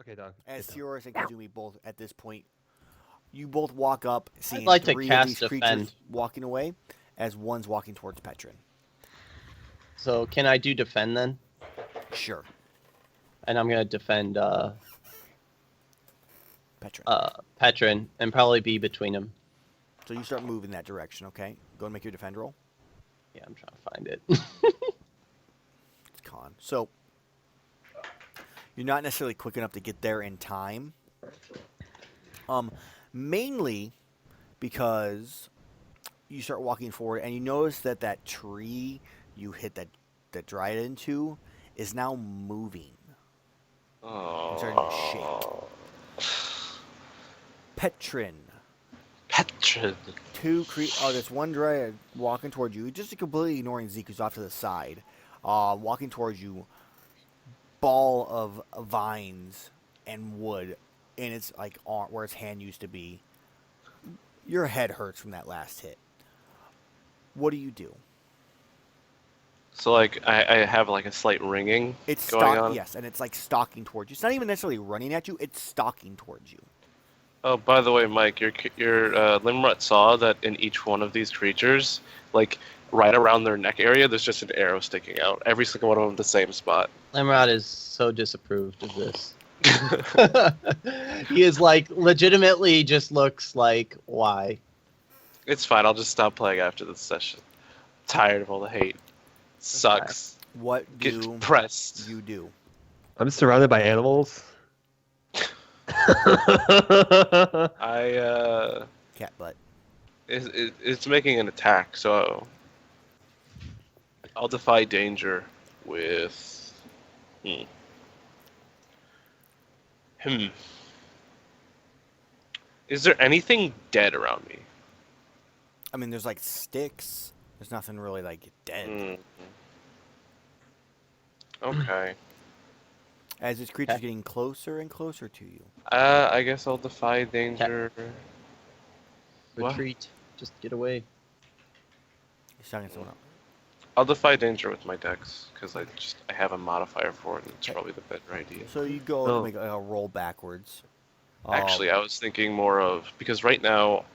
Okay, dog. As Get down. Sirius and Kazumi both at this point, you both walk up, I'd seeing like to three of these cast creatures defend. walking away, as one's walking towards Petrin. So can I do defend then? Sure, And I'm gonna defend Petrin. Petrin and probably be between them. So you start moving that direction. Okay, go and make your defend roll. Yeah, I'm trying to find it. It's con. So you're not necessarily quick enough to get there in time. Mainly because you start walking forward and you notice that that tree you hit that dried into is now moving. It's starting to shake. Petrin. Petrin. There's one dryad walking towards you, just completely ignoring Zeke, who's off to the side. Walking towards you, ball of vines and wood in its like arm, where its hand used to be. Your head hurts from that last hit. What do you do? So like I have like a slight ringing It's going on. yes, and it's like stalking towards you. It's not even necessarily running at you; it's stalking towards you. Oh, by the way, Mike, your Limrut saw that in each one of these creatures, like right around their neck area, there's just an arrow sticking out. Every single one of them the same spot. Limrod is so disapproved of this. He is like legitimately just looks like why. It's fine. I'll just stop playing after this session. Tired of all the hate. Sucks. What Get do pressed. you do? I'm surrounded by animals. I Cat butt. it's making an attack, so I'll defy danger with Hmm. Is there anything dead around me? I mean, there's like sticks. There's nothing really like dead. Hmm. Okay. As this creature's getting closer and closer to you. I guess I'll defy danger. What? Retreat. Just get away. You're talking to someone else. I'll defy danger with my dex because I have a modifier for it, and it's probably the better idea. So you go Oh. and make a roll backwards. Actually, I was thinking more of because right now,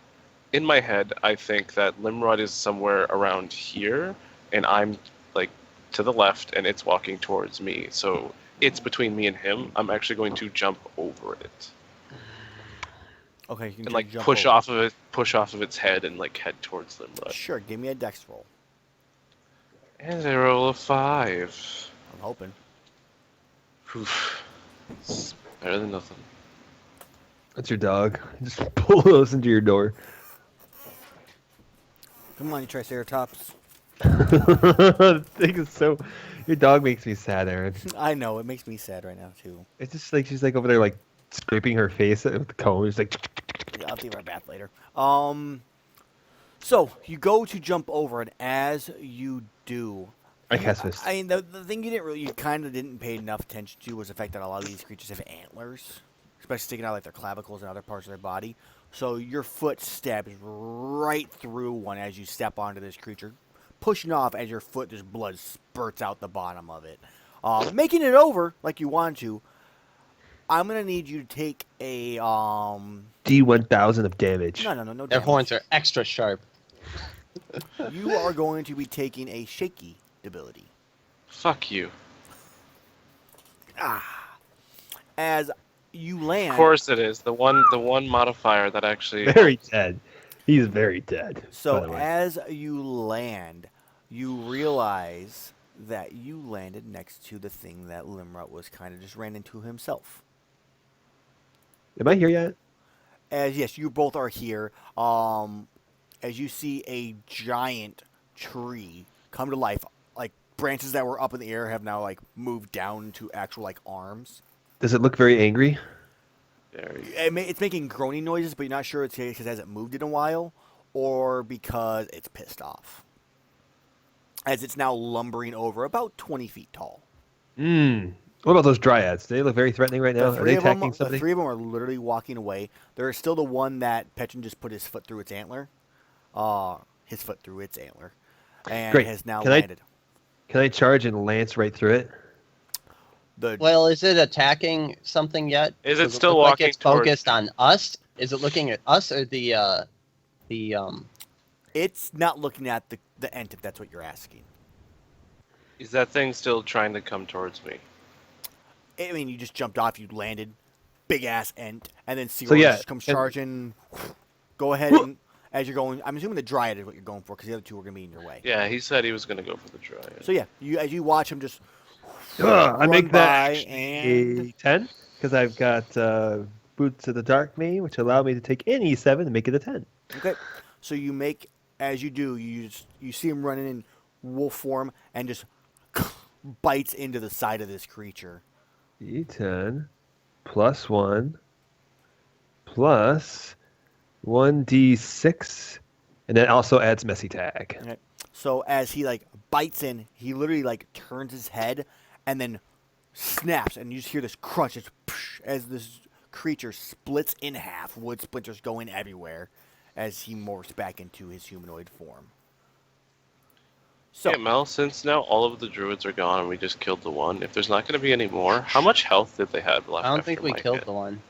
in my head, I think that Limrod is somewhere around here, and I'm like to the left, and it's walking towards me. So it's between me and him. I'm actually going to jump over it Okay, you can and like jump push over. push off of its head, and like head towards Limrod. Sure, give me a dex roll. And I roll a 5. I'm hoping. Oof. It's better than nothing. That's your dog. Just pull those into your door. Come on, you Triceratops. The thing is so. Your dog makes me sad, Aaron. I know, it makes me sad right now, too. It's just like she's like over there like scraping her face with the comb. It's like. Yeah, I'll take my bath later. So, you go to jump over, and as you do... I cast fist. I mean, the thing you kind of didn't pay enough attention to was the fact that a lot of these creatures have antlers, especially sticking out like their clavicles and other parts of their body. So your foot stabs right through one as you step onto this creature, pushing off as your foot, just blood spurts out the bottom of it. Making it over like you want to. I'm going to need you to take a... D1000 of damage. No Their damage. horns are extra sharp. You are going to be taking a shaky ability. Fuck you. As you land... Of course it is. The one modifier that actually... Very dead. He's very dead. by So the way. as you land, you realize that you landed next to the thing that Limrut was kind of just ran into himself. Am I here yet? As yes, you both are here. As you see a giant tree come to life, like branches that were up in the air have now like moved down to actual like arms. Does it look very angry? It's making groaning noises, but you're not sure it's because it hasn't moved in a while, or because it's pissed off. As it's now lumbering over about 20 feet tall. What about those dryads? Do they look very threatening right now? Are they attacking The somebody? three of them are literally walking away. There is still the one that Petrin just put his foot through its antler. And Great. has now Can I- landed. Can I charge and lance right through it? Well, is it attacking something yet? Is it Does still look like walking it's towards- focused on us? Is it looking at us or the It's not looking at the ent, if that's what you're asking. Is that thing still trying to come towards me? I mean, you just jumped off, you landed, big ass ent, and then Cyril So, yeah, just comes charging. Go ahead and as you're going, I'm assuming the Dryad is what you're going for because the other two are gonna be in your way. Yeah, he said he was going to go for the Dryad. So yeah, as you watch him just I run make by that actually and a 10 because I've got Boots of the Dark Mane, which allow me to take any 7 and make it a 10. okay. So you make as you do, you see him running in wolf form and just bites into the side of this creature. D10 plus 1 plus 1d6, and then also adds Messy Tag. Okay. So as he bites in, he literally turns his head and then snaps, and you just hear this crunch as this creature splits in half, wood splinters going everywhere as he morphs back into his humanoid form. So Hey, Mel, since now all of the druids are gone and we just killed the one, if there's not going to be any more, how much health did they have left? I don't after think we my killed hit? the one.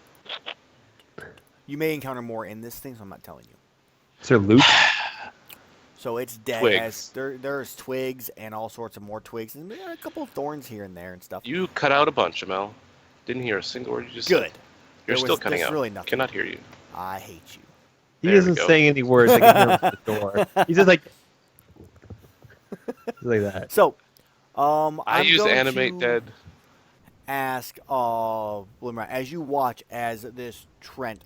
you may encounter more in this thing, so I'm not telling you. Is there loot? So it's dead. Twigs. As there's twigs and all sorts of more twigs, and a couple of thorns here and there and stuff. You cut out a bunch, Amell. Didn't hear a single word you just Good. said. You're There still was- cutting there's out. really nothing. Cannot hear you. I hate you. He There we isn't go. saying any words. I can hear him at the door. He's just like that. So, I I'm use going animate to dead. ask Blimmer, as you watch as this Trent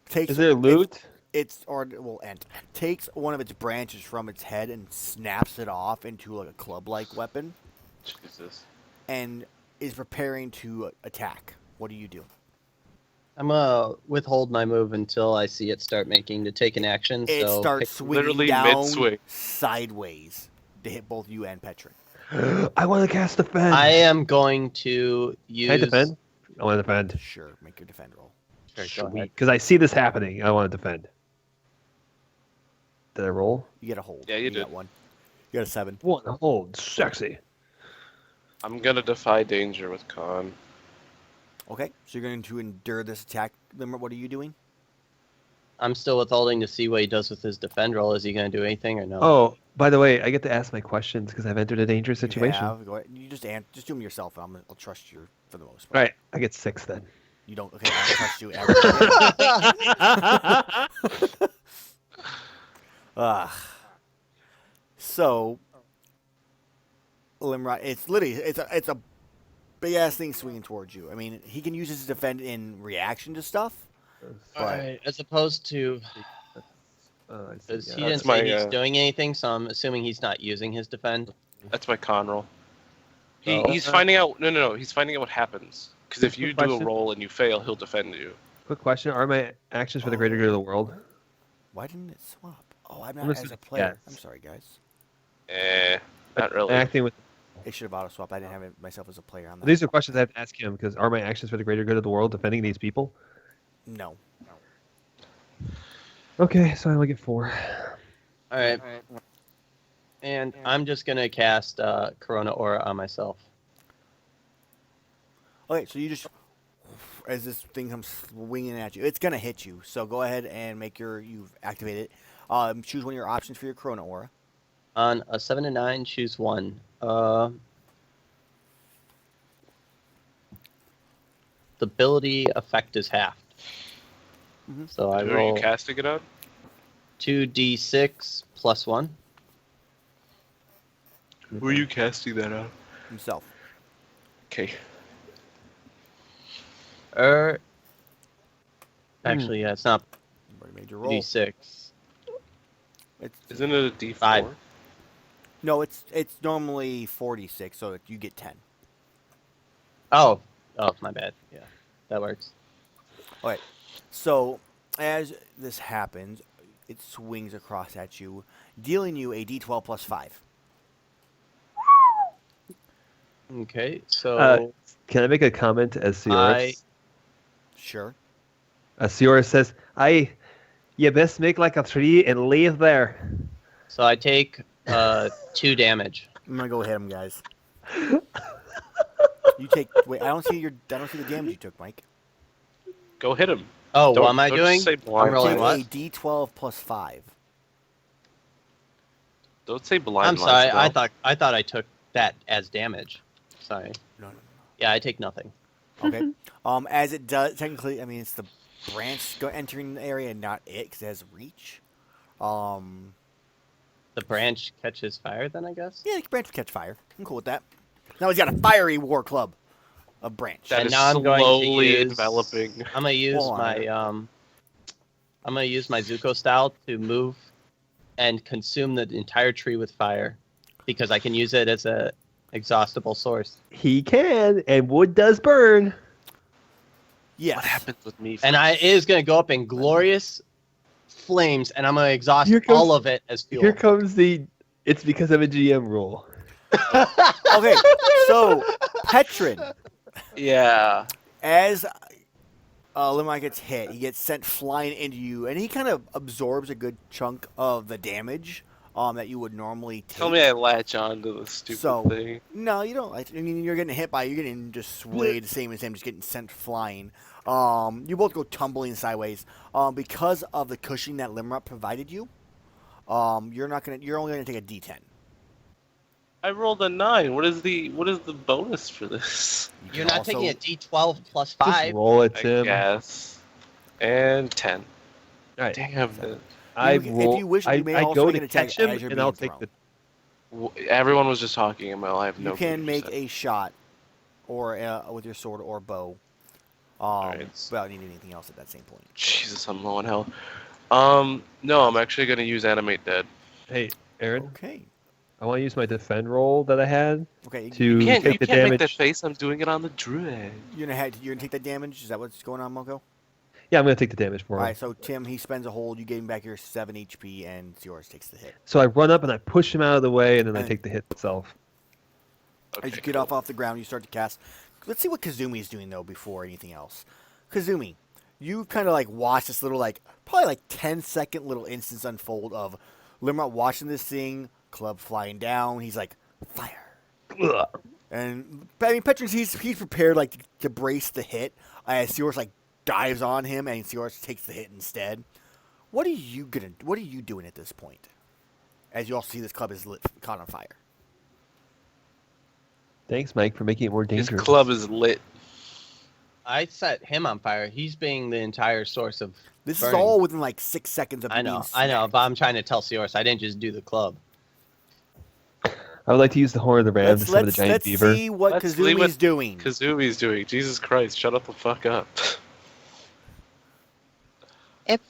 takes Is there loot? takes one of its branches from its head and snaps it off into a club-like weapon Jesus. and is preparing to attack. What do you do? I'm gonna withhold my move until I see it start making to take an action. It so starts pick- swinging literally down mid-swing. sideways to hit both you and Petrick. I want to cast defend. I am going to use. Can I defend? I want to defend. Sure, make your defend roll. Sure, go ahead. Because I see this happening. I want to defend. Did I roll? You get a hold. Yeah, you got did. one. You got a 7. One hold. Sexy. I'm going to defy danger with Khan. Okay, so you're going to endure this attack. Limmer, what are you doing? I'm still withholding to see what he does with his defend roll. Is he going to do anything or no? Oh, by the way, I get to ask my questions because I've entered a dangerous situation. You, go ahead. You just do them yourself. And I'll trust you for the most part. Right. I get 6 then. You don't. Okay, I don't trust you ever. So, Limrod, it's literally it's a big ass thing swinging towards you. I mean, he can use his defend in reaction to stuff. All right. As opposed to, I see, because yeah. he That's didn't my, say he's doing anything, so I'm assuming he's not using his defend. That's my con roll. Oh. He's finding out. No. He's finding out what happens. Because if you Quick do a question. roll and you fail, he'll defend you. Quick question: are my actions for the greater good of the world? Why didn't it swap? Oh, I'm I'm not just as a gonna player. guess. I'm sorry, guys. Not really. Acting with It should have auto swapped. I didn't have it myself as a player on that. these are questions I have to ask him because are my actions for the greater good of the world defending these people? No. Okay, so I only get 4. All right. And I'm just going to cast Corona Aura on myself. Okay, so you just, as this thing comes swinging at you, it's gonna hit you. So go ahead and you've activated it. Choose one of your options for your Corona Aura. On a 7 and 9, choose one. The ability effect is halved. Mhm. So I Who are roll you casting it on? 2d6 plus 1. Who are you casting that on? Himself. Okay. Actually, yeah, it's not You already made your roll. d6. Isn't it a D4? 5. No, it's normally 46, so you get 10. Oh, my bad. Yeah, that works. Okay, so as this happens, it swings across at you, dealing you a D12 plus 5. Okay, so Can I make a comment as Sioris? Sure. Sioris says, you best make like a tree and leave there. I take 2 damage. I'm gonna go hit him, guys. You take. Wait, I don't see the damage you took, Mike. Go hit him. Oh, Don't- what am I don't just doing? say I'm blind rolling Take what? a D12 plus 5. Don't say blind. I'm sorry. lies, I thought I took that as damage. Sorry. No. Yeah, I take nothing. Okay. As it does, technically, I mean, it's the branch entering the area, and not it, because it has reach. The branch catches fire, then I guess. Yeah, the branch will catch fire. I'm cool with that. Now he's got a fiery war club, a branch. That And is now I'm going to slowly use- enveloping. I'm gonna use Hold on. my I'm gonna use my Zuko style to move and consume the entire tree with fire, because I can use it as a exhaustible source. He can, and wood does burn. Yes. What happens with me? And it is gonna go up in glorious flames, and I'm gonna exhaust Here comes- all of it as fuel. Here comes the. It's because of a GM rule. Okay, so Petrin, Yeah. as Limerick gets hit, he gets sent flying into you, and he kind of absorbs a good chunk of the damage that you would normally take. Tell me I latch on to the stupid So- thing. No, you don't. I mean, you're getting hit by. You're getting just swayed the same as him, just getting sent flying. You both go tumbling sideways. Because of the cushioning that Limrut provided you, you're not gonna. You're only gonna take a D10. I rolled a 9. What is the bonus for this? You You're can not taking a also- D12 plus Just 5. roll it, I Tim. guess. And 10. All right. Damn. I If roll. you wish, you I, may I also go make to an attack catch him, as you're and I'll being take thrown. the. Everyone was just talking, Amell. I have no You can clue make what you a shot, or with your sword or bow, Alright. without needing anything else at that same point. said. Jesus, I'm low on health. No, I'm actually going to use Animate Dead. Hey, Aaron. Okay. I want to use my defend roll that I had Okay. to You take can't the make that damage. face. I'm doing it on the druid. You're gonna take that damage. Is that what's going on, Moko? Yeah, I'm gonna take the damage for All him. right. So Tim, he spends a hold. You gave him back your 7 HP, and yours takes the hit. So I run up and I push him out of the way, and then I And- take the hit itself. Okay, As you get off the ground, you start to cast. Let's see what Kazumi's doing though before anything else. Kazumi, you kind of like watch this little probably 10-second little instance unfold of Limrut watching this thing, club flying down. He's like, fire. Ugh. And I mean, Petron's he's prepared to brace the hit as Seors dives on him and Seors takes the hit instead. What are you doing at this point? As you also see this club is caught on fire. Thanks, Mike, for making it more His dangerous. club is lit. I set him on fire. He's being the entire source of. This is burning. all within 6 seconds of I being know, smacked. but I'm trying to tell Seors I didn't just do the club. I would like to use the horn of the ram to summon the giant Let's beaver. see what Let's see Kazumi's what doing. Kazumi's doing. Jesus Christ, shut up the fuck up. It's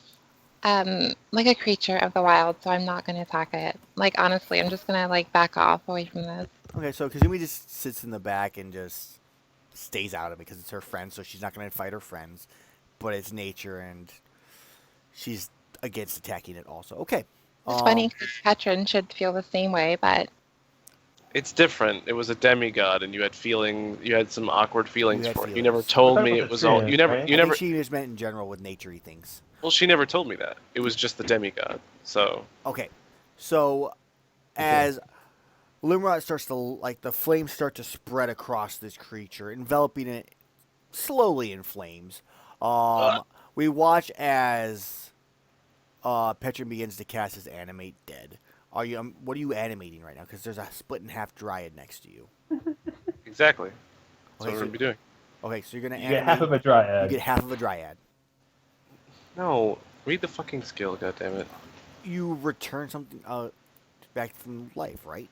like a creature of the wild, so I'm not gonna attack it. Like honestly, I'm just gonna back off away from this. Okay, so Kazumi just sits in the back and just stays out of it because it's her friend, so she's not going to fight her friends. But it's nature, and she's against attacking it also. Okay. It's funny because Petron should feel the same way, but It's different. It was a demigod, and you had some awkward feelings had for it. You feelings. never told We're me talking it about was the all. trans, You never. right? You I never. think she just meant in general with nature-y things. Well, she never told me that. It was just the demigod. So Okay. So as Limrod starts to, the flames start to spread across this creature, enveloping it slowly in flames. We watch as Petron begins to cast his Animate Dead. What are you animating right now? Because there's a split in half dryad next to you. exactly. That's Okay, what we're so- gonna be doing. Okay, so you're gonna You animate. get half of a dryad. You get half of a dryad. No, read the fucking skill. goddammit. You return something back from life, right?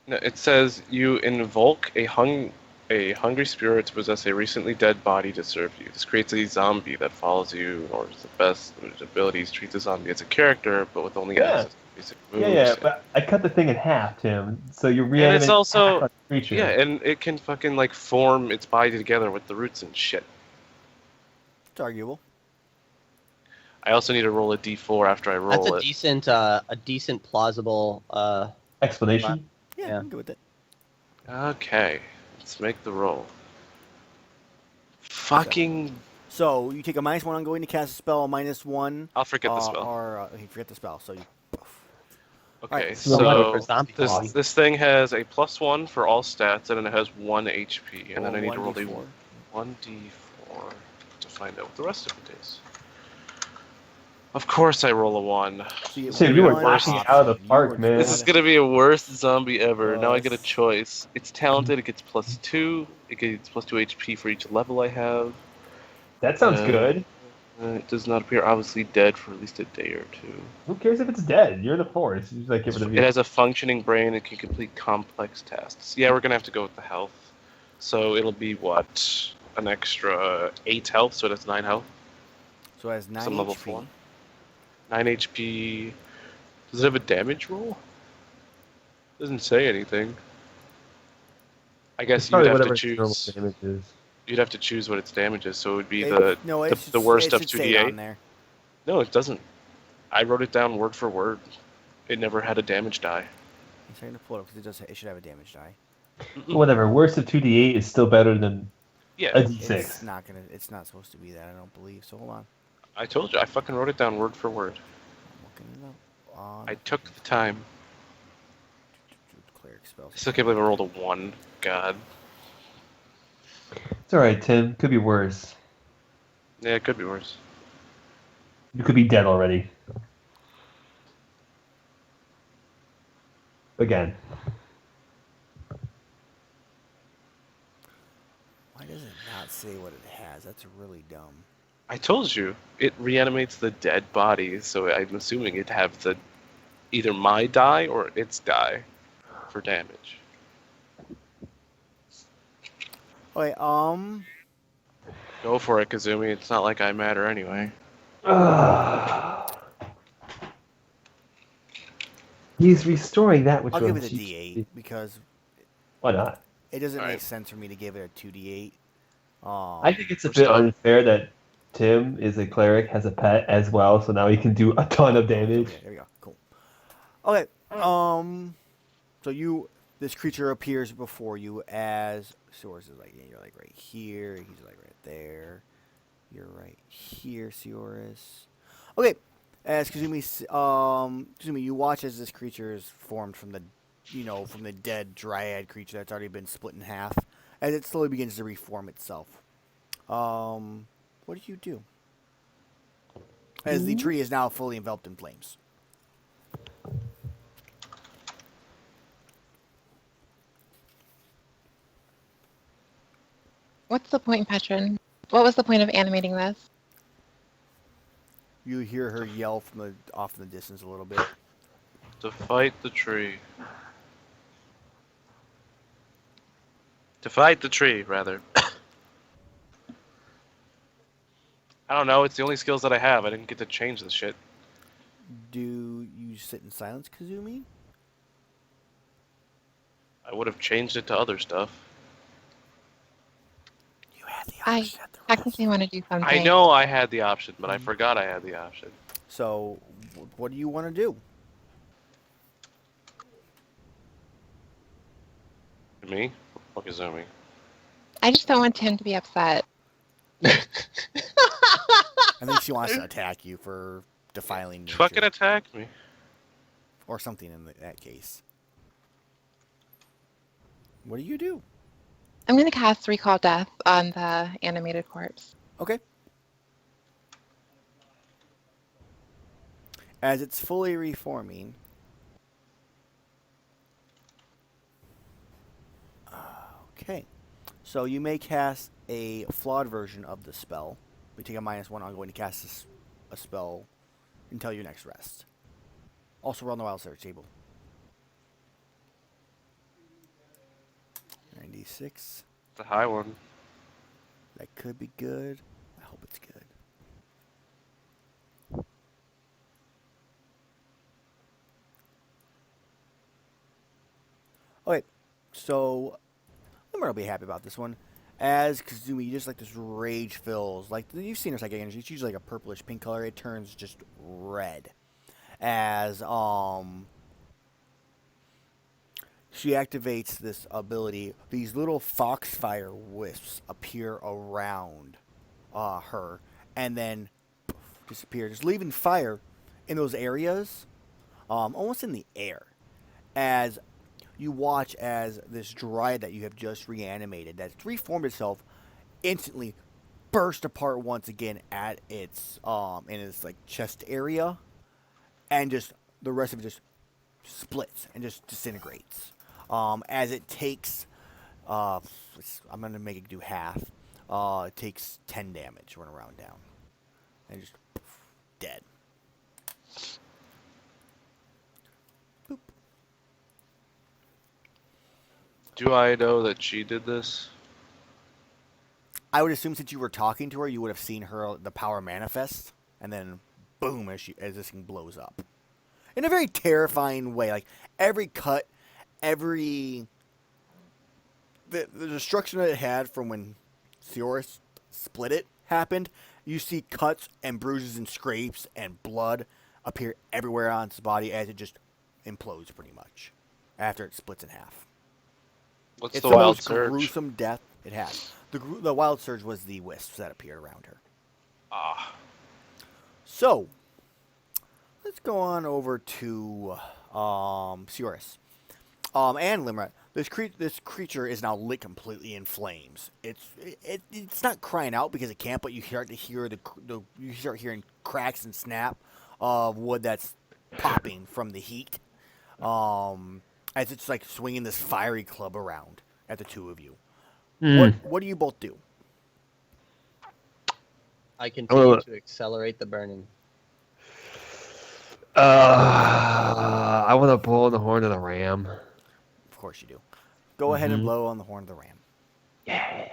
No, it says you invoke a hungry spirit to possess a recently dead body to serve you. This creates a zombie that follows you, or is the best abilities. Treats a zombie as a character, but with only Yeah. access to basic moves. Yeah, but I cut the thing in half, Tim. So you're And reanimating it's also half of the creature. yeah, and it can fucking form its body together with the roots and shit. It's arguable. I also need to roll a d4 after I roll That's it. a decent plausible. Explanation. Yeah, Yeah. I'm good with it. Okay, let's make the roll. Fucking, So you take a -1 on going to cast a spell, a -1. I'll forget the spell. Or you forget the spell, so you. Okay, Alright, So what for so zombie fog? this thing has a +1 for all stats, and then it has 1 HP, and then I need to roll a 1d4. 1d4 to find out what the rest of it is. Of course, I roll a 1. So you, Shit, get you were one knocking it option. out of the You park, were man. This is gonna be a worst zombie ever. Now I get a Plus- choice. It's talented. It gets +2. It gets +2 HP for each level I have. That sounds Uh, good. It does not appear obviously dead for at least a day or two. Who cares if it's dead? You're the force. You just like get rid of It you. has a functioning brain and can complete complex tasks. Yeah, we're gonna have to go with the health. So it'll be what? An extra 8 health, so that's 9 health. So it has 9 Some level HP. 4. 9 HP. Does it have a damage roll? Doesn't say anything. I guess It's you'd probably have to whatever its normal choose. damage is. You'd have to choose what its damage is. So it would be No, it should, the worst it of should say it 2d8. on there. No, it doesn't. I wrote it down word for word. It never had a damage die. I'm trying to pull it up because it should have a damage die. Whatever. Worst of 2d8 is still better than Yeah, a It's d6. not gonna. It's not supposed to be that. I don't believe. So hold on. I told you. I fucking wrote it down word for word. I'm looking it up on I took the time. cleric spells. I still can't believe I rolled a 1. God. It's alright, Tim. Could be worse. Yeah, it could be worse. You could be dead already. Again. Why does it not say what it has? That's really dumb. I told you. It reanimates the dead body, so I'm assuming it'd have the either my die or its die for damage. Okay. Go for it, Kazumi. It's not like I matter anyway. He's restoring that which I'll give it was a D8 because Why not? it doesn't Alright. make sense for me to give it a 2d8. I think it's a First bit up- unfair that Tim is a cleric, has a pet as well, so now he can do a ton of damage. Okay, there we go. Cool. Okay. So this creature appears before you as Source is like you're like right here. He's like right there. You're right here, Sioris. Okay. As Kazumi, you watch as this creature is formed from the dead dryad creature that's already been split in half, as it slowly begins to reform itself. What do you do? As the tree is now fully enveloped in flames. What's the point, Petron? What was the point of animating this? You hear her yell off in the distance a little bit. To fight the tree. To fight the tree, rather. I don't know. It's the only skills that I have. I didn't get to change this shit. Do you sit in silence, Kazumi? I would have changed it to other stuff. You have the I option at the rest. technically want to do something. I know I had the option, but I forgot I had the option. So, what do you want to do? Me? Or Kazumi? I just don't want Tim to be upset. I think she wants to attack you for defiling nature. Fucking attack me. Or something in that case. What do you do? I'm going to cast Recall Death on the animated corpse. Okay. As it's fully reforming. Okay. So you may cast a flawed version of the spell. We take a -1 on going to cast a spell until your next rest. Also roll on the wild search table. 96. The high one. That could be good. I hope it's good. Okay, so I'm gonna be happy about this one. As Kazumi, you just like this rage fills. Like you've seen her psychic energy. It's usually like a purplish pink color. It turns just red. As she activates this ability, these little foxfire wisps appear around her, and then poof, disappear, just leaving fire in those areas. almost in the air, as you watch as this dryad that you have just reanimated, that's reformed itself, instantly burst apart once again at its in its like chest area, and just the rest of it just splits and just disintegrates. As it takes, I'm gonna make it do half. It takes 10 damage, run around down, and just dead. Boop. Do I know that she did this? I would assume since you were talking to her, you would have seen the power manifest, and then boom, as this thing blows up in a very terrifying way. Like every cut, every the destruction that it had from when Theorus split it happened. You see cuts and bruises and scrapes and blood appear everywhere on its body as it just implodes pretty much after it splits in half. What's It's the the wild most surge? gruesome death it has. The wild surge was the wisps that appeared around her. Ah, So, let's go on over to Seorus. And Limrat. This creature is now lit completely in flames. It's not crying out because it can't, but you start to hear you start hearing cracks and snap of wood that's popping from the heat. As it's like swinging this fiery club around at the two of you. What do you both do? I continue to accelerate the burning. I want to blow on the horn of the ram. Of course you do. Go ahead and blow on the horn of the ram. Yeah.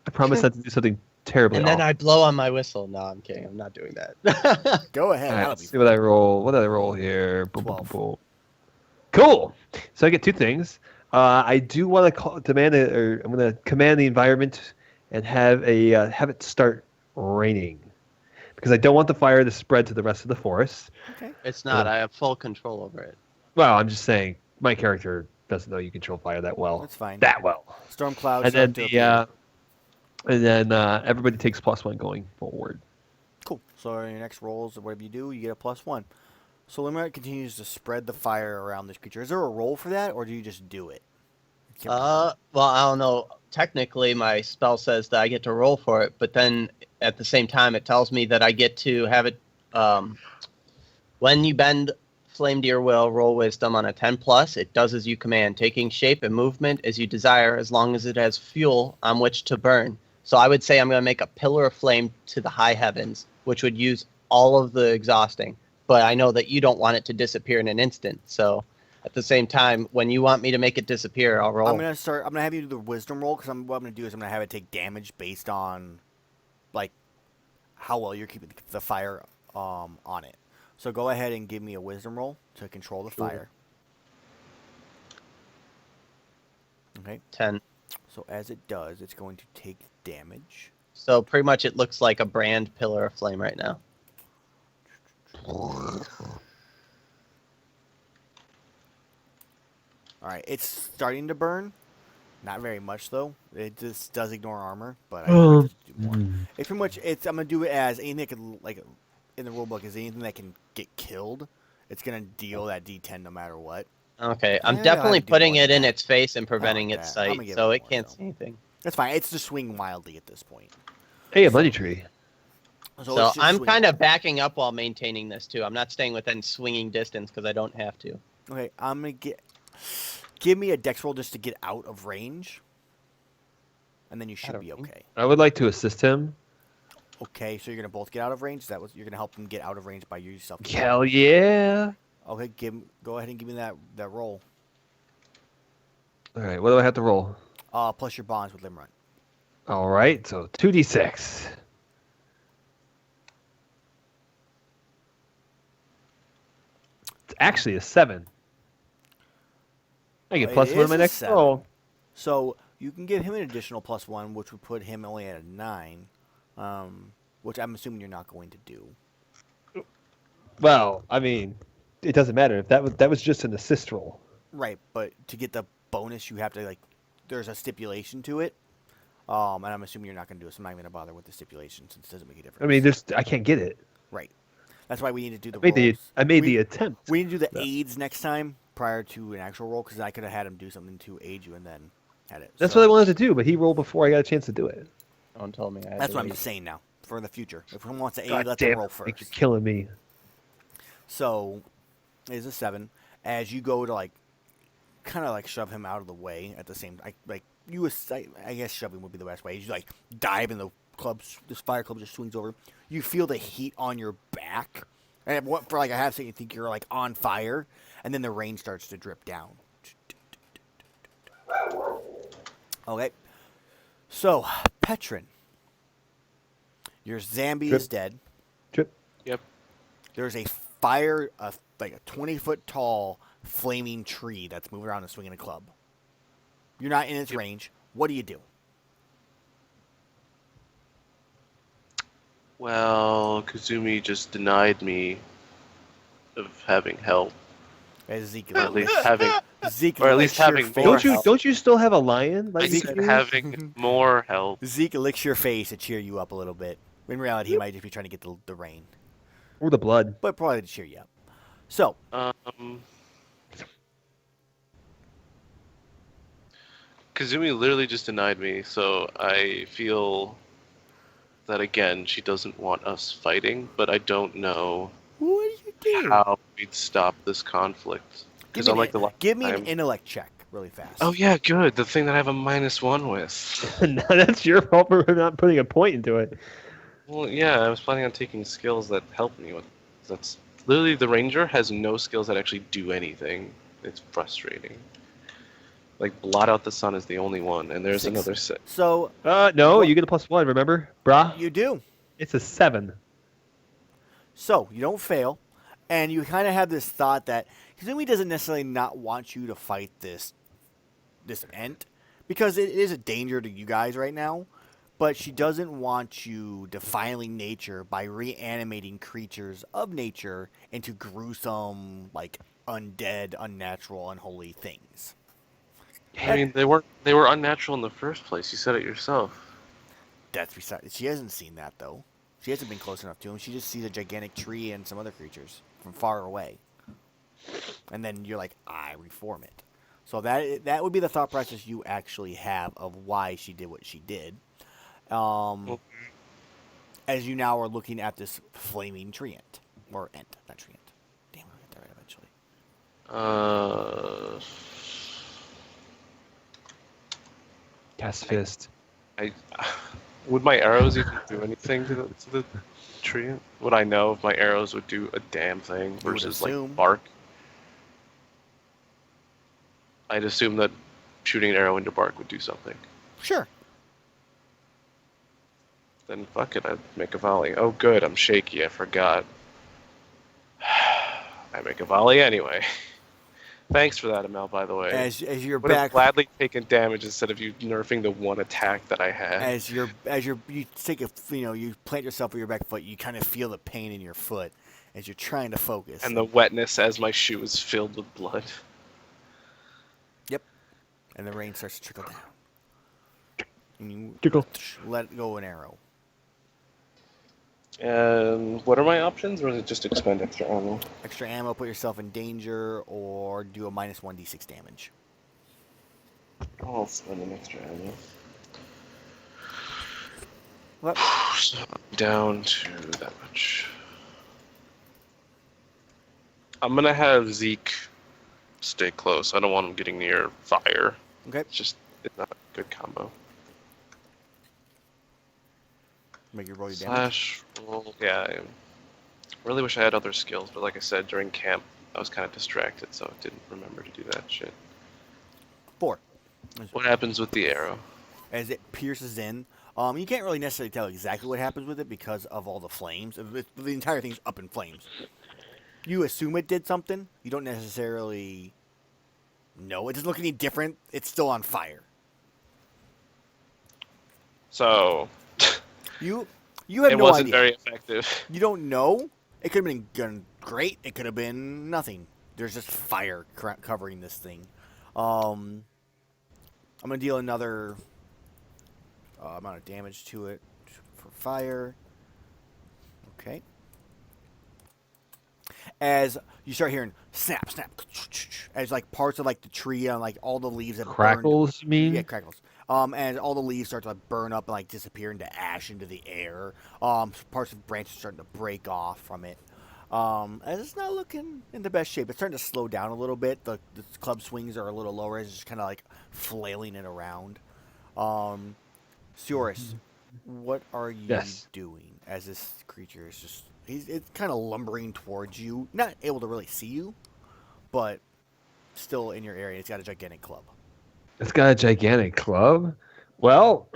I promise not to do something terribly And then awful. I blow on my whistle. No, I'm kidding. I'm not doing that. Go ahead. All right, That'll let's be see what I roll. What did I roll here? Boom, boom, 12. boom, boom. Cool. So I get two things. I do want to I'm going to command the environment and have it start raining, because I don't want the fire to spread to the rest of the forest. Okay. It's not. I have full control over it. Well, I'm just saying my character doesn't know you control fire that well. That's fine. That well. Storm clouds. And then everybody takes +1 going forward. Cool. So in your next rolls, whatever you do, you get a +1. So Limerick continues to spread the fire around this creature. Is there a roll for that, or do you just do it? Well, I don't know. Technically, my spell says that I get to roll for it, but then at the same time, it tells me that I get to have it. When you bend flame to your will, roll wisdom on a 10+. It does as you command, taking shape and movement as you desire, as long as it has fuel on which to burn. So I would say I'm going to make a pillar of flame to the high heavens, which would use all of the exhausting. But I know that you don't want it to disappear in an instant. So at the same time, when you want me to make it disappear, I'll roll. I'm gonna have you do the wisdom roll, because what I'm gonna do is I'm gonna have it take damage based on, like, how well you're keeping the fire on it. So go ahead and give me a wisdom roll to control the fire. Okay. 10. So as it does, it's going to take damage. So pretty much it looks like a brand pillar of flame right now. All right, it's starting to burn. Not very much though. It just does ignore armor, but I can do more. It's pretty much. I'm gonna do it as anything that can, like, in the rulebook, is anything that can get killed. It's gonna deal that D10 no matter what. Okay, I'm Yeah, definitely I do putting more it than in that. its face and preventing like its that. I'm sight, gonna give so it it more, can't though. see anything. That's fine. It's just swinging wildly at this point. Hey, a money tree. So So it's just I'm swinging. kind of backing up while maintaining this too. I'm not staying within swinging distance because I don't have to. Okay. I'm gonna give me a dex roll just to get out of range, and then you should be okay. I would like to assist him. Okay. So you're gonna both get out of range. Is that what you're gonna help them get out of range by yourself? Hell yeah. Okay. Go ahead and give me that roll. All right, what do I have to roll? Plus your bonds with Limrun. All right, so 2d6. It's actually a 7. I get It +1 is on my a next 7. roll. So you can give him an additional +1, which would put him only at a 9, which I'm assuming you're not going to do. Well, I mean, it doesn't matter. If that was just an assist roll. Right, but to get the bonus, you have to, like, there's a stipulation to it, and I'm assuming you're not going to do it, so I'm not going to bother with the stipulation since it doesn't make a difference. I mean, I can't get it. Right. That's why we need to do the made the rolls. I made we, the attempt. We need to do the Yeah. aids next time prior to an actual roll because I could have had him do something to aid you and then had it. That's So, what I wanted to do, but he rolled before I got a chance to do it. No one told me I had that's to what I'm wait. just saying now for the future. If someone wants to aid, God let them damn roll it, Mike, you're first. killing me. So, is a 7. As you go to kind of shove him out of the way at the same I guess shoving would be the best way. You dive and the this fire club just swings over. You feel the heat on your back, and for a half second you think you're on fire, and then the rain starts to drip down. Okay, so Petrin, your Zambi is dead. Trip. Yep. There's a fire, a 20-foot tall flaming tree that's moving around and swinging a club. You're not in its range. What do you do? Well, Kazumi just denied me of having help, As Zeke, or at least having, Zeke or at least licks your having face. more Don't you help. don't you still have a lion? I Like you said said? having more help. Zeke licks your face to cheer you up a little bit. In reality, he might just be trying to get the rain, Or the blood. but probably to cheer you up. So, Kazumi literally just denied me, so I feel that again she doesn't want us fighting, but I don't know what do you do? how we'd stop this conflict. Because unlike the last Give me an time. intellect check really fast. Oh yeah, good. The thing that I have a -1 with. No, that's your fault for not putting a point into it. Well, yeah, I was planning on taking skills that help me with. That's literally the ranger has no skills that actually do anything. It's frustrating. Like blot out the sun is the only one, and there's 6. another 6. So No, Well- you get a +1. Remember, brah? you do. It's a 7. So you don't fail, and you kind of have this thought that Kazumi doesn't necessarily not want you to fight this ent because it is a danger to you guys right now. But she doesn't want you defiling nature by reanimating creatures of nature into gruesome, undead, unnatural, unholy things. I mean, they were unnatural in the first place. You said it yourself. That's beside. She hasn't seen that though. She hasn't been close enough to him. She just sees a gigantic tree and some other creatures from far away. And then you're like, I reform it. So that would be the thought process you actually have of why she did what she did. As you now are looking at this flaming tree ent. Or ent, not tree ent. Damn, I'll get that right eventually. Cast fist. Would my arrows even do anything to the tree? Would I know if my arrows would do a damn thing would versus assume. bark? I'd assume that shooting an arrow into bark would do something. Sure. Then fuck it, I'd make a volley. Oh good, I'm shaky, I forgot. I make a volley anyway. Thanks for that, Amell, by the way. As you're Would have back, gladly taken damage instead of you nerfing the one attack that I had. you take you plant yourself with your back foot, you kind of feel the pain in your foot as you're trying to focus. And the wetness as my shoe is filled with blood. And the rain starts to trickle down. And you Tickle. let go an arrow. And what are my options, or is it just expend extra ammo? Extra ammo, put yourself in danger, or do a -1d6 damage. I'll spend an extra ammo. What? So I'm down to that much. I'm gonna have Zeke stay close. I don't want him getting near fire. Okay. It's not a good combo. Make your roll your damage. Slash roll. Yeah, I really wish I had other skills, but like I said, during camp, I was kind of distracted, so I didn't remember to do that shit. 4. What happens with the arrow? As it pierces in, you can't really necessarily tell exactly what happens with it because of all the flames. The entire thing's up in flames. You assume it did something. You don't necessarily know. It doesn't look any different. It's still on fire. So, You have it no wasn't idea. very effective. You don't know. It could have been great. It could have been nothing. There's just fire covering this thing. I'm gonna deal another amount of damage to it for fire. Okay. as you start hearing snap, snap, as like parts of like the tree and like all the leaves have burned. Crackles, you mean? Yeah, crackles. And all the leaves start to like burn up and like disappear into ash into the air. Parts of the branches starting to break off from it. And it's not looking in the best shape. It's starting to slow down a little bit. The club swings are a little lower. It's just kind of like flailing it around. Siorus, what are you doing as this creature is just... It's kind of lumbering towards you. Not able to really see you, but still in your area. It's got a gigantic club. It's got a gigantic club? Well,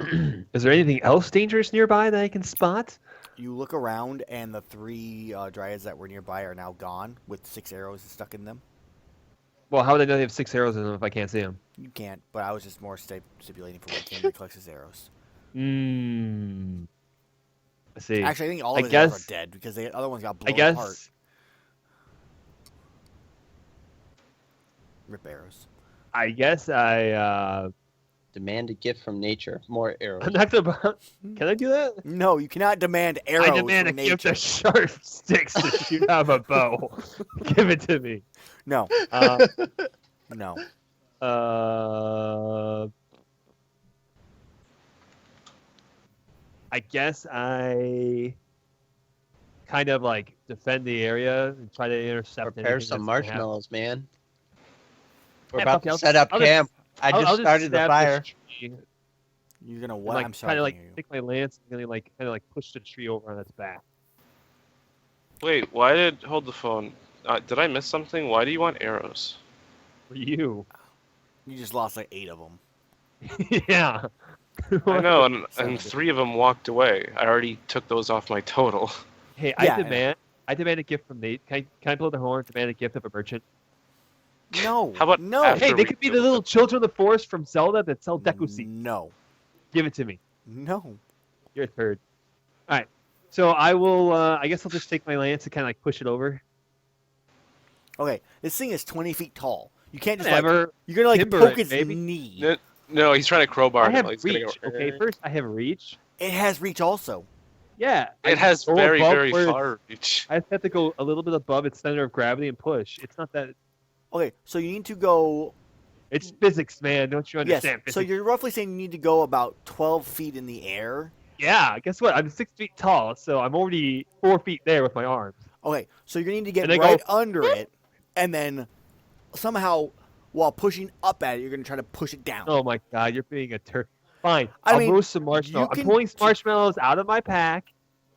is there anything else dangerous nearby that I can spot? You look around, and the 3 dryads that were nearby are now gone with 6 arrows stuck in them. Well, how would I know they have 6 arrows in them if I can't see them? You can't, but I was just more stipulating for when Cameron collects his arrows. I see. Actually, I think all of his arrows are dead because the other ones got blown apart. Rip arrows. I guess I demand a gift from nature. More arrows. I'm not gonna. Can I do that? No, you cannot demand arrows. I demand from a gift nature. of sharp sticks to shoot out a bow. Give it to me. No. No. I guess I kind of like defend the area and try to intercept. Prepare some marshmallows, man. We're Yeah, about fuck, to set up camp. I just started the fire. You're gonna what? Like, I'm sorry. Kind of like take my lance and then like kind of like push the tree over on its back. Wait, hold the phone. Did I miss something? Why do you want arrows? For you. You just lost like 8 of them. Yeah. I know, and 3 of them walked away. I already took those off my total. Hey, Yeah, I demand a gift from Nate. Can I blow the horn? Demand a gift of a merchant. No. How about no? after Hey, they we could be deal the with little it? children of the forest from Zelda that sell Deku seeds. No. Give it to me. No. You're a third. All right. So I will. I guess I'll just take my lance and kind of like push it over. Okay, this thing is 20 feet tall. You can't just Whatever. like you're gonna like Timber poke it, its maybe. knee. No, he's trying to crowbar I him. have Like, he's gonna reach. go, Okay, first I have reach. It has reach also. Yeah. It has go very, above very where far reach. I just have to go a little bit above its center of gravity and push. It's not that. Okay, so you need to go. It's physics, man. Don't you Yes. understand? So Physics? you're roughly saying you need to go about 12 feet in the air. Yeah. Guess what? I'm 6 feet tall, so I'm already 4 feet there with my arms. Okay, so you're gonna need to get And then right go- under it, and then somehow, while pushing up at it, you're gonna try to push it down. Oh my God, you're being a turd. Fine. I I'll mean, roast some marshmallows. you I'm can pulling some marshmallows out of my pack.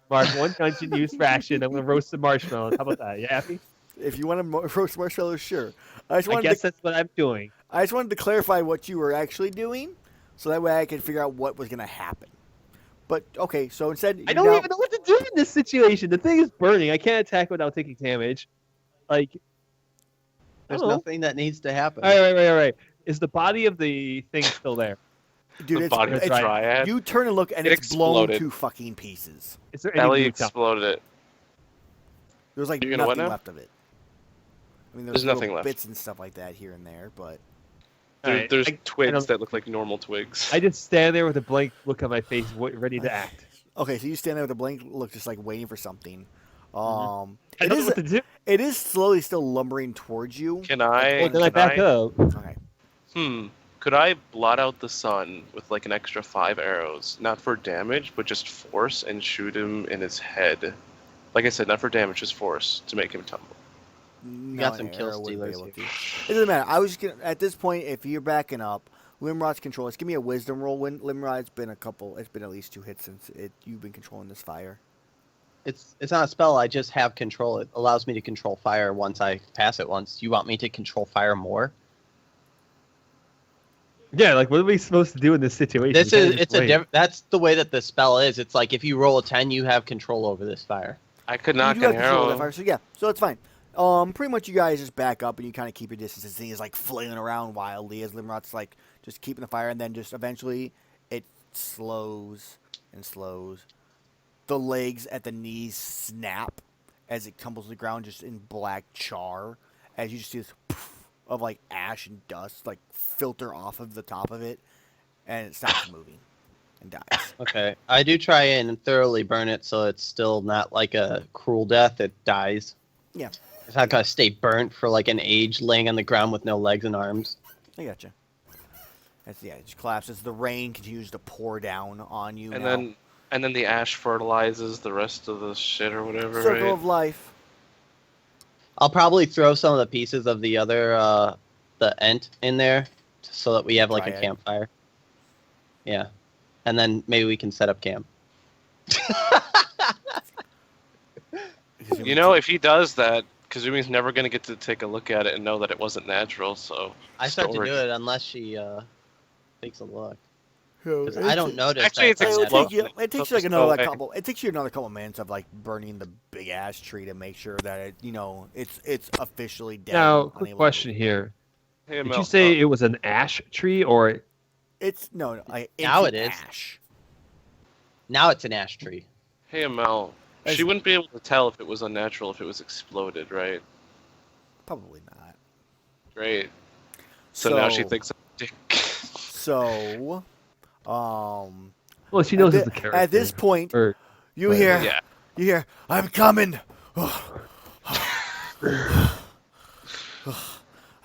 Mark 1 dungeon use ration. I'm gonna roast some marshmallows. How about that? You happy? If you want to roast marshmallows, sure. I guess that's what I'm doing. I just wanted to clarify what you were actually doing, so that way I could figure out what was gonna happen. But okay, so instead, I don't even know what to do in this situation. The thing is burning. I can't attack without taking damage. Like, There's Oh. nothing that needs to happen. all right. Is the body of the thing still there? Dude, The it's, body of it's, the Dryad. you turn and look, and It it's blown exploded. to fucking pieces. Is there any Ellie blue top? exploded it. There's like You're gonna what nothing now? left of it. I mean, There's little nothing left. bits and stuff like that here and there, but Alright, There's I twigs don't- that look like normal twigs. I just stand there with a blank look on my face, ready to act. okay. So you stand there with a blank look, just like waiting for something. I It don't know is what to do. it is slowly still lumbering towards you. Can I? Well, then I can back up. Okay. Could I blot out the sun with like an extra 5 arrows, not for damage, but just force and shoot him in his head? Like I said, not for damage, just force to make him tumble. You got some kill stealers It doesn't matter. I was just gonna, at this point, if you're backing up, Limrod's control. Let's give me a wisdom roll. Limrod's been it's been at least 2 hits since you've been controlling this fire. It's not a spell. I just have control. It allows me to control fire once I pass it once. You want me to control fire more? Yeah, like what are we supposed to do in this situation? This We is can't just wait. that's the way that the spell is. It's like if you roll a 10, you have control over this fire. I could You knock do an have control of that arrow. fire, so yeah, so it's fine. Pretty much you guys just back up and you kind of keep your distance. This thing is like flailing around wildly as Limrod's like just keeping the fire, and then just eventually it slows and slows. The legs at the knees snap as it tumbles to the ground just in black char, as you just see this poof of like ash and dust like filter off of the top of it, and it stops moving and dies. Okay. I do try and thoroughly burn it so it's still not like a cruel death. It dies. Yeah. It's not gonna stay burnt for like an age, laying on the ground with no legs and arms. I gotcha. That's yeah. It just collapses. The rain continues to pour down on you. And now. then the ash fertilizes the rest of the shit or whatever. Circle right? of life. I'll probably throw some of the pieces of the other the ent in there, so that we have like a Dryad. campfire. Yeah, and then maybe we can set up camp. You know, if he does that, Kazumi's never going to get to take a look at it and know that it wasn't natural, so... I start to storage. do it unless she takes a look. So 'Cause I don't notice. Actually, that it's it's natural. explosive. It takes So you like just another go like, away. couple. It takes you another couple minutes of like burning the big ash tree to make sure that it, it's officially dead. Now, and quick unable to question move. here. Hey, Did Amell, you say it was an ash tree or It's no. Now into it is. ash. Now it's an ash tree. Hey, Amell. As- She wouldn't be able to tell if it was unnatural if it was exploded, right? Probably not. Great. So now she thinks I'm a dick. So, well, she knows it's a character? at this point, Or you Right. hear, Yeah. you hear, I'm coming. I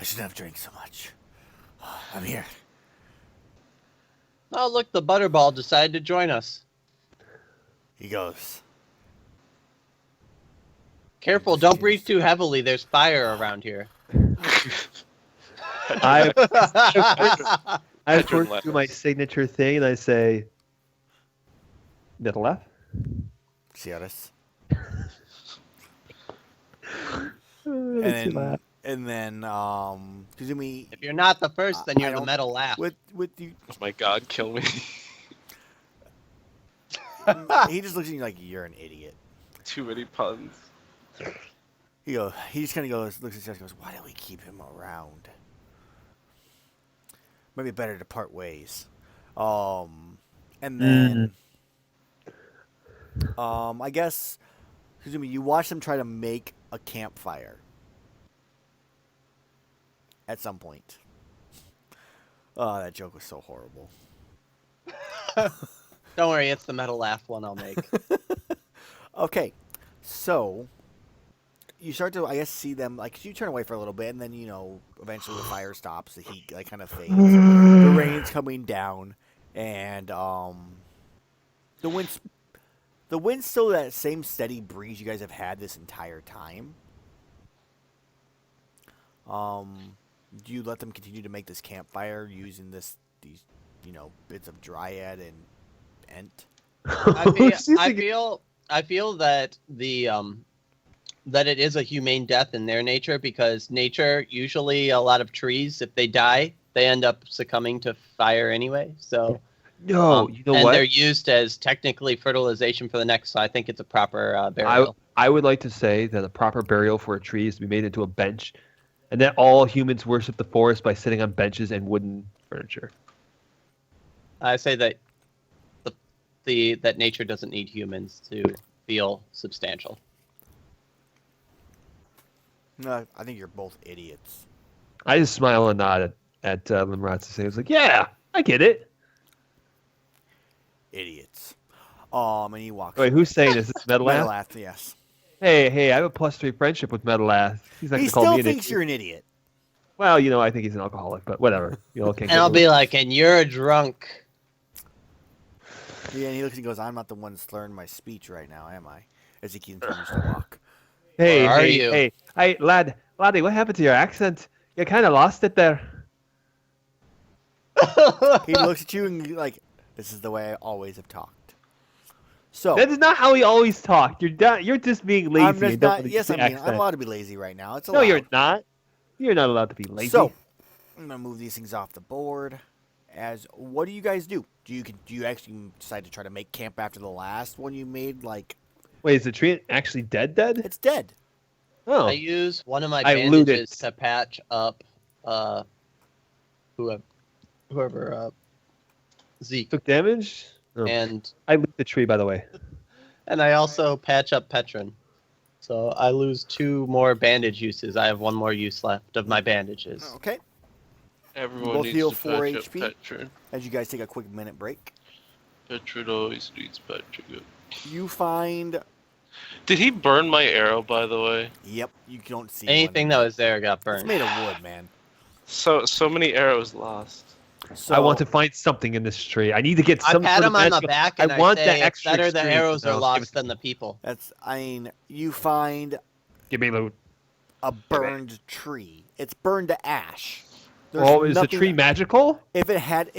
shouldn't have drank so much. I'm here. Oh, look, the Butterball decided to join us. He goes. Careful, don't breathe too heavily. There's fire around here. I I Bedroom force through my letters. signature thing and I say middle left. Cierras. And And then, Kazumi, If you're not the first, then I you're the don't- metal laugh. with you, Oh my god, kill me. he just looks at you like you're an idiot. Too many puns. He just kind of goes, looks at you and goes, why do we keep him around? Maybe better to part ways. And then, I guess, Kazumi, you watch them try to make a campfire. At some point. Oh, that joke was so horrible. Don't worry, it's the metal laugh one I'll make. Okay, so you start to, I guess, see them, like, you turn away for a little bit, and then, eventually the fire stops, the heat, like, kind of fades. The rain's coming down, and, the wind's still that same steady breeze you guys have had this entire time. Do you let them continue to make this campfire using these, bits of dryad and ent? I feel that that it is a humane death in their nature, because nature, usually a lot of trees, if they die, they end up succumbing to fire anyway. So No, you know and what? they're used as technically fertilization for the next. So I think it's a proper burial. I would like to say that a proper burial for a tree is to be made into a bench, and that all humans worship the forest by sitting on benches and wooden furniture. I say that that nature doesn't need humans to feel substantial. No, I think you're both idiots. I just smile and nod at Limrod to say, "I was like, yeah, I get it." Idiots. And he walks. Wait, who's saying this? Is this Metalath? Metalath, yes. Hey, I have a +3 friendship with Metalath. He's not He gonna call still me an thinks idiot. you're an idiot. Well, I think he's an alcoholic, but whatever. Can't And get I'll with be it. like, and you're a drunk. Yeah, and he looks and goes, I'm not the one slurring my speech right now, am I? As he continues to walk. Hey, Or are hey, you? hey, laddie, what happened to your accent? You kind of lost it there. He looks at you and you're like, this is the way I always have talked. So, That is not how he always talked. You're just being lazy. I'm just and don't not, want to yes, use I the mean, I'm accent. allowed to be lazy right now. It's allowed. No, you're not. You're not allowed to be lazy. So, I'm going to move these things off the board. What do you guys do? Do you actually decide to try to make camp after the last one you made? Like, wait, is the tree actually dead? it's dead. Oh, I use one of my I loot bandages it. to patch up whoever Zeke, took damage. Oh. and I loot the tree, by the way. I also patch up Petron. So I lose 2 more bandage uses. I have 1 more use left of my bandages. Okay. Everyone both needs heal to 4 patch up HP. Petron. As you guys take a quick minute break, Petron always needs patching up. you find Did he burn my arrow, by the way? Yep, you don't see Anything one. that was there got It's burned. made of wood, man. So many arrows lost. So I want to find something in this tree. I need to get I some pat sort of him on the magical- back and I, want say that it's extra better the experience, arrows are Amell. Give lost it- than the people. you find Give me loot. a burned tree. It's burned to ash. There's Oh, is the nothing- tree magical? If it had,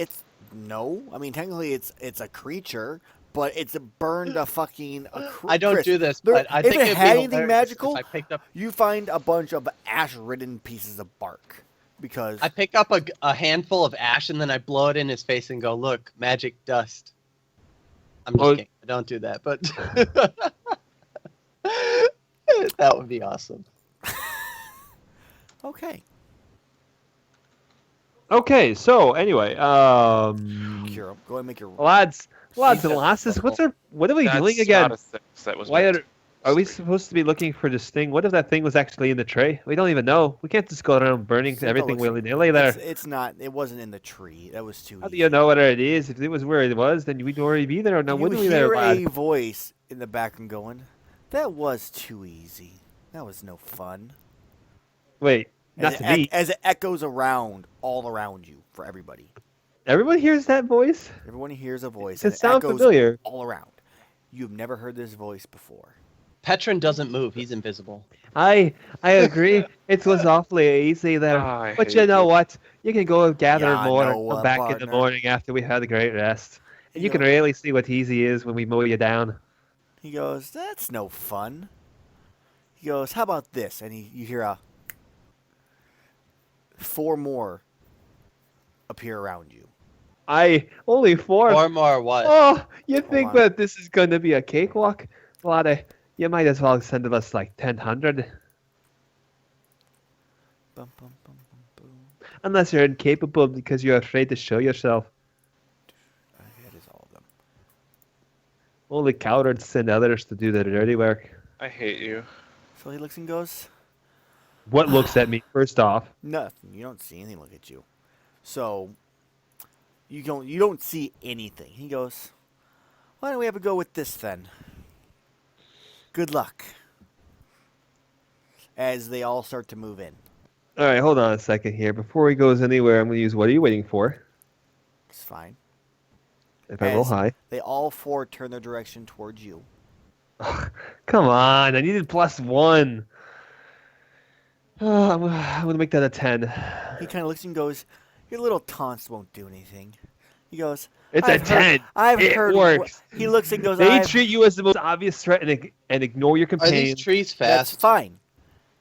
no. I mean, technically, it's a creature, but it's burned a fucking. I don't Chris, do this, there- but I if think it it'd had be anything hilarious magical, if I picked up you find a bunch of ash-ridden pieces of bark because I pick up a handful of ash and then I blow it in his face and go, "Look, magic dust." I'm just Well- kidding. I don't do that, but that would be awesome. okay. Okay, so anyway, Cure 'em. Go ahead and make your. lads and That's lasses, helpful. what are we That's doing again? Not a six. That was Why meant are we supposed to be looking for this thing? What if that thing was actually in the tray? We don't even know. We can't just go around burning Take a everything look. willy-nilly there. It's not. It wasn't in the tree. That was too. How do easy. you know whether it is? If it was where it was, then we'd already be there. Now, You wouldn't we there, hear lad? a voice in the background going, "That was too easy. That was no fun." Wait, not as to it, me. as it echoes around all around you for everybody. Everyone hears that voice? Everyone hears a voice. Does And it sound echoes familiar? all around. You've never heard this voice before. Petron doesn't move; he's invisible. I agree. It was awfully easy there. Ah, I But hate you know you. what? You can go and gather Yeah, I more know and come what, back in the partner. morning after we've had a great rest. And you can know- really see what easy is when we mow you down. He goes, "That's no fun." He goes, "How about this?" And you hear 4 more appear around you. Only 4. Or more what? Oh, you think on. that this is going to be a cakewalk? Laddie, you might as well send us like 1,000. Bum, bum, bum, bum, boom. Unless you're incapable because you're afraid to show yourself. That is all of them. Only cowards send others to do the dirty work. I hate you. So he looks and goes, What looks at me, first off? "Nothing. You don't see anything look at you." So you don't see anything. He goes, "Why don't we have a go with this then? Good luck." As they all start to move in. All right, hold on a second here. Before he goes anywhere, I'm going to use what are you waiting for? It's fine. If I roll As high. They all 4 turn their direction towards you. Come on, I needed +1. I'm going to make that a 10. He kind of looks and goes, "Your little taunts won't do anything." He goes, It's a "I've heard- 10. I've It heard." works. He looks and goes, They "I've-" treat you as the most obvious threat and ignore your Are these companions. trees That's fast? fine.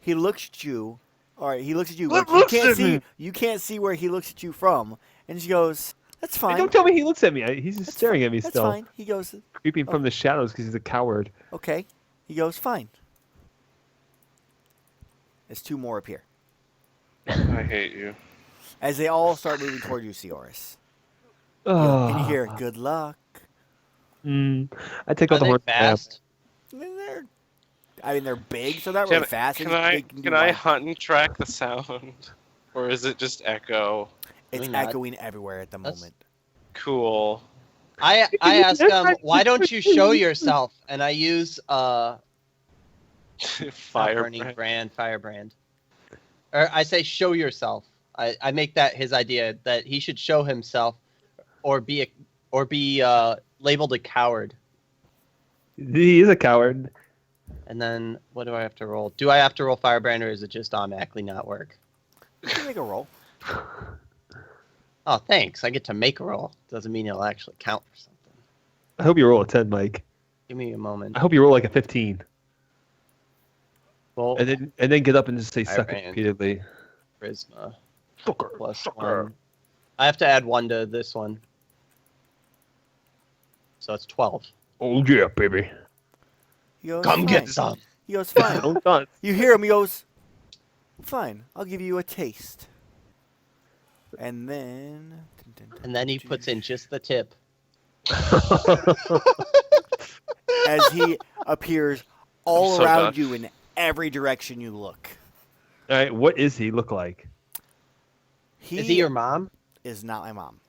He looks at you. All right, he looks at you. What But you looks can't at see. me? You can't see where he looks at you from. And she goes, "That's Hey, fine. don't tell me he looks at me. He's just That's staring fi- at me That's still. fine." He goes, Creeping from the shadows because he's a coward. "Okay." He goes, "Fine." As 2 more appear. I hate you. As they all start moving toward you, Seoris. Oh. And you hear, "Good luck." I take Are out the they horn. fast? They're big, so not Can, really fast. can They just- I they do can I like- hunt and track the sound, or is it just echo? It's Why not? echoing everywhere at the That's- moment. Cool. I ask why don't you show yourself? And I use Fire. burning firebrand. Or I say show yourself. I make that his idea that he should show himself, or be labeled a coward. He is a coward. And then what do I have to roll? Do I have to roll firebrand, or is it just automatically not work? You can make a roll. Oh, thanks. I get to make a roll. Doesn't mean it'll actually count for something. I hope you roll a 10, Mike. Give me a moment. I hope you roll like a 15. Roll And then get up and just say suck it ran. repeatedly. charisma Sucker. plus Sucker. 1. I have to add 1 to this one. So it's 12. Oh yeah, baby. He goes, Come get "Fine." some. He goes, "Fine." Don't dance. You hear him. He goes, "Fine. I'll give you a taste." And then. And then he puts in just the tip. As he appears all so around done. you in every direction you look. All right, what is he look like? He, Is he your mom? is not my mom.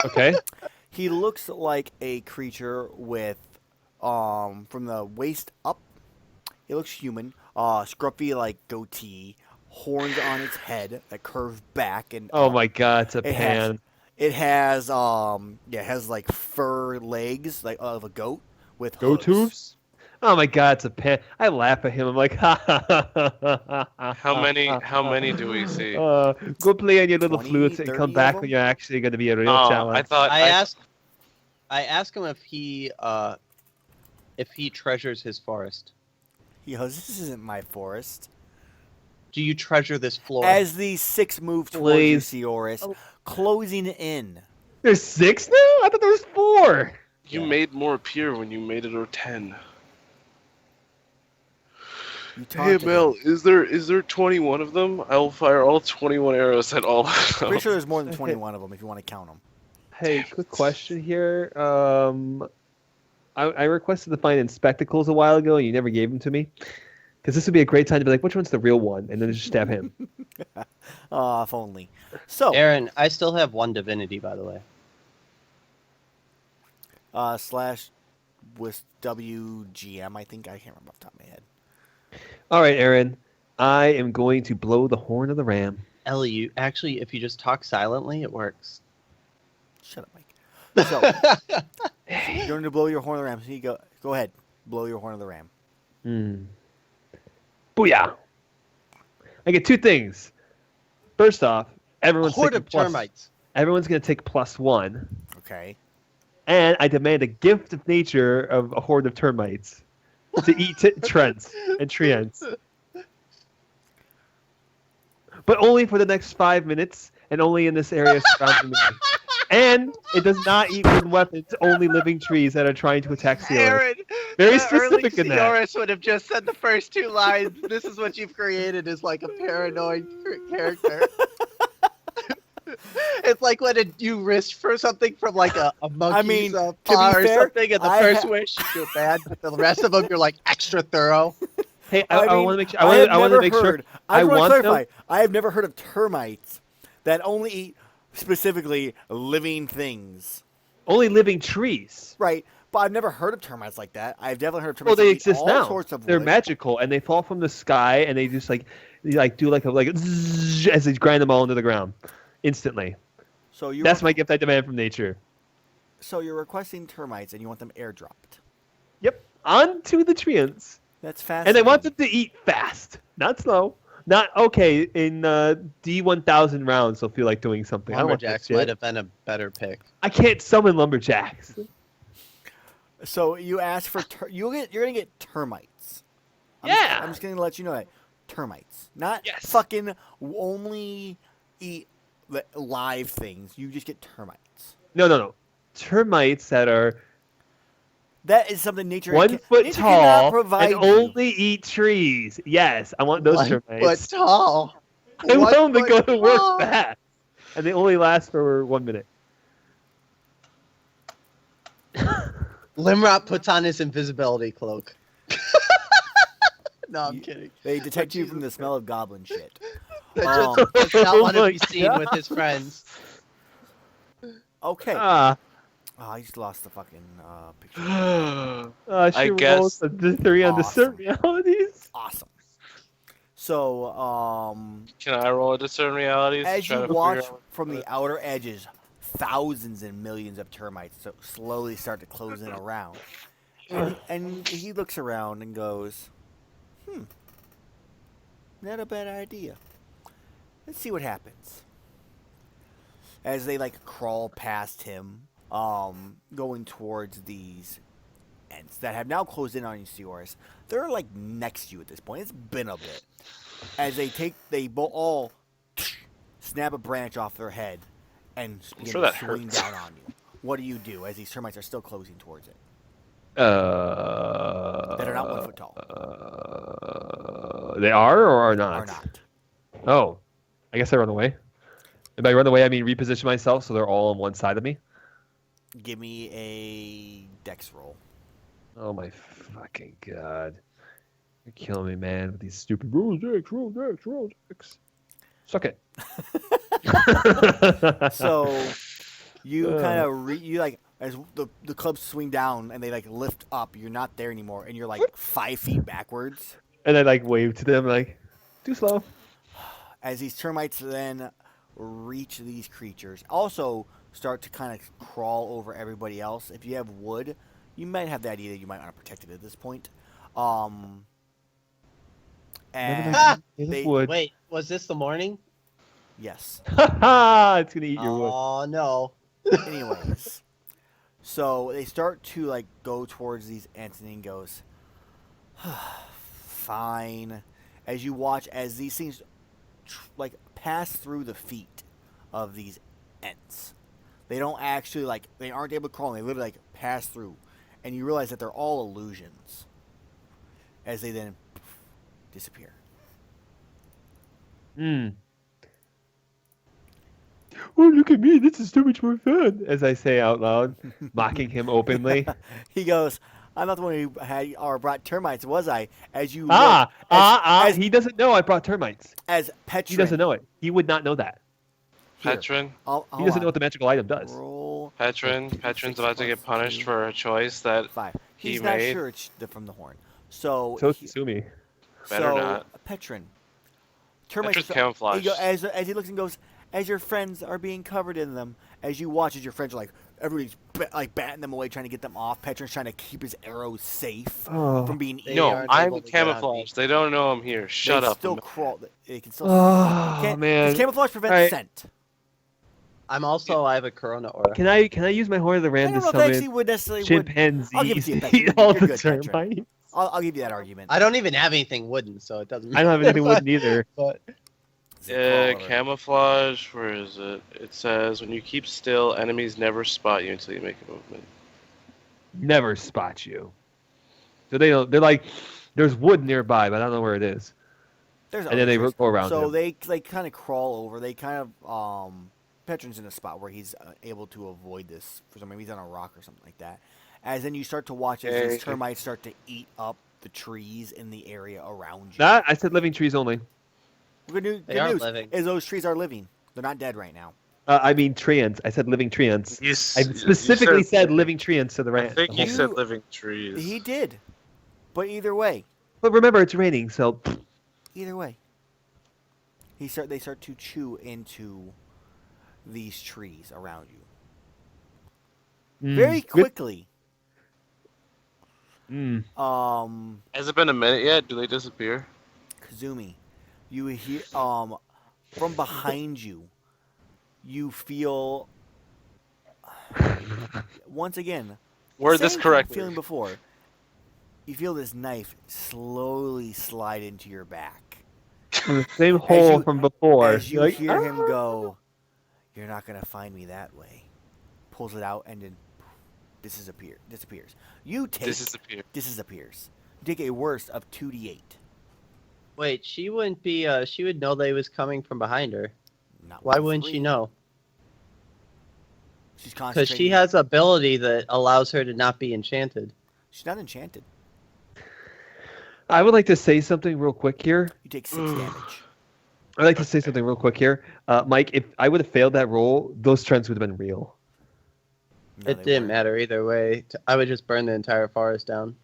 Okay. He looks like a creature with From the waist up, it looks human. Scruffy like goatee, horns on its head that curve back and Oh up. my god, it's a It has pan. it has it has like fur legs like of a goat with Goat hooves. hooves? Oh my god, it's a pan. I laugh at him. I'm like, ha ha ha ha ha ha. How many do we see? Go play on your little 20, flutes and 30 come of back them? when you're actually going to be a real Oh, challenge. I thought I ask him if he treasures his forest. He goes, "This isn't my forest." Do you treasure this floor? As these 6 move towards Please. you, Seoris, Oh. closing in. There's 6 now? I thought there was 4. you Yeah. made more appear when you made it a 10. You talk Hey to Mel, them. is there 21 of them? I'll fire all 21 arrows at all of them. Pretty sure there's more than 21 of them if you want to count them. Hey, quick question here. I requested to find in spectacles a while ago, and you never gave them to me. Because this would be a great time to be like, which one's the real one? And then just stab him. If only. So, Aaron, I still have 1 divinity, by the way. slash with WGM, I think. I can't remember off the top of my head. All right, Aaron. I am going to blow the horn of the ram. Ellie, actually, if you just talk silently, it works. Shut up, Mike. So, you're going to blow your horn of the ram. So you go ahead. Blow your horn of the ram. Booyah! I get 2 things. First off, everyone's Horde taking of termites. Everyone's going to take +1. Okay. And I demand a gift of nature of a horde of termites to eat trents and treants. But only for the next 5 minutes, and only in this area surrounding me. And it does not eat wooden weapons, only living trees that are trying to attack Seoris. Aaron, Very the early specific in that. Seoris would have just said the first 2 lines. This is what you've created is like a paranoid character. It's like when you risk for something from like a monkey's to be paw or fair, something, and the I first ha- wish you do bad, but the rest of them you're like extra thorough. Hey, I mean, want to make sure. I have I want to never make sure. heard. I I want to want clarify. I have never heard of termites that only eat specifically living things. Only living trees. Right. But I've never heard of termites like that. I've definitely heard of Well, termites they that eat exist all now. sorts of They're wood. magical, and they fall from the sky, and they just do like a zzz, as they grind them all into the ground instantly. So you That's my gift I demand from nature. So you're requesting termites and you want them airdropped. Yep, onto the treants, That's fascinating. and I want them to eat fast, not slow. Not okay in D1000 rounds. They'll feel like doing something. I don't want that Lumberjacks shit. might have been a better pick. I can't summon lumberjacks. So you ask for you're gonna get termites. Yeah. I'm just gonna let you know that termites, not Yes. fucking only eat live things. You just get termites. No. Termites that are That is something nature 1 foot nature cannot tall provide and you. only eat trees. Yes, I want those 1 termites. foot tall. I want 1 them to go foot to work tall. fast, and they only last for 1 minute. Limrot puts on his invisibility cloak. No, I'm kidding. They detect you from the smell of goblin shit. That Um, just does not want Oh to my be seen with his friends. Okay. Ah, Oh, I just lost the fucking picture. she guess- rolls a 3 on Awesome. discern realities. Awesome. So, Can I roll a discern realities? to as try you to figure watch out- from the outer edges, thousands and millions of termites slowly start to close in around. And he looks around and goes, not a bad idea. Let's see what happens. As they crawl past him, going towards these ants that have now closed in on you, Seoris. They're next to you at this point. It's been a bit. As they all snap a branch off their head and begin sure to that swing hurts. down on you. What do you do as these termites are still closing towards it? That That are not 1 foot tall. They are or are not? Are not. Oh, I guess I run away. And by run away, I mean reposition myself so they're all on one side of me. Give me a dex roll. Oh my fucking god! You're killing me, man, with these stupid roll decks. Suck it. So you kind of as the clubs swing down and they like lift up. You're not there anymore, and you're like 5 feet backwards. And I like wave to them like, too slow. As these termites then reach these creatures, also start to kind of crawl over everybody else. If you have wood, you might have the idea that you might want to protect it at this point. And Ah! they, Wood. Wait, was this the morning? yes. It's gonna eat your wood. Oh no. Anyways, so they start to like go towards these ants, and he goes, "Fine." As you watch as these things like pass through the feet of these ants, they don't actually like they aren't able to crawl. They literally like pass through, and you realize that they're all illusions. As they then disappear. Hmm. Oh, look at me! This is so much more fun. As I say out loud, mocking him openly. He goes, "I'm not the one who had or brought termites, was I?" As you look, as he doesn't know I brought termites. as Petrin. He doesn't know it. He would not know that. Here, Petrin, He doesn't know what the magical item does. Roll Petrin's about to get punished for a choice that 5. he He's not made. sure it's from the horn. So, So Kasumi. Better not. Petrin. Termites. Petrin's camouflaged. As he looks and goes, as your friends are being covered in them, as you watch, as your friends are like everybody's like batting them away, trying to get them off. Petrin's trying to keep his arrows safe from being eaten. They No, aren't I'm able to get on me. camouflaged. They don't know I'm here. Shut they up. Still crawl. They can still. Oh, can't, man. Does camouflage prevent All right. scent? I have a Corona aura. Can I use my horn of the I ram don't to know if that actually summon would necessarily would. chimpanzees I'll give it to you, to Petrin. eat all You're the good, Petrin. termites? I'll give you that argument. I don't even have anything wooden, so it doesn't. I don't have anything wooden either. But Camouflage, where is it? It says, when you keep still, enemies never spot you until you make a movement. Never spot you. So they don't. They're like, there's wood nearby, but I don't know where it is. There's And then they other go around So him. they kind of crawl over. They kind of Petrin's in a spot where he's able to avoid this for some reason. He's on a rock or something like that. As then you start to watch as these termites start to eat up the trees in the area around you. Nah, I said living trees only. Good They aren't news living. is those trees are living. They're not dead right now. I mean treants. I said living treants. You I specifically said living treants to the I rant. think you You- said living trees. He did, but either way, But remember, it's raining, so either way, they start to chew into these trees around you very Good. quickly. Mm. Has it been a minute yet? Do they disappear? Kazumi, you hear from behind you, you feel once again. Word this same kind of correctly. feeling before. You feel this knife slowly slide into your back. From the same hole from before. As you You're like, hear him "Ah." go, "You're not gonna find me that way." Pulls it out and then disappears. You take disappears. You take a worst of 2d8. wait, she wouldn't be. She would know they was coming from behind her. Not Why with wouldn't she 3. know? She's Because concentrating. she has ability that allows her to not be enchanted. She's not enchanted. I would like to say something real quick here. You take 6 damage. I'd like to say something real quick here. Mike, if I would have failed that roll, those trends would have been real. No, It they didn't weren't. matter either way. I would just burn the entire forest down.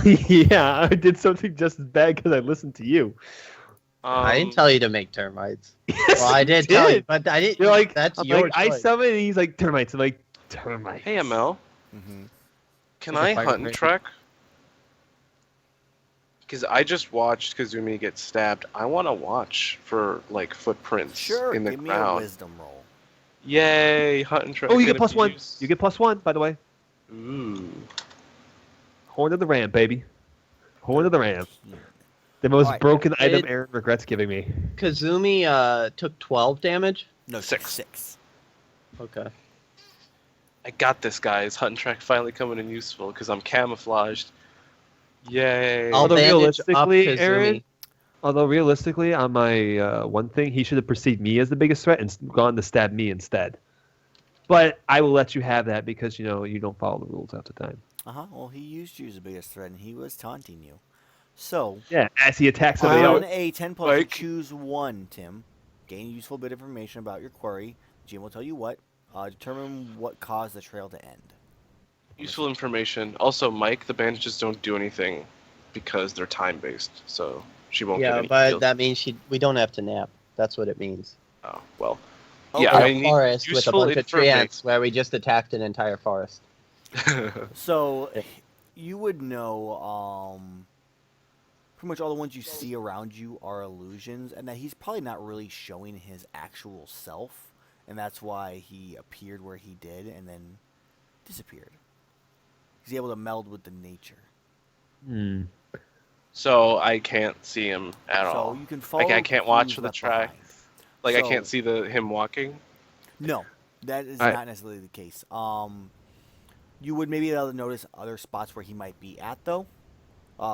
Yeah, I did something just as bad because I listened to you. I didn't tell you to make termites. Yes, Well, I you did tell you, but I didn't. You're like, that's I'm your like, I choice. summon, and he's like, termites. I'm like, termites. Hey, Amell, Mhm. can Like a I fire hunt and break. track? Because I just watched Kazumi get stabbed. I want to watch for like footprints Sure, in the give me a ground. wisdom roll. Yay, hunt and track. Oh, you get gonna +1. be used. You get +1, by the way. Ooh. Horn of the Ram, baby. Horn of the Ram. The most Alright. broken item It- Aaron regrets giving me. Kazumi took 12 damage. No, 6. 6. Okay. I got this, guys. Hunt and track finally coming in useful because I'm camouflaged. Yay. I'll Although bandage up realistically, Kazumi. Aaron, Although realistically, on my one thing, he should have perceived me as the biggest threat and gone to stab me instead. But I will let you have that because you don't follow the rules half the time. Well, he used you as the biggest threat, and he was taunting you. So, Yeah, as he attacks somebody on else. a 10 plus, you Like- choose one, Tim. Gain a useful bit of information about your query. GM will tell you what. Determine what caused the trail to end. Useful information. Also, Mike, the bandages don't do anything because they're time-based, so she won't get Yeah, any but heals. that means we don't have to nap. That's what it means. Oh, well. Oh, Yeah, In I a need forest with a useful bunch of tree information. ants where we just attacked an entire forest. So, Yeah. you would know, pretty much all the ones you see around you are illusions, and that he's probably not really showing his actual self, and that's why he appeared where he did and then disappeared. He's able to meld with the nature. Hmm. So I can't see him at So all. you can follow. Like I can't clues watch for the left track. behind. Like I So- can't see him walking. No, that is Alright. not necessarily the case. You would maybe be able to notice other spots where he might be at though,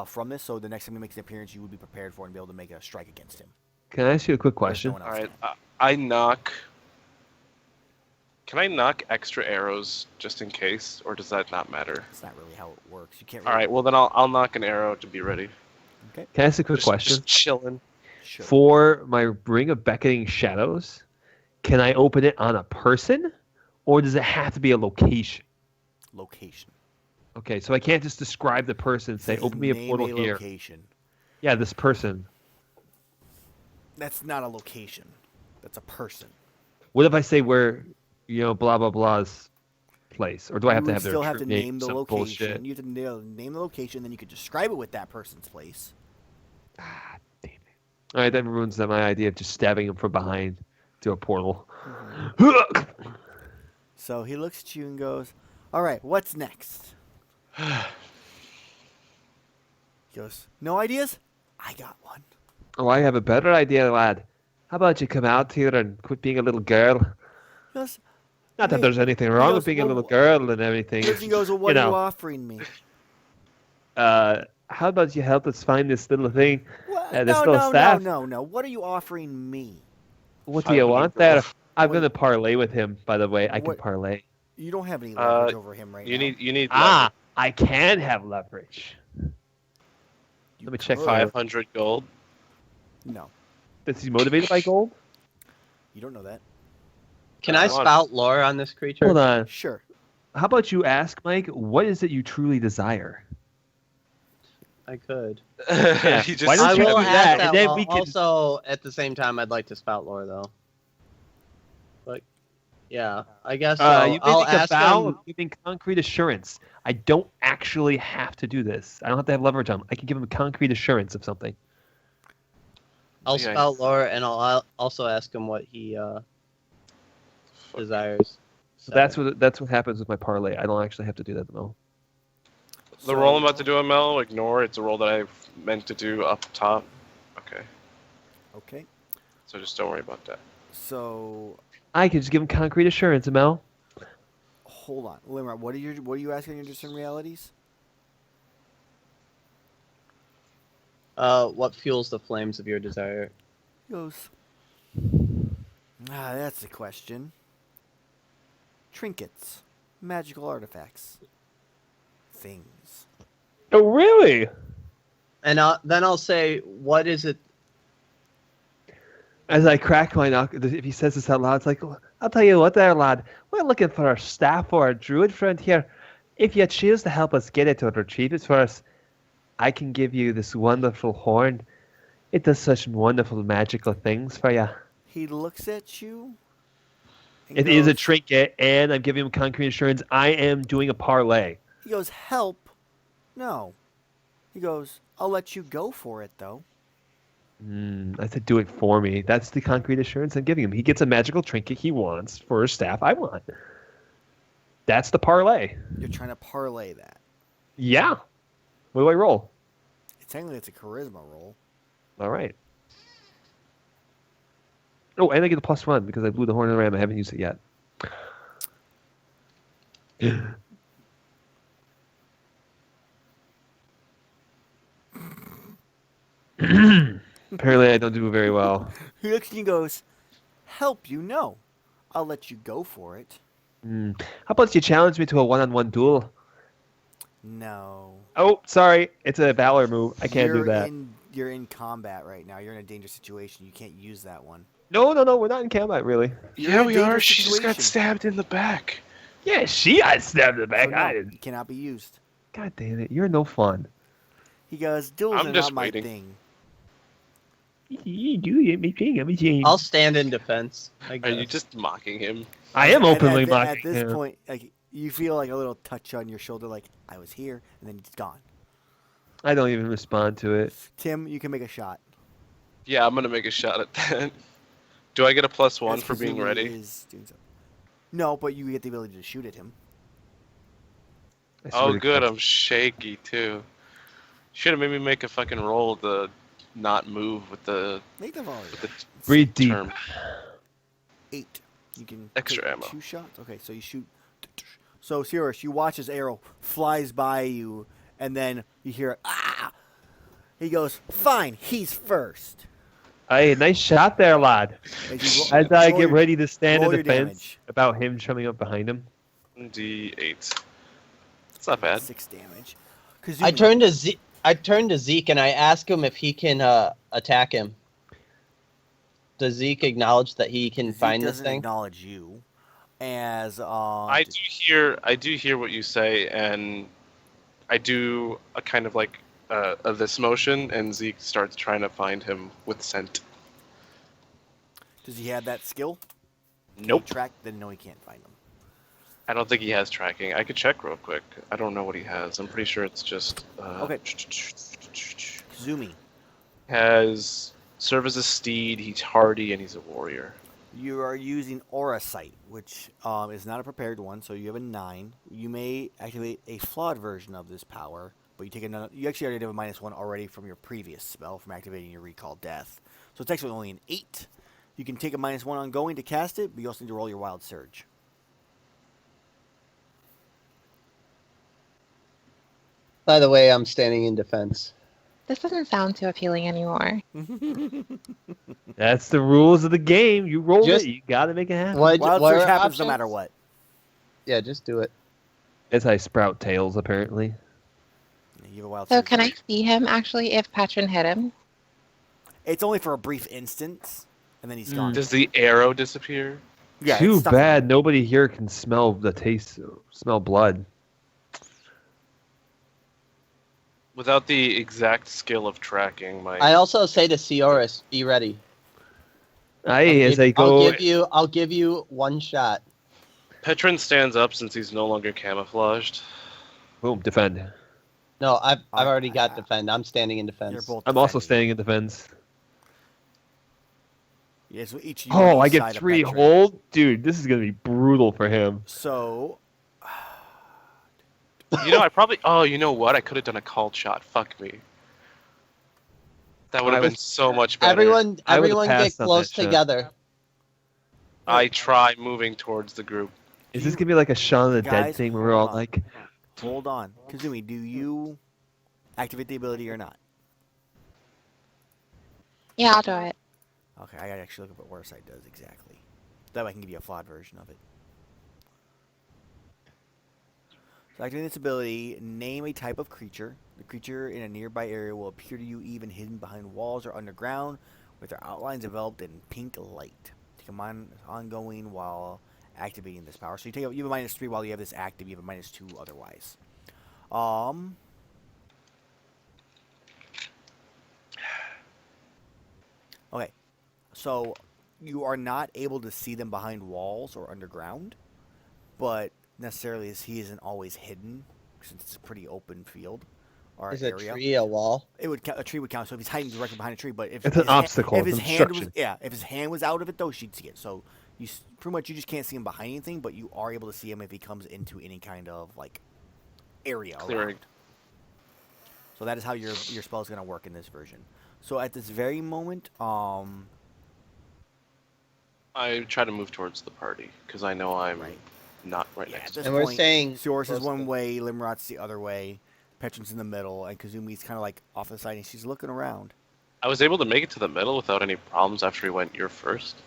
from this. So the next time he makes an appearance, you would be prepared for and be able to make a strike against him. Can I ask you a quick Whereas no question? one All else right, can. I knock. Can I knock extra arrows just in case, or does that not matter? That's not really how it works. You can't. All Really, right, well then I'll knock an arrow to be ready. Okay. Can I ask a quick Just, question? Just chilling. Sure. For my Ring of Beckoning Shadows, can I open it on a person, or does it have to be a location? Location. Okay, so I can't just describe the person and say, Says "Open me a name portal here." Location. Yeah, this person. That's not a location. That's a person. What if I say where, blah blah blah's place, or do I have you to would have their still have true to name the some location. bullshit? You have to name the location, then you could describe it with that person's place. Ah, damn it! All right, that ruins my idea of just stabbing him from behind to a portal. So he looks at you and goes, "All right, what's next?" He goes, "No ideas? I got one." Oh, I have a better idea, lad. How about you come out here and quit being a little girl? He goes, Not that Mate, there's anything wrong goes, with being a "Well, little girl and everything. he goes, "Well, what you are you know, offering me?" how about you help us find this little thing, What? this No, little no, staff? no. What are you offering me? What do you 500 want there? gold. I'm What- gonna parlay with him. By the way, I can What- parlay. You don't have any leverage over him right You now. need Ah, I can have leverage. You let me check could. 500 gold. No, Is he motivated by gold? you don't know that. Can I Come on. spout lore on this creature? Hold on. Sure. How about you ask Mike, what is it you truly desire? I could. Yeah. He Why don't I you will do ask that, that. and then while we can- Also, at the same time, I'd like to spout lore though. But yeah, I guess so. You may I'll make a ask vow him. of giving concrete assurance. I don't actually have to do this. I don't have to have leverage on him. I can give him concrete assurance of something. I'll Okay. spout lore, and I'll also ask him what he desires. So that's what happens with my parlay. I don't actually have to do that though. The roll I'm about to do, Amell, ignore. It's a roll that I meant to do up top. Okay, Okay. so just don't worry about that. So I can just give him concrete assurance, Amell. hold on, Limerick. What are you asking your discern realities? What fuels the flames of your desire? He goes, that's the question. Trinkets, magical artifacts, things. Oh, really? And then I'll say, what is it? As I crack my knuckles, if he says this out loud, it's like, I'll tell you what there, lad. We're looking for a staff or a druid friend here. If you choose to help us get it or retrieve it for us, I can give you this wonderful horn. It does such wonderful magical things for you. He looks at you. and It is a goes- trinket, and I'm giving him concrete assurance. I am doing a parlay. He goes, help? No. He goes, I'll let you go for it though. I said, do it for me. That's the concrete assurance I'm giving him. He gets a magical trinket he wants for a staff I want. That's the parlay. You're trying to parlay that. Yeah. What do I roll? Technically, it's a charisma roll. All right. Oh, and I get a +1 because I blew the horn of the ram. I haven't used it yet. Apparently, I don't do very well. He looks at you and goes, help you? No. I'll let you go for it. How about you challenge me to a one-on-one duel? No. Oh, sorry. It's a valor move. I can't do that. You're in combat right now. You're in a dangerous situation. You can't use that one. No. We're not in combat, really. You're Yeah, in a we are. dangerous She just got situation. stabbed in the back. Yeah, she got stabbed in the back. So I no, didn't. it cannot be used. God damn it, you're no fun. He goes, duels I'm are just not my waiting. thing. I'll stand in defense. I Are guess. you just mocking him? I am openly At mocking this him. point, like you feel like a little touch on your shoulder, like I was here, and then he's gone. I don't even respond to it. Tim, you can make a shot. Yeah, I'm gonna make a shot at that. Do I get a +1 As for being Kazumi ready? is doing so. No, but you get the ability to shoot at him. I Oh, swear to good. God. I'm shaky too. Should have made me make a fucking roll to not move with the Make the volley. with the Breathe deep. term. 8. You can Extra take ammo. 2 shots. Okay, so you shoot. So Sirius, you watch his arrow flies by you, and then you hear ah. He goes, "Fine, he's first." Hey, nice shot there, lad. As you roll, As I roll get your- ready to stand in roll your defense damage. about him coming up behind him. D8. It's not bad. 6 damage. I Kazumi, turn to Zeke and I ask him if he can attack him. Does Zeke acknowledge that he can Zeke find this doesn't thing? acknowledge you. As I do hear what you say, and I do a kind of like this motion, and Zeke starts trying to find him with scent. does he have that skill? Can he Nope. track? Then no, he can't find him. I don't think he has tracking. I could check real quick. I don't know what he has. I'm pretty sure it's just Okay. Kazumi, has serve as a steed. He's hardy and he's a warrior. you are using Aura Sight, which is not a prepared one, so you have a 9. You may activate a flawed version of this power, but you take another. You actually already have a -1 already from your previous spell from activating your Recall Death, so it's actually only an 8. You can take a -1 ongoing to cast it, but you also need to roll your Wild Surge. By the way, I'm standing in defense. This doesn't sound too appealing anymore. That's the rules of the game. You rolled Just- it. You got to make it happen. What Wild what Surge are happens no options? matter what. Yeah, just do it. As I sprout tails, apparently. You have a Wild So Surge. can I see him actually if Patron hit him? It's only for a brief instance, and then he's gone. Does the arrow disappear? Yeah, it's Too stuck in bad him. nobody here can smell the taste, smell blood. Without the exact skill of tracking, my I also say to Sioris, be ready. As I go, I'll give you 1 shot. Petron stands up since he's no longer camouflaged. boom, defend. No, I've already I- got defend. I'm standing in You're defense. both I'm also defending. staying in defense. Yeah, so each of you on Oh, I each get side of 3 Petron. hold? Dude, this is going to be brutal for him. So, You know, I probably. Oh, you know what? I could have done a called shot. Fuck me. That would have been so much better. Everyone I would've get passed on close that shot. together. I try moving towards the group. Is this going to be like a Shaun of the Dead Guys, thing where we're hold all on. like, hold on. Kazumi, do you activate the ability or not? Yeah, I'll do it. Okay, I gotta actually look at what Warsight does exactly. That way I can give you a flawed version of it. So activating this ability, name a type of creature. The creature in a nearby area will appear to you even hidden behind walls or underground, with their outlines enveloped in pink light. Take a ongoing while activating this power. So you have a -3 while you have this active. You have a -2 otherwise. Okay, so you are not able to see them behind walls or underground, but necessarily he isn't always hidden since it's a pretty open field or Is a area. tree a wall? It would a tree would count. So if he's hiding directly behind a tree, but if It's an his ha- obstacle, if it's his hand was obstruction. if his hand was out of it though, she'd see it. So pretty much you just can't see him behind anything, but you are able to see him if he comes into any kind of like area Clearing. around. So that is how your spell is going to work in this version. So at this very moment, I try to move towards the party because I know I'm Right. not right Yeah, next at to this And we're point, saying Source is close one to- way, Limrod's the other way, Petron's in the middle, and Kazumi's kind of like off to the side, and she's looking around. I was able to make it to the middle without any problems after he went your first.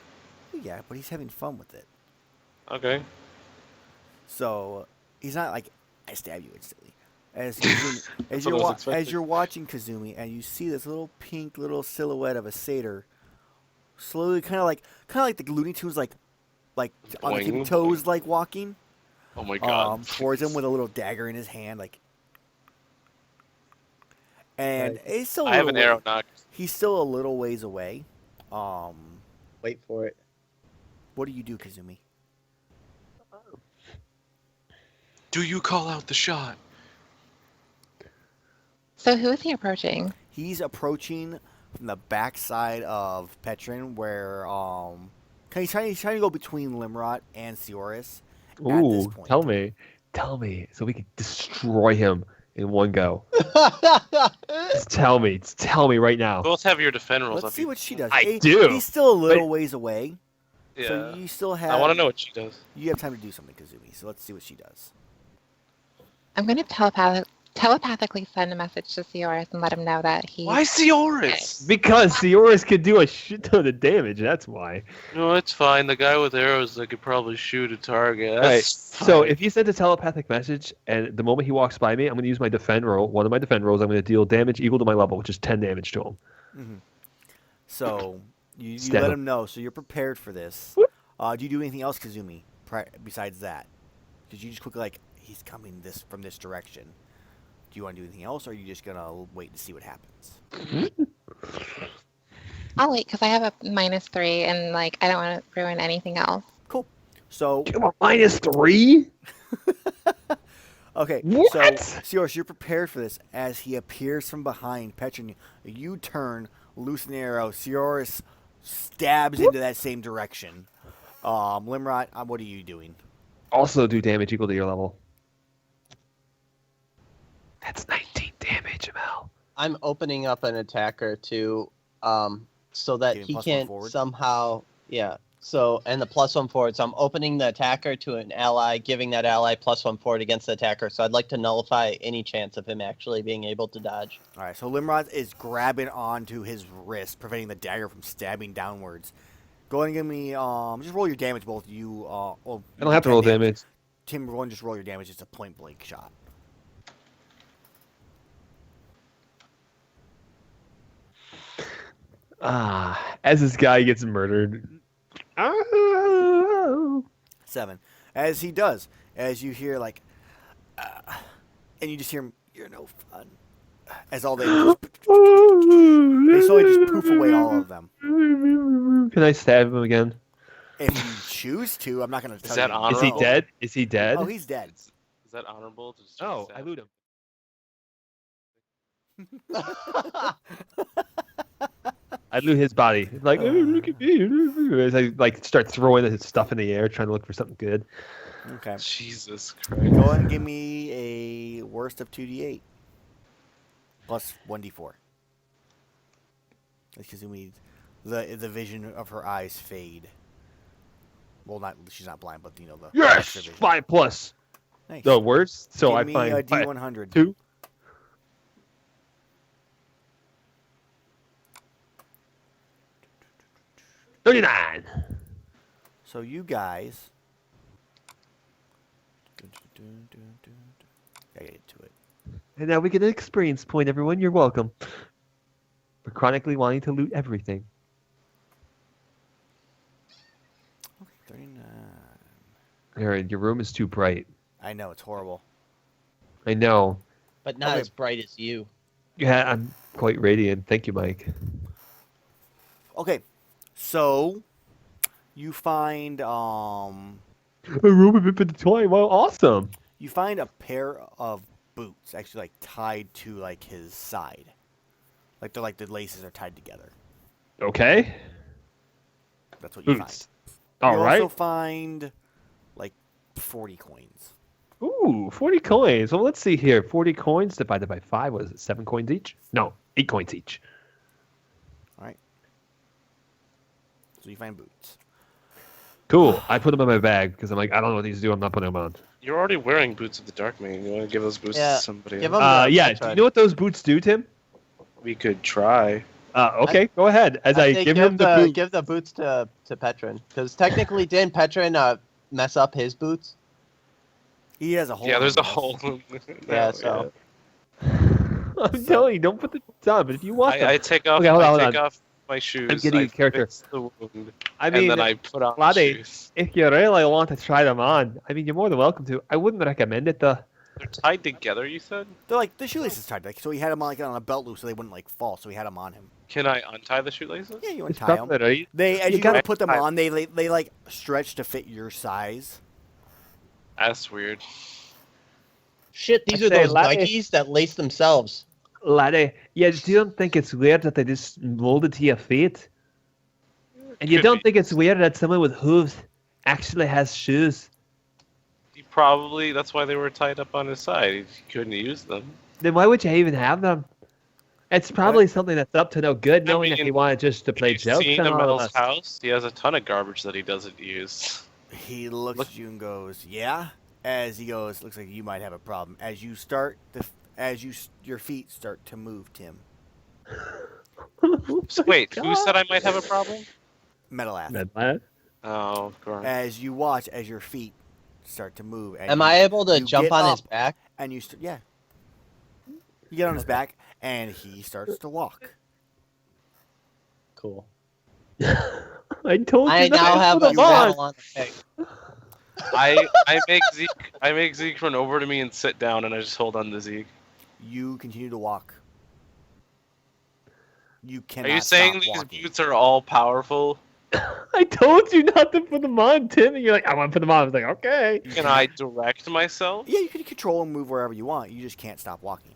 Yeah, but he's having fun with it. Okay. So he's not like, I stab you instantly. As Kazumi, That's what I was expecting. as you're watching Kazumi, and you see this little pink little silhouette of a satyr, slowly, kind of like the Looney Tunes, like on the Boing, tippy toes, like walking. Oh my god. towards him with a little dagger in his hand, like. And it's still. I have an arrow knock. He's still a little ways away. Wait for it. What do you do, Kazumi? Do you call out the shot? So who is he approaching? He's approaching from the backside of Petrin, where he's trying to go between Limrod and Sioris. At this Ooh, point. tell me, so we can destroy him in one go. Just tell me right now. Both have your defend rolls Let's up. see what she does. I do. He's still a little ways away, Yeah. so you still have. I want to know what she does. You have time to do something, Kazumi. So let's see what she does. I'm going to telepathically send a message to Sioris and let him know that he. Why Sioris? Because Sioris could do a shit ton of damage. That's why. No, it's fine. The guy with arrows that could probably shoot a target. Right. That's So fine. if he sends a telepathic message, and the moment he walks by me, I'm going to use my defend roll. One of my defend rolls, I'm going to deal damage equal to my level, which is 10 damage to him. Mm-hmm. So you Stab let him. him know. So you're prepared for this. Do you do anything else, Kazumi, besides that? Did you just quickly he's coming from this direction? Do you want to do anything else, or are you just gonna wait to see what happens? I'll wait because I have a -3 and I don't want to ruin anything else. Cool. So Give him a -3? okay. What? So Sioris, you're prepared for this as he appears from behind Petrin. You turn, loose an arrow. Sioris stabs into that same direction. Limrod, what are you doing? Also do damage equal to your level. That's 19 damage, Amell. I'm opening up an attacker to, so that Giving he +1 can't forward? somehow, yeah. So, and the +1 forward. So I'm opening the attacker to an ally, giving that ally +1 forward against the attacker. So I'd like to nullify any chance of him actually being able to dodge. All right. So Limrod is grabbing onto his wrist, preventing the dagger from stabbing downwards. Go ahead and give me, just roll your damage, both you. I don't have to roll damage. Tim, go ahead and just roll your damage. It's a point blank shot. As this guy gets murdered. 7. As he does, as you hear and you just hear him, "You're no fun." As all they slowly just poof away, all of them. Can I stab him again? If you choose to, I'm not going to tell that you. honorable? Is he dead? Is he dead? Oh, he's dead. Is that honorable? To just Oh, stab? I loot him. I loot his body. Like, oh, look at me. As I start throwing his stuff in the air, trying to look for something good. Okay. Jesus Go Christ. ahead and give me a worst of 2d8 plus 1d4. Because the vision of her eyes fade. Well, she's not blind, but the Yes, extra vision. 5+. Nice. The worst. So give I me find a d100. 2. 39. So you guys. I get to it. And now we get an experience point, everyone. You're welcome. For chronically wanting to loot everything. Okay, 39. Aaron, your room is too bright. I know, it's horrible. I know. But not Okay. as bright as you. Yeah, I'm quite radiant. Thank you, Mike. Okay, so you find A room of infinite twine. Well, awesome. you find a pair of boots actually tied to his side. They're the laces are tied together. Okay. That's what you Boots. find. All you right. also find 40 coins. Ooh, 40 coins. Well, let's see here. 40 coins divided by 5. What is it? 7 coins each? No, 8 coins each. All right. So you find boots. Cool. I put them in my bag because I'm like, I don't know what these do. I'm not putting them on. You're already wearing boots of the Dark Main. You want to give those boots Yeah, to somebody give else? 'em- Yeah. I Do tried. you know what those boots do, Tim? We could try. Okay, go ahead. As I say give him the boot. give the boots to Petrin, because technically didn't Petrin mess up his boots? He has a hole. Yeah, there's in a his. hole. Yeah, so I'm telling you, don't put the boots on. But if you want them, I take off. Okay, hold on, I hold take on. off my shoes. getting I a character. fix the wound, I and mean, then I put on the Laddie, shoes. if you really want to try them on, I mean, you're more than welcome to. I wouldn't recommend it though. They're tied together. You said. They're like the shoelaces tied, like so he had them like on a belt loop so they wouldn't like fall. So he had them on him. Can I untie the shoelaces? Yeah, you It's untie them. probably right. They as You you go to gotta put them tie 'em. on, they like stretch to fit your size. That's weird. Shit, these I are say, those Laddie- Nikes that lace themselves. Laddie, you don't think it's weird that they just molded to your feet? And you Could don't be. think it's weird that someone with hooves actually has shoes? He probably. That's why they were tied up on his side. He couldn't use them. Then why would you even have them? It's probably something that's up to no good, knowing that mean, he wanted just to play You've jokes seen on all of Amell's us. house? He has a ton of garbage that he doesn't use. He looks Look- at you and goes, "Yeah." As he goes, looks like you might have a problem. As you start your feet start to move, Tim. So wait, who said I might have a problem? Metal ass. That? Oh, of course. As you watch as your feet start to move. And Am you- I able to you jump get on up, his back? And you yeah. You get on his back and he starts to walk. Cool. I told you I not now to have put a them on. saddle on the pig. I make Zeke run over to me and sit down, and I just hold on to Zeke. You continue to walk. You cannot Are you saying stop these walking. boots are all powerful? I told you not to put them on, Tim, and you're like, I want to put them on. I was like, okay. Can I direct myself? Yeah, you can control and move wherever you want. You just can't stop walking.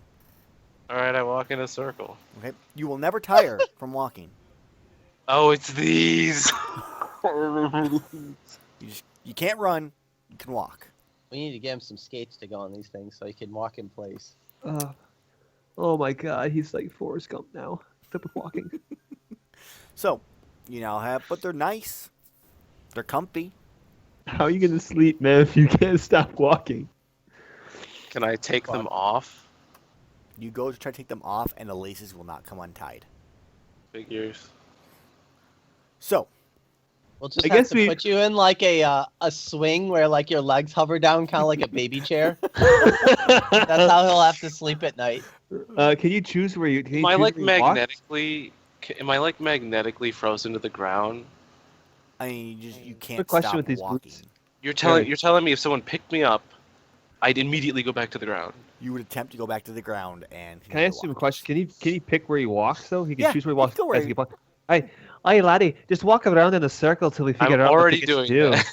All right, I walk in a circle. Okay? You will never tire from walking. Oh, it's these. You can't run. You can walk. We need to get him some skates to go on these things so he can walk in place. Oh my god, he's like Forrest Gump now. Except with walking. So, you now have, but they're nice. They're comfy. How are you gonna sleep, man, if you can't stop walking? Can I take them off? You go to try to take them off, and the laces will not come untied. Figures. So, We'll just I have guess to we- put you in like a swing where like your legs hover down, kind of like a baby chair. That's how he'll have to sleep at night. Can you choose where you? Can you Am I choose like where you walk? magnetically? Am I like magnetically frozen to the ground? I mean, you can't Quick question stop with these walking. boots. You're telling me if someone picked me up, I'd immediately go back to the ground. You would attempt to go back to the ground and. Can I ask him a question? Can he pick where he walks though? He can Yeah, choose where he he walks. can go where as he- he walks. Hey, laddie, just walk around in a circle till we figure I'm out already what we doing do. that.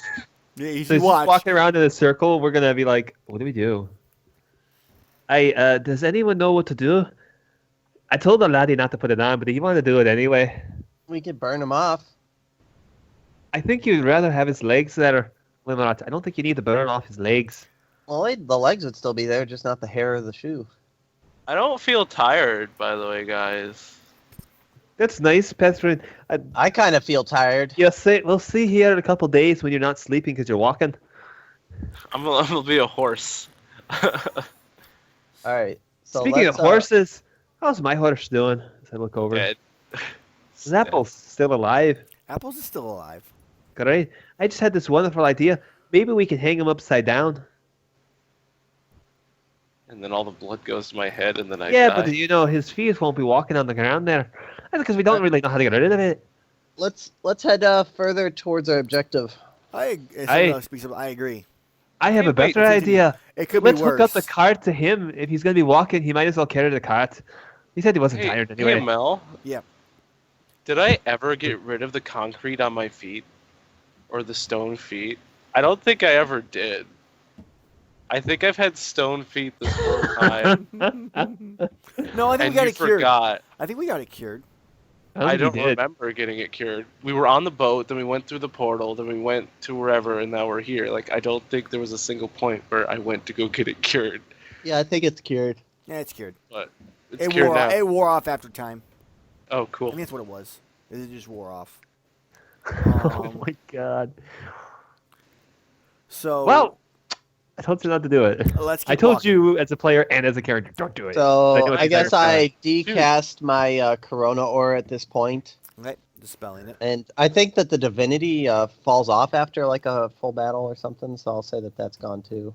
Yeah, you So should just watch. walking around in a circle, we're gonna be like, what do we do? Hey, does anyone know what to do? I told the laddie not to put it on, but he wanted to do it anyway. We could burn him off. I think you'd rather have his legs that are. Well, not. I don't think you need to burn off his legs. Well, the legs would still be there, just not the hair of the shoe. I don't feel tired, by the way, guys. That's nice, Petrin. I kind of feel tired. We'll see here in a couple days when you're not sleeping because you're walking. I'm gonna be a horse. All right. So Speaking of let's, horses, how's my horse doing? As I look over, Dead. is Apple's still alive? Apples is still alive. Great. I just had this wonderful idea. Maybe we can hang him upside down. And then all the blood goes to my head, and then I Yeah, die. but his feet won't be walking on the ground there. That's because we don't really know how to get rid of it. let's head further towards our objective. I agree. I have Hey, a wait, better it's easy. idea. It could Let's be hook worse. up the cart to him. If he's going to be walking, he might as well carry the cart. He said he wasn't Hey, tired hey, anyway. Mel. Yeah. Did I ever get rid of the concrete on my feet? Or the stone feet? I don't think I ever did. I think I've had stone feet this whole time, No, I think and we got you it cured. forgot. I think we got it cured. I don't think he did. remember getting it cured. We were on the boat, then we went through the portal, then we went to wherever, and now we're here. Like, I don't think there was a single point where I went to go get it cured. Yeah, I think it's cured. Yeah, it's cured. But it's cured now. It wore off after time. Oh, I cool. think that's what it was. It just wore off. Oh my god. So Well, I told you not to do it. let's. Keep I told walking. you as a player and as a character, don't do it. So know it's I guess better. I decast my Corona ore at this point, Okay, dispelling it. and I think that the divinity falls off after like a full battle or something. So I'll say that that's gone too.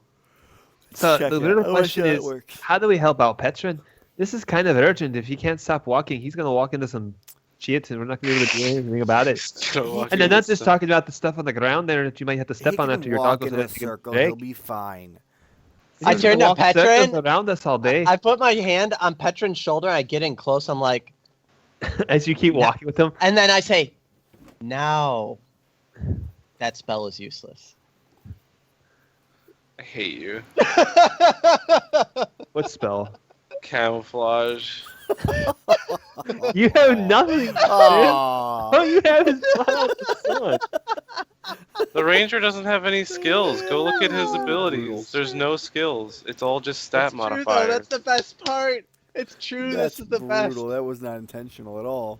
So Check the it. real I wish question that is, worked. how do we help out Petrin? This is kind of urgent. If he can't stop walking, he's going to walk into some shit, and we're not going to be able to do anything about it. Just gonna walk And then into not just stuff. talking about the stuff on the ground there that you might have to step He on can after your walk dog goes in a away. circle. He'll be fine. I He's turned gonna to walk circles Petrin. around us all day I put my hand on Petrin's shoulder. I get in close. I'm like, as you keep No. walking with him. and then I say, now that spell is useless. I hate you. What spell? Camouflage. You have nothing. Man. Aww. All you have is blot out the sun. The ranger doesn't have any skills. Go look at his abilities. There's no skills. It's all just stat It's true, though. modifiers. That's the best part. It's true. That's this is the brutal. best. That was not intentional at all.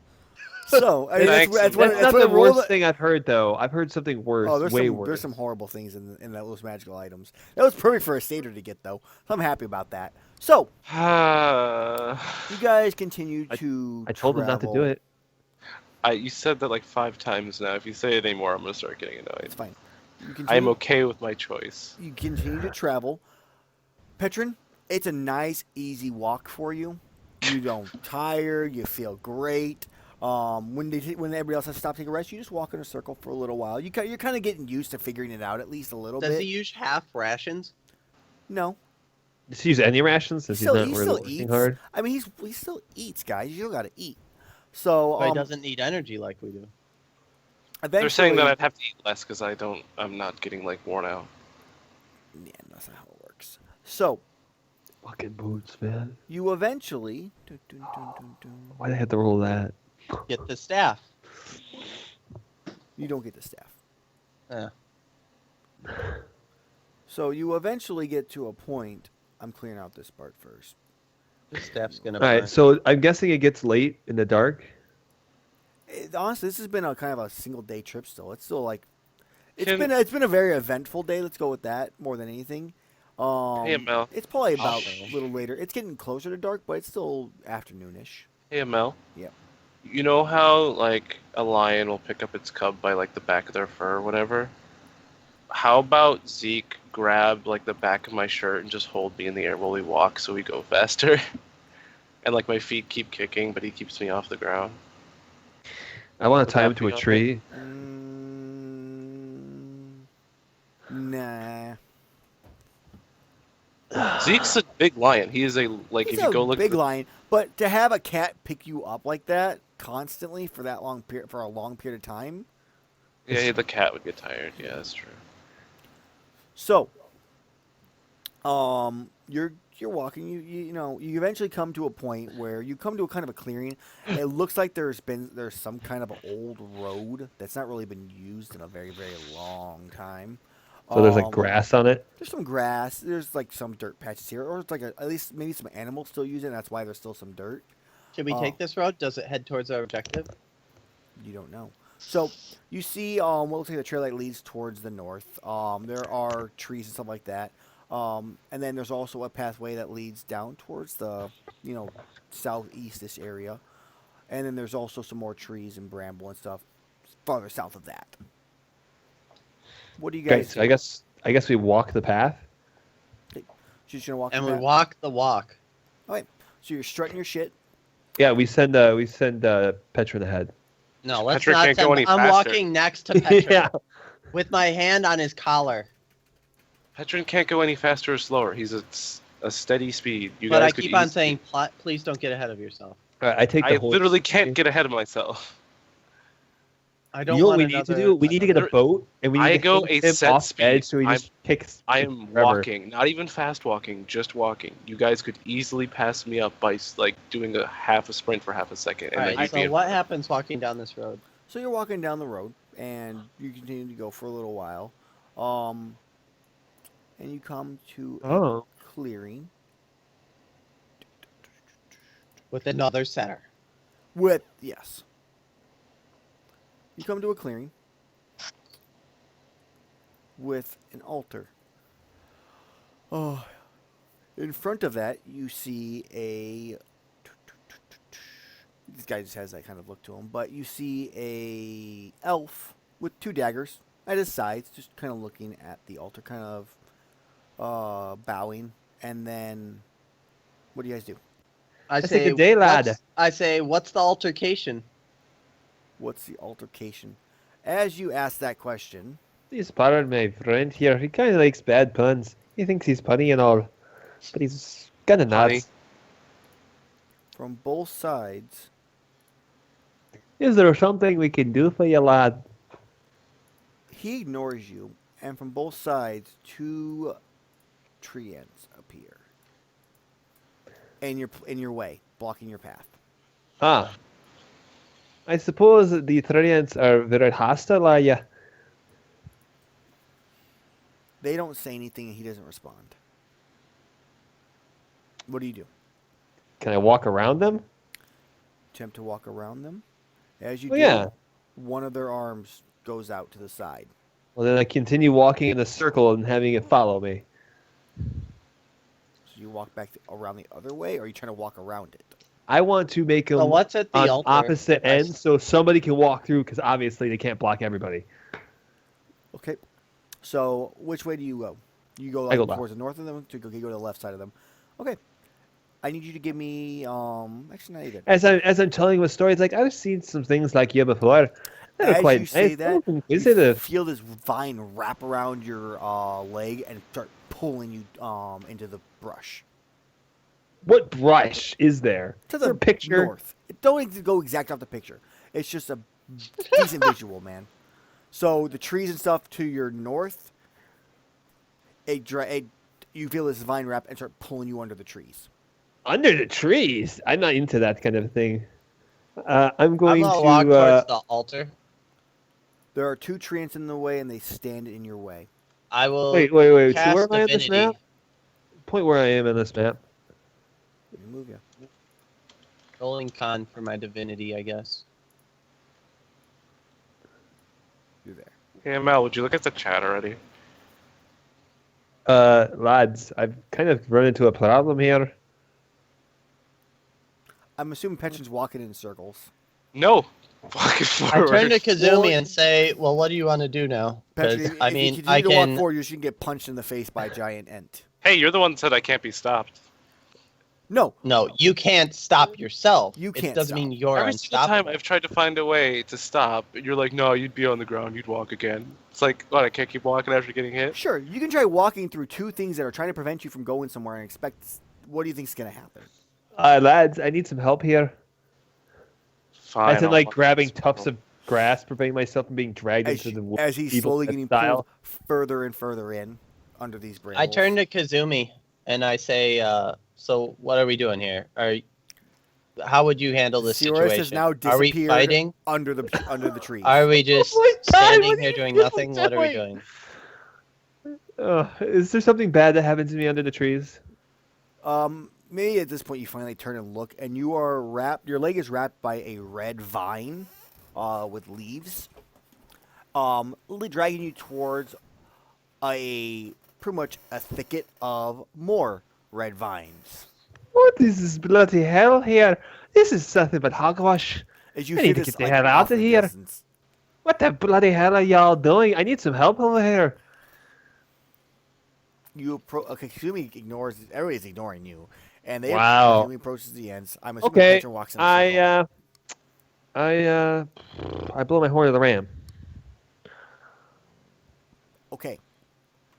So, I mean, Thanks. that's That's not what the a roll worst that- thing I've heard, though. I've heard something worse. Oh, there's way some worse. there's some horrible things in those magical items. That was perfect for a satyr to get, though. So I'm happy about that. So you guys continue to. I told him not to do it. You said that like 5 times now. If you say it anymore, I'm gonna start getting annoyed. It's fine. You I am continue, okay with my choice. you continue to travel. Petrin, it's a nice, easy walk for you. You don't tire. You feel great. When everybody else has stopped taking a rest, you just walk in a circle for a little while. You're kind of getting used to figuring it out at least a little Does bit. he use half rations? No, Does he use any rations? Since he he's still, not he really still working eats. hard. I mean, he still eats, guys. You still got to eat. So But he doesn't need energy like we do. They're saying that eventually- I'd have to eat less because I'm not getting like worn out. Yeah, that's not how it works. So Fucking boots, man. you eventually. Why they have to roll that? Get the staff. You don't get the staff. Yeah. So you eventually get to a point. I'm clearing out this part first. The staff's gonna. All right, so I'm guessing it gets late in the dark. Honestly, this has been a kind of a single day trip. Still, it's still like Can- it's been a very eventful day. Let's go with that more than anything. Hey, Amell. It's probably about Okay. a little later. It's getting closer to dark, but it's still afternoonish. Hey, Amell. Yep. You know how like a lion will pick up its cub by like the back of their fur or whatever? How about Zeke grab like the back of my shirt and just hold me in the air while we walk so we go faster? And like my feet keep kicking, but he keeps me off the ground. I want Would to tie him that to be a okay? tree. Nah. Zeke's a big lion. He is a like He's if you a go look big at lion, but to have a cat pick you up like that constantly for that long period for a long period of time. yeah, the cat would get tired. Yeah, that's true. So, you're walking. You know you eventually come to a point where you come to a kind of a clearing. It looks like there's some kind of an old road that's not really been used in a very very long time. So there's like grass on it. There's some grass. There's like some dirt patches here, or it's like at least maybe some animals still use it. And that's why there's still some dirt. Should we take this road? Does it head towards our objective? You don't know. So you see, what looks like the trail that leads towards the north. There are trees and stuff like that. And then there's also a pathway that leads down towards the, southeast-ish area. And then there's also some more trees and bramble and stuff farther south of that. What do you Okay, guys so do? I guess we walk the path. She's gonna walk. And the we path? walk the walk. Okay, so you're strutting your shit. Yeah, we send Petrin ahead. No, let's Petra not. can't go Send, any I'm faster. walking next to Petra Yeah. with my hand on his collar. Petrin can't go any faster or slower. He's a steady speed. You But guys I could keep on easily- saying, please don't get ahead of yourself. All right, I take the I whole. literally can't get ahead of myself. I You don't know what want we need to another- do? We need to get a another- boat and we need I to go hit a him set off speed. edge so he just kicks. I am forever. walking, not even fast walking, just walking. You guys could easily pass me up by like doing a half a sprint for half a second, and All then right, you'd be so in what front. happens walking down this road? So you're walking down the road, and you continue to go for a little while, and you come to a Oh. clearing With another center. with yes. You come to a clearing with an altar. Oh, in front of that you see a. This guy just has that kind of look to him, but you see a elf with 2 daggers at his sides, just kind of looking at the altar, kind of bowing, and then what do you guys do? I That's a good day, lad. I say, what's the altercation? What's the altercation? As you ask that question, He's pardon my friend here. He kind of likes bad puns. He thinks he's funny and all, but he's kind of Funny. nuts. from both sides, Is there something we can do for you, lad? he ignores you, and from both sides, two tree ends appear in your way, blocking your path. Ah, I suppose the Therians are very hostile, are ya? They don't say anything, and he doesn't respond. What do you do? Can I walk around them? Attempt to walk around them. As you Well, do, yeah. one of their arms goes out to the side. Well, then I continue walking in a circle and having it follow me. So you walk back around the other way, or are you trying to walk around it? I want to make them Well, what's at the on altar? opposite If I ends so somebody can walk through because obviously they can't block everybody. Okay. So which way do you go? You go I like go left. towards the north of them, to go to the left side of them. Okay. I need you to give me actually not even. As I'm telling you a story, it's like I've seen some things like you before. They're As quite you say nice. that, They're you inquisitive. feel this vine wrap around your leg and start pulling you into the brush. What brush is there? To Is there the a picture? north. Don't go exact off the picture. It's just a decent visual, man. So the trees and stuff to your north, you feel this vine wrap and start pulling you under the trees. Under the trees. I'm not into that kind of thing. I'm I'm going gonna walk to. towards the altar. There are two treants in the way, and they stand in your way. I will Wait. So cast where am I on this divinity. map? Point where I am on this map. Let me move you. Rolling con for my divinity, I guess. You're there. Hey, Amell, would you look at the chat already? Lads, I've kind of run into a problem here. I'm assuming Pension's walking in circles. No. Fucking I forward. turn to Kazumi Well, and say, "Well, what do you want to do now?" Pension, Because if I you mean, continue I to walk can. forward, you should get punched in the face by a giant ent. Hey, you're the one that said I can't be stopped. No, No, you can't stop yourself. You It can't doesn't stop. mean you're Every single time unstoppable. I've tried to find a way to stop, you're like, no, you'd be on the ground, you'd walk again. It's like, what, I can't keep walking after getting hit? sure, you can try walking through two things that are trying to prevent you from going somewhere and expect. What do you think's gonna happen? Lads, I need some help here. Fine. As in, I'll like, walk grabbing this tufts way. of grass, preventing myself from being dragged into the woods. As he's Evil slowly Dead getting style. pulled further and further in under these brambles. I turn to Kazumi and I say, "So what are we doing here? How would you handle this Sirius situation? has now Are we disappeared fighting? under the trees. Are we just Oh my God, standing what here are doing you nothing? What are we doing? doing?" Is there something bad that happened to me under the trees? Maybe at this point you finally turn and look, and you are wrapped. Your leg is wrapped by a red vine, with leaves, literally dragging you towards pretty much a thicket of more red vines. What is this bloody hell here? This is something but hogwash. As you I see need to this, get the hell out off of in the here. distance. What the bloody hell are y'all doing? I need some help over here. Okay, Kazumi ignores. Everybody's ignoring you, and they Wow. Kazumi approaches the ends. I'm assuming Okay, Petra walks in a circle. I blow my horn to the ram. Okay.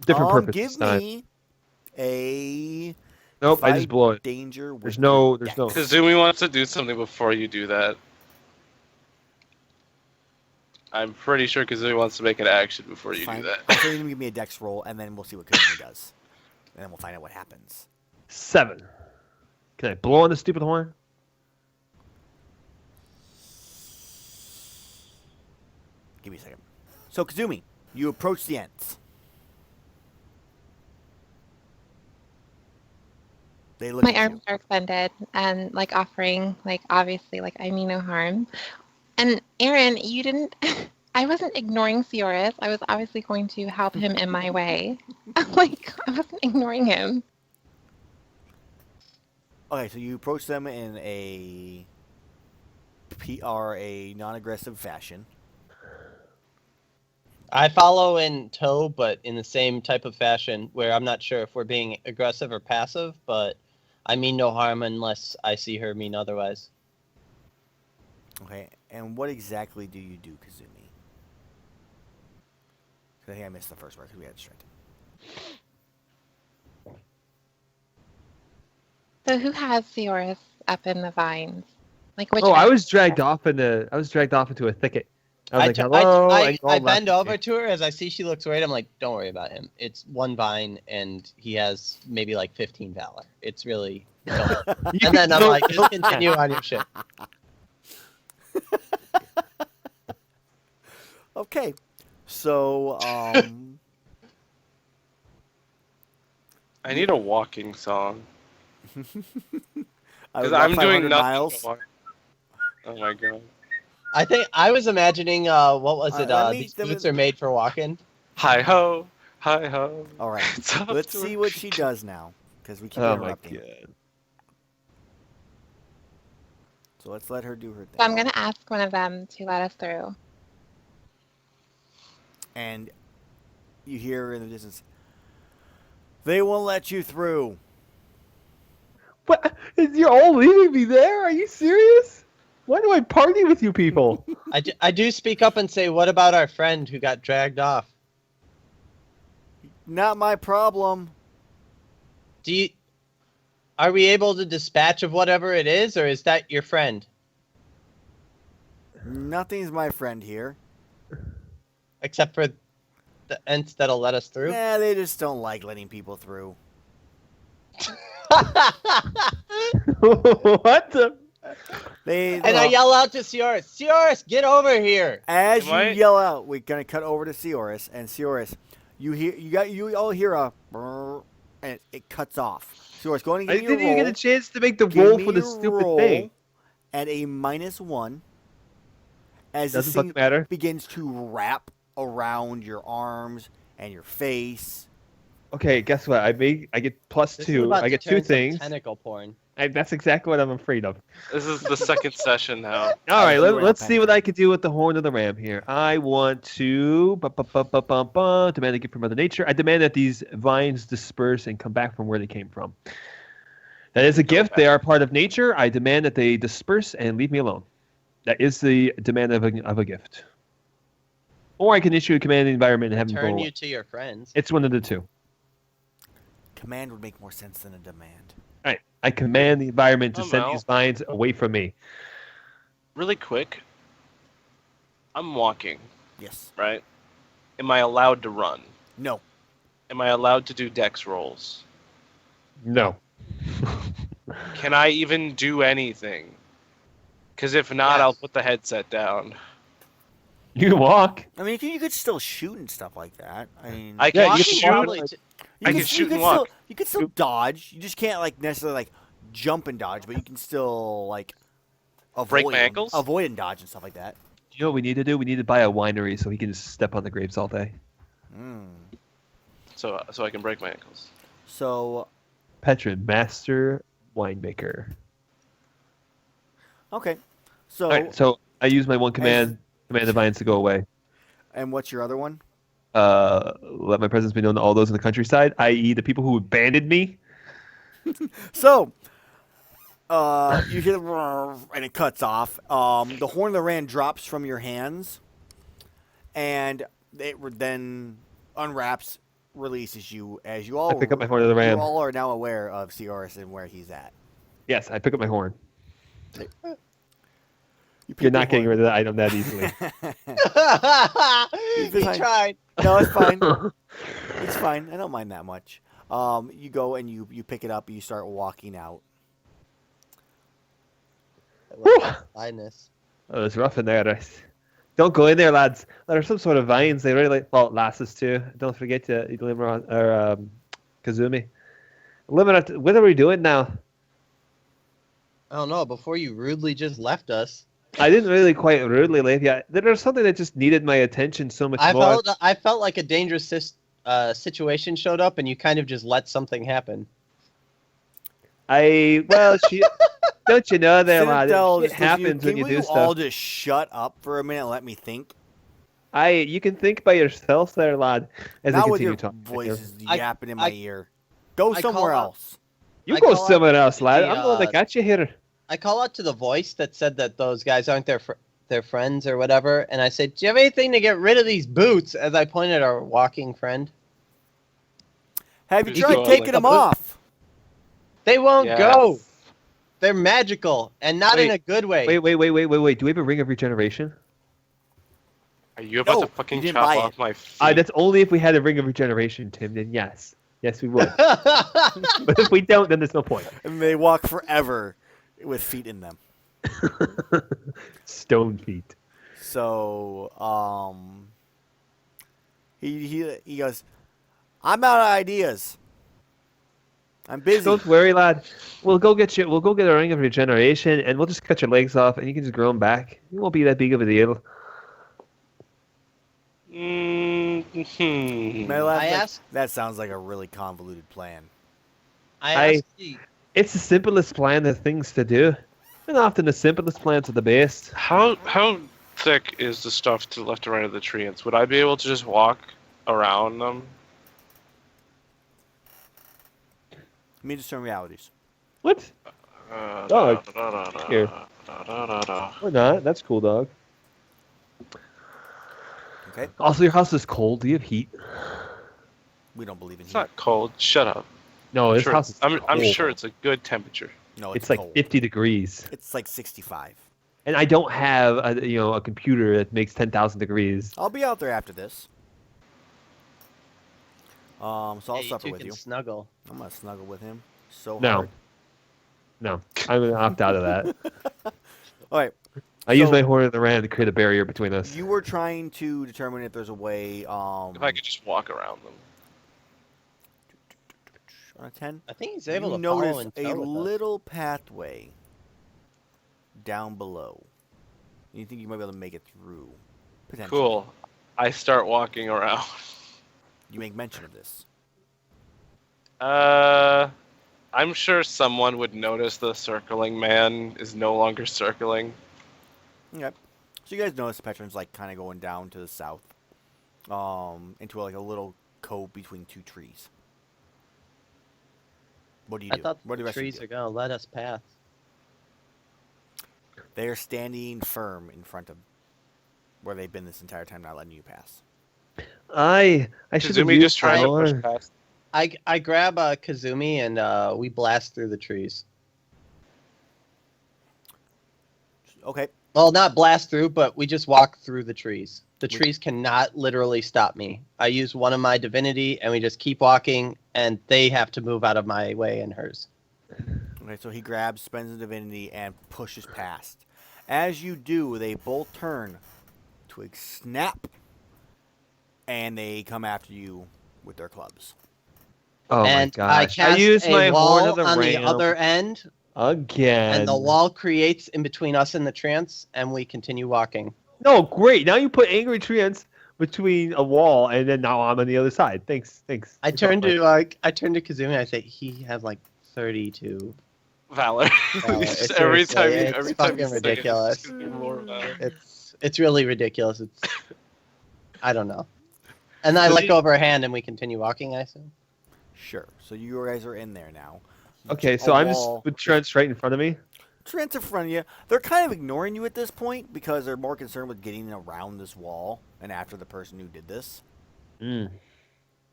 Different purpose Give this time. me a Nope, I Defy just blow it. danger. With There's no. Dex. Kazumi wants to do something before you do that. I'm pretty sure Kazumi wants to make an action before you Fine. do that. I'm going to give me a dex roll, and then we'll see what Kazumi does, and then we'll find out what happens. 7. Can I blow on the stupid horn? Give me a second. So Kazumi, you approach the ants. They look My at you. arms are extended and like offering, like obviously, like I mean no harm. And Aaron, you didn't. I wasn't ignoring Theoris. I was obviously going to help him in my way. Like I wasn't ignoring him. Okay, so you approach them in a non-aggressive fashion. I follow in tow, but in the same type of fashion where I'm not sure if we're being aggressive or passive, but I mean no harm unless I see her mean otherwise. Okay, and what exactly do you do, Kazumi? 'Cause I think I missed the first part because we had distracted. So who has Theoris up in the vines? Like which Oh, I end? was dragged off into a thicket. I was like, I, hello. and you I all bend left over me. to her as I see she looks worried. I'm like, don't worry about him. It's one vine, and he has maybe like 15 valor. It's really. Don't. You And then I'm don't- like, just continue on your ship. Okay, so I need a walking song. I Because was I'm about doing 500 nothing. miles. Oh my god. I think I was imagining. What was it? These let me- boots are made for walking. Hi ho, hi ho. All right, It's off let's to see a- what she does now, because we keep Oh my interrupting. god. So let's let her do her thing. So I'm gonna ask one of them to let us through. And you hear in the distance, they won't let you through. What? You're all leaving me there? Are you serious? Why do I party with you people? I do speak up and say, what about our friend who got dragged off? Not my problem. Are we able to dispatch of whatever it is, or is that your friend? Nothing's my friend here. Except for the Ents that'll let us through? Nah, they just don't like letting people through. What the? They And I yell out to Sioris, Sioris, get over here! as Am you I- yell out, we're gonna cut over to Sioris, and Sioris, you all hear a brrr, and it cuts off. Sioris, go and I give me didn't a even roll. get a chance to make the Give roll me for the a stupid roll thing. at a -1 as Doesn't this thing fucking matter. begins to wrap around your arms and your face. Okay, guess what? I get plus This is 2. about I to get 2 turn some things. Tentacle porn. That's exactly what I'm afraid of. This is the second session now. All right, you were let's not see what I can do with the horn of the ram here. I want to demand a gift from Mother Nature. I demand that these vines disperse and come back from where they came from. That is a gift. They are part of nature. I demand that they disperse and leave me alone. That is the demand of a gift. Or I can issue a command in the environment and have them go Turn away. you to your friends. It's one of the two. Command would make more sense than a demand. All right. I command the environment to send Amell. these vines away from me. Really quick. I'm walking, Yes. right? Am I allowed to run? No. Am I allowed to do dex rolls? No. Can I even do anything? Because if not, Yes. I'll put the headset down. You walk. I mean, you could still shoot and stuff like that. I mean, I Yeah, can you shoot. can walk. Probably I can shoot and walk. You can still dodge. You just can't like necessarily like jump and dodge, but you can still like Break my ankles? avoid and dodge and stuff like that. You know what we need to do? We need to buy a winery so he can just step on the grapes all day. Mm. So I can break my ankles. So Petron, master winemaker. okay. So All right, so I use my one command the vines to go away. and what's your other one? Let my presence be known to all those in the countryside, i.e., the people who abandoned me. So you hear the and it cuts off. The horn of the ram drops from your hands, and it then unwraps, releases you as you all. I pick up my horn of the ram. You all are now aware of Cioris and where he's at. Yes, I pick up my horn. You pick You're the not getting horn. rid of that item that easily. he fine. tried. No, it's fine. It's fine. I don't mind that much. You go and you pick it up. And you start walking out. Blindness. Oh, it's rough in there. Don't go in there, lads. There are some sort of vines. They really like, well, lasses too. Don't forget to eat Limmer or Kazumi. Limmer, what are we doing now? I don't know. Before you rudely just left us, I didn't really quite rudely leave yet. There was something that just needed my attention so much more. I felt like a dangerous situation showed up, and you kind of just let something happen. Don't you know there, lad? Citadel, It just happens when you will do you stuff. all just shut up for a minute and let me think? You can think by yourself there, lad. As I Not with continue your talking. voices I- yapping in my I- ear. Go I somewhere call out- else. You I go call out somewhere else, lad. the, I'm the one that got you here. I call out to the voice that said that those guys aren't their friends or whatever, and I said, "Do you have anything to get rid of these boots?" As I pointed at our walking friend. Have you Just tried go out taking like- them off? They won't Yes. go. They're magical, and not in Wait, a good way. Wait. Do we have a ring of regeneration? Are you about No, to fucking you didn't chop buy off it. my feet? That's only if we had a ring of regeneration, Tim. Then yes, we would. But if we don't, then there's no point. And they walk forever with feet in them. Stone feet. So, he goes, I'm out of ideas. I'm busy. Don't worry, lad. We'll go get a ring of regeneration, and we'll just cut your legs off, and you can just grow them back. It won't be that big of a deal. Mm-hmm. My last I like, asked- that sounds like a really convoluted plan. I asked the, It's the simplest plan of things to do, and often the simplest plans are the best. How thick is the stuff to the left and right of the treants? Would I be able to just walk around them? Let me discern realities. What? Dog. Here. Da-da-da-da. Or not? That's cool, dog. Okay? Also, your house is cold. Do you have heat? We don't believe in It's heat. not cold. Shut up. No, this Sure. house is I'm cold. sure it's a good temperature. No, It's like cold. 50 degrees, It's like 65. and I don't have a computer that makes 10,000 degrees. I'll be out there after this. So I'll yeah, you supper two with can you. snuggle. I'm gonna snuggle with him. So No. hard. No, I'm gonna opt out of that. All right. I use So- my horn of the ram to create a barrier between us. You were trying to determine if there's a way. If I could just walk around them. On a 10. I think he's able You to follow notice and a tow with us. little pathway down below. You think you might be able to make it through? Potentially. Cool. I start walking around. You make mention of this. I'm sure someone would notice the circling man is no longer circling. Okay. So you guys notice the Petron's like kind of going down to the south, into like a little cove between two trees. What do you I do? thought What do the rest of you trees do? are gonna let us pass. They are standing firm in front of where they've been this entire time, not letting you pass. I should have Kazumi used just trying to push more. past. I grab Kazumi and we blast through the trees. Okay. Well, not blast through, but we just walk through the trees. The We- trees cannot literally stop me. I use one of my divinity, and we just keep walking, and they have to move out of my way and hers. Okay, so he grabs, spends the divinity, and pushes past. As you do, they both turn. Twigs snap, and they come after you with their clubs. Oh and my I gosh! cast use a my horn wall of the on ram the other end, again. and the wall creates in between us and the trance, and we continue walking. No, great. Now you put angry treants between a wall, and then now I'm on the other side. Thanks. I It's turn all to Kazumi and I say he has like 32. Valor. Valor. Just It's every seriously- time, it's every time fucking you say it, ridiculous. it's just gonna be more valor. It's really ridiculous. It's I don't know. And I let go of her hand and we continue walking, I assume. Sure. So you guys are in there now. Okay, so A I'm just wall. with Trent right in front of me. Trent's in front of you. They're kind of ignoring you at this point because they're more concerned with getting around this wall and after the person who did this.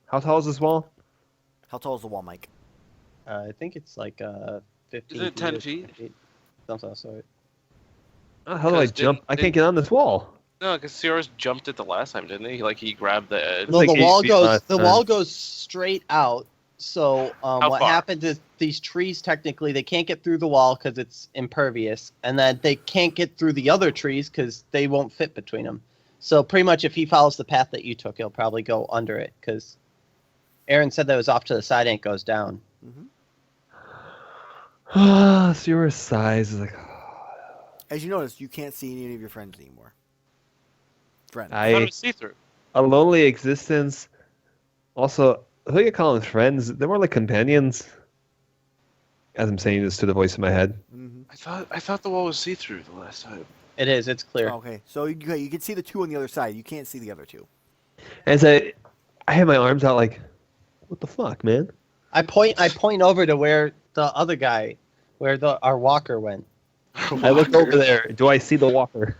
How tall is this wall? How tall is the wall, Mike? I think it's like 15 Is it 10 or feet? 20 Something of the sort. How do I Because jump? I didn't- can't get on this wall. No, because Sierra's jumped it the last time, didn't he? Like he grabbed the edge. No, like the 8 wall feet goes last the time. wall goes straight out. So How what far? happens is these trees technically they can't get through the wall because it's impervious, and then they can't get through the other trees because they won't fit between them. So pretty much, if he follows the path that you took, he'll probably go under it because Aaron said that it was off to the side and it goes down. So your size is like. As you notice, you can't see any of your friends anymore. Friends. I thought it I was see-through. a lonely existence. Also, who you calling friends? They're more like companions. As I'm saying this to the voice in my head. Mm-hmm. I thought the wall was see-through the last time. It is. It's clear. Okay, so you can see the two on the other side. You can't see the other two. As I have my arms out, like, what the fuck, man? I point over to where the other guy, where our walker went. I look over there. Do I see the walker?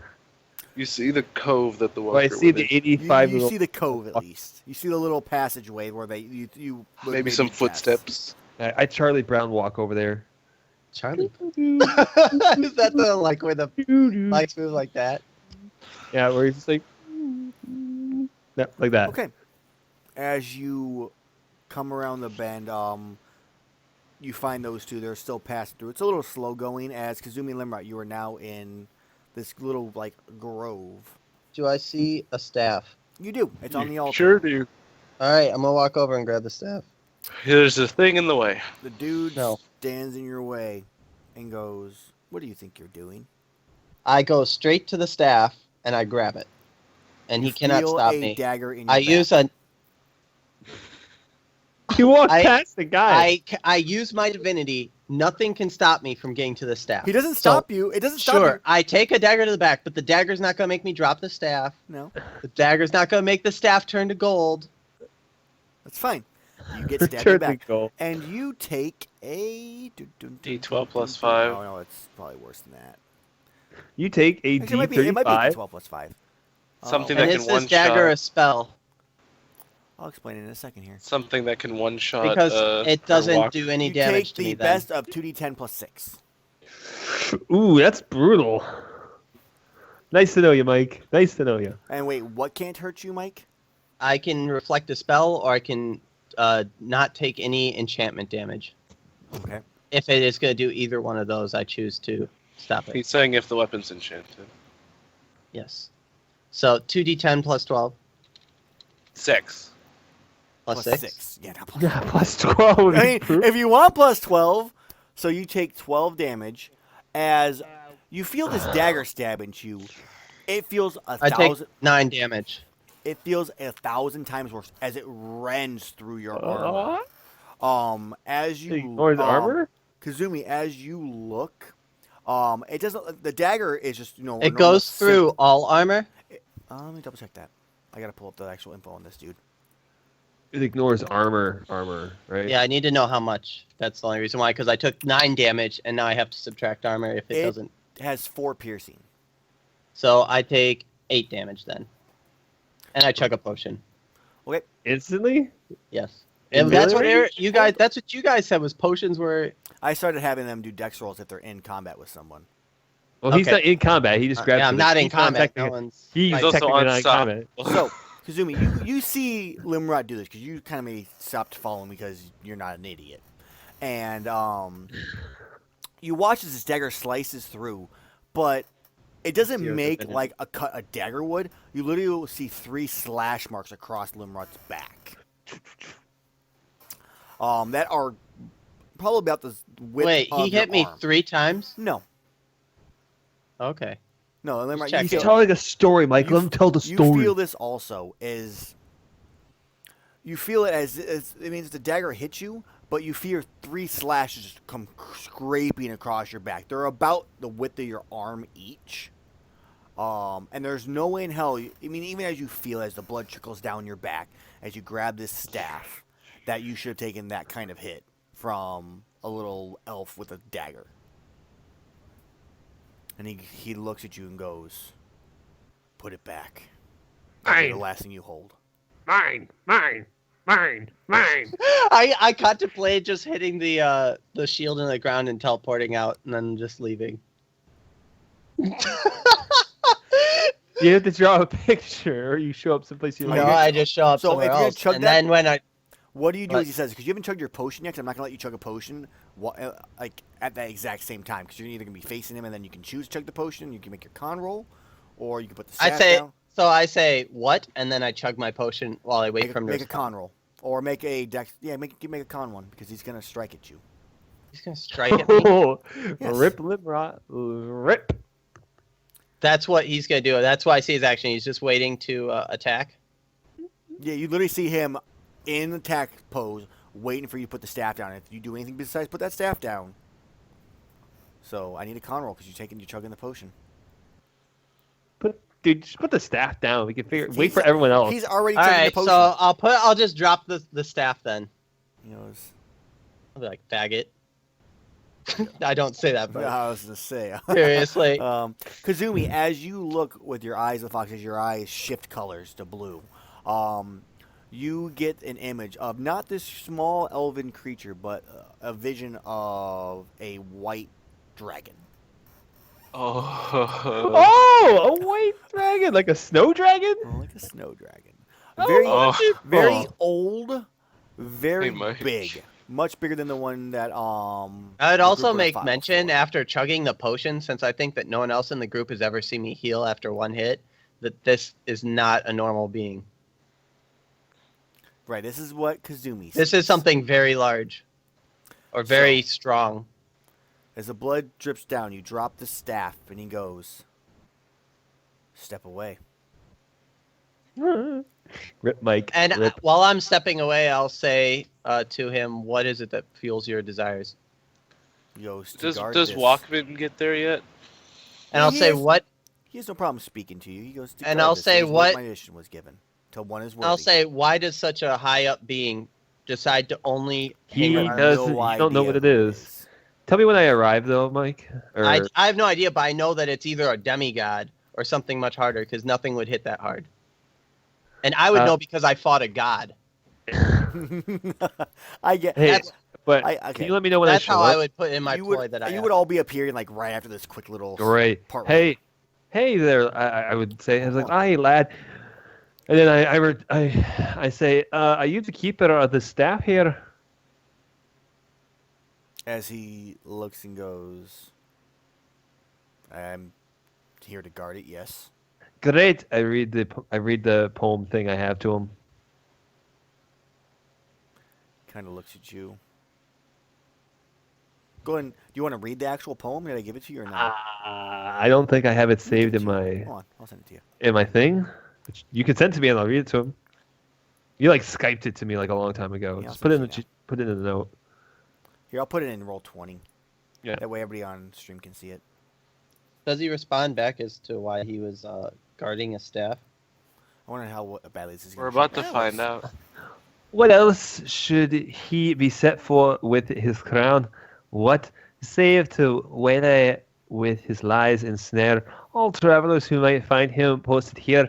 You see the cove that the Do walker I see the went in. 85 You see the cove at least. You see the little passageway where you would Maybe some guess. footsteps. I Charlie Brown walk over there. Charlie. Is that the like where the lights move like that? Yeah, where he's just like, yeah, like that. Okay. As you come around the bend, you find those two. They're still passing through. It's a little slow going as Kazumi and Limrod, you are now in this little like grove. Do I see a staff? You do. It's on the altar. Sure do. All right, I'm gonna walk over and grab the staff. There's a thing in the way. The dude No. stands in your way and goes, "What do you think you're doing?" I go straight to the staff and I grab it, and he cannot Feel stop a me. dagger in your I back. use a You walk I- past the guy. I use my divinity. Nothing can stop me from getting to the staff. He doesn't stop you. It doesn't stop Sure, I take a dagger to the back, but the dagger's not gonna make me drop the staff. you. No, The dagger's not gonna make the staff turn to gold. that's fine. You get stabbed in the Turn the back, goal. and you take a D12 plus 5. Oh no, it's probably worse than that. You take a Actually, it might be D35. 12 plus 5. Something And that is can this dagger one-shot. a spell? I'll explain it in a second here. Something that can one shot. Because it doesn't walk. do any You damage take to the me then. best of 2d10 plus 6. Ooh, that's brutal. Nice to know you, Mike. Nice to know you. And wait, what can't hurt you, Mike? I can reflect a spell, or I can not take any enchantment damage. Okay. If it is going to do either one of those, I choose to stop it. He's saying if the weapon's enchanted. Yes. So 2d10 plus 12 6. plus 6. Yeah, not plus Yeah, plus 12. would I be mean, brutal. if you want plus 12, so you take 12 damage as you feel this dagger stab into you. It feels a I take thousand. 9 damage. It feels 1,000 times worse as it rends through your armor. As you Ignore the armor? Kazumi, as you look, it doesn't. The dagger is just a It normal goes through all armor. Let me double check that. I gotta pull up the actual info on this dude. It ignores armor, right? Yeah, I need to know how much. That's the only reason why, because I took 9 damage, and now I have to subtract armor if it doesn't. It has 4 piercing. So I take 8 damage then. And I chug a potion. Instantly? Yes. In And that's melee what you guys. That's what you guys said was potions were. I started having them do dex rolls if they're in combat with someone. Well, he's Okay. not in combat. He just grabs. Yeah, I'm it. not in He's combat. No technically- one's. He's like- also technically on not in stop. combat. So, Kazumi, you see Limrod do this because you kind of maybe stopped following because you're not an idiot, and you watch as this dagger slices through, but it doesn't Zero make defendant. like a cut a dagger would. You literally will see 3 slash marks across Limrod's back. That are probably about the width. Wait, of he your hit me arm. 3 times. No, Okay. no, Limrod. check You it. feel, Tell like a story, Mike. You Let him tell the you story. feel this also is. You feel it as it means the dagger hits you, but you feel 3 slashes just come scraping across your back. They're about the width of your arm each. And there's no way in hell. I mean, even as you feel as the blood trickles down your back as you grab this staff, that you should have taken that kind of hit from a little elf with a dagger. And he looks at you and goes, "Put it back. That'll be the Mine. last thing you hold." Mine. I contemplated just hitting the shield in the ground and teleporting out, and then just leaving. You have to draw a picture, or you show up someplace you No, like. I just show up So if somewhere you're gonna else, chug and that- then when I What do you do? What? As he says, because you haven't chugged your potion yet. 'Cause I'm not gonna let you chug a potion, like at that exact same time. Because you're either gonna be facing him, and then you can choose to chug the potion. You can make your con roll, or you can put the I staff say down. so, I say what, and then I chug my potion while I wait Make, for him to make a respond. con roll, or make a dex. Yeah, make a con one because he's gonna strike at you. He's gonna strike at me. Yes. Rip Limrod. Rip. That's what he's gonna do. That's why I see his action. He's just waiting to attack. Yeah, you literally see him in attack pose, waiting for you to put the staff down. If you do anything besides put that staff down, so I need a con roll because you're chugging the potion. Dude, just put the staff down. We can figure. Wait He's- for everyone else. He's already All chugging right, the so potion. I'll just drop the staff then. He goes, I'll be like faggot. I don't say that, No, but I was gonna say. seriously. Kazumi, as you look with your eyes, the fox, as your eyes shift colors to blue, you get an image of not this small elven creature, but a vision of a white dragon. Oh. Oh, a white dragon, like a snow dragon. Like a snow dragon. Oh, Very, Oh. very old, very Hey, Mike. big, much bigger than the one that I would the also group would have make fought mention before. after chugging the potion, since I think that no one else in the group has ever seen me heal after one hit, that this is not a normal being. Right, this is what Kazumi This sees. is something very large. Or very strong. As the blood drips down, you drop the staff, and he goes, "Step away." Rip Mike. And Rip. while I'm stepping away, I'll say to him, what is it that fuels your desires? He goes to Does guard does this. Walkman get there yet? And I'll He say is- what? He has no problem speaking to you. He goes to And guard I'll this. say That is what- my mission was given. Till one is worthy. I'll say, why does such a high up being decide to only He hang You around? have doesn't. no You don't know idea what it who is. Tell me when I arrive, though, Mike. Or I have no idea, but I know that it's either a demigod or something much harder, because nothing would hit that hard. And I would know because I fought a god. I get. hey, That's- but okay. can you let me know when That's I show how up? I would put in my you ploy would, that I you have. would all be appearing like right after this quick little Great. part. Hey there. I would say. I was like, "Hi, lad." And then I say, "Are you the keeper of the staff here?" As he looks and goes, "I'm here to guard it." Yes. Great. I read the poem thing I have to him. Kind of looks at you. Go ahead. Do you want to read the actual poem? Did I give it to you or not? I don't think I have it Let me give saved it in to you. my Hold on, I'll send it to you. thing. You can send it to me and I'll read it to him. You like Skyped it to me like a long time ago. Yeah, I'll Just put it in send it put it in the note. Here, I'll put it in roll 20. Yeah. That way everybody on stream can see it. Does he respond back as to why he was guarding a staff? I wonder how badly this is going We're about to find out. What else should he be set for with his crown? What save to waylay with his lies and snare all travelers who might find him posted here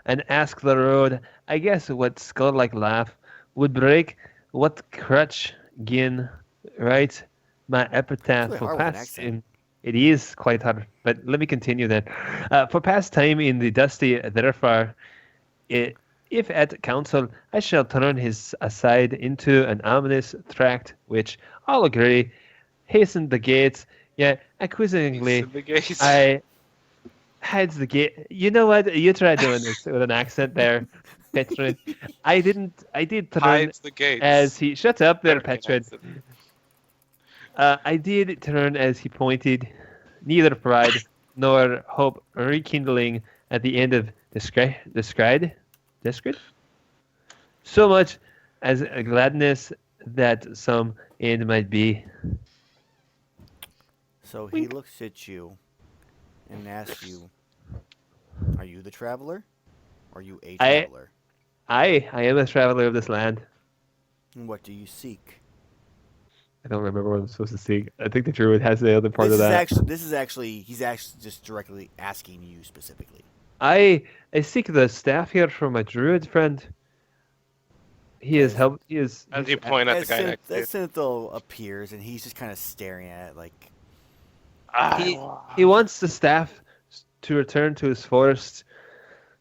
and ask the road? I guess what skull-like laugh would break, what crutch gin, right? My epitaph It's really for hard with an past accent. in. It is quite hard, but let me continue then. For past time in the dusty therefore, if at council, I shall turn his aside into an ominous tract, which all agree hasten the gates. Yet acquiescingly, He's in the gates. I hides the gate. You know what? You try doing this with an accent there, Petrin. I didn't. I did turn hides the gates. as he. Shut up there, American Petrin. accent. I did turn as he pointed, neither pride nor hope rekindling at the end of descried? So much as a gladness that some end might be. So he looks at you and asks you, "Are you the traveler? Are you a I- traveler? I am a traveler of this land. And what do you seek?" I don't remember what I'm supposed to seek. I think the druid has the other part This of is that. actually he's actually just directly asking you specifically. I seek the staff here from my druid friend. He is help. He is. As you point at the guy next to you. As Synthil appears and he's just kind of staring at it like, He wants the staff to return to his forest,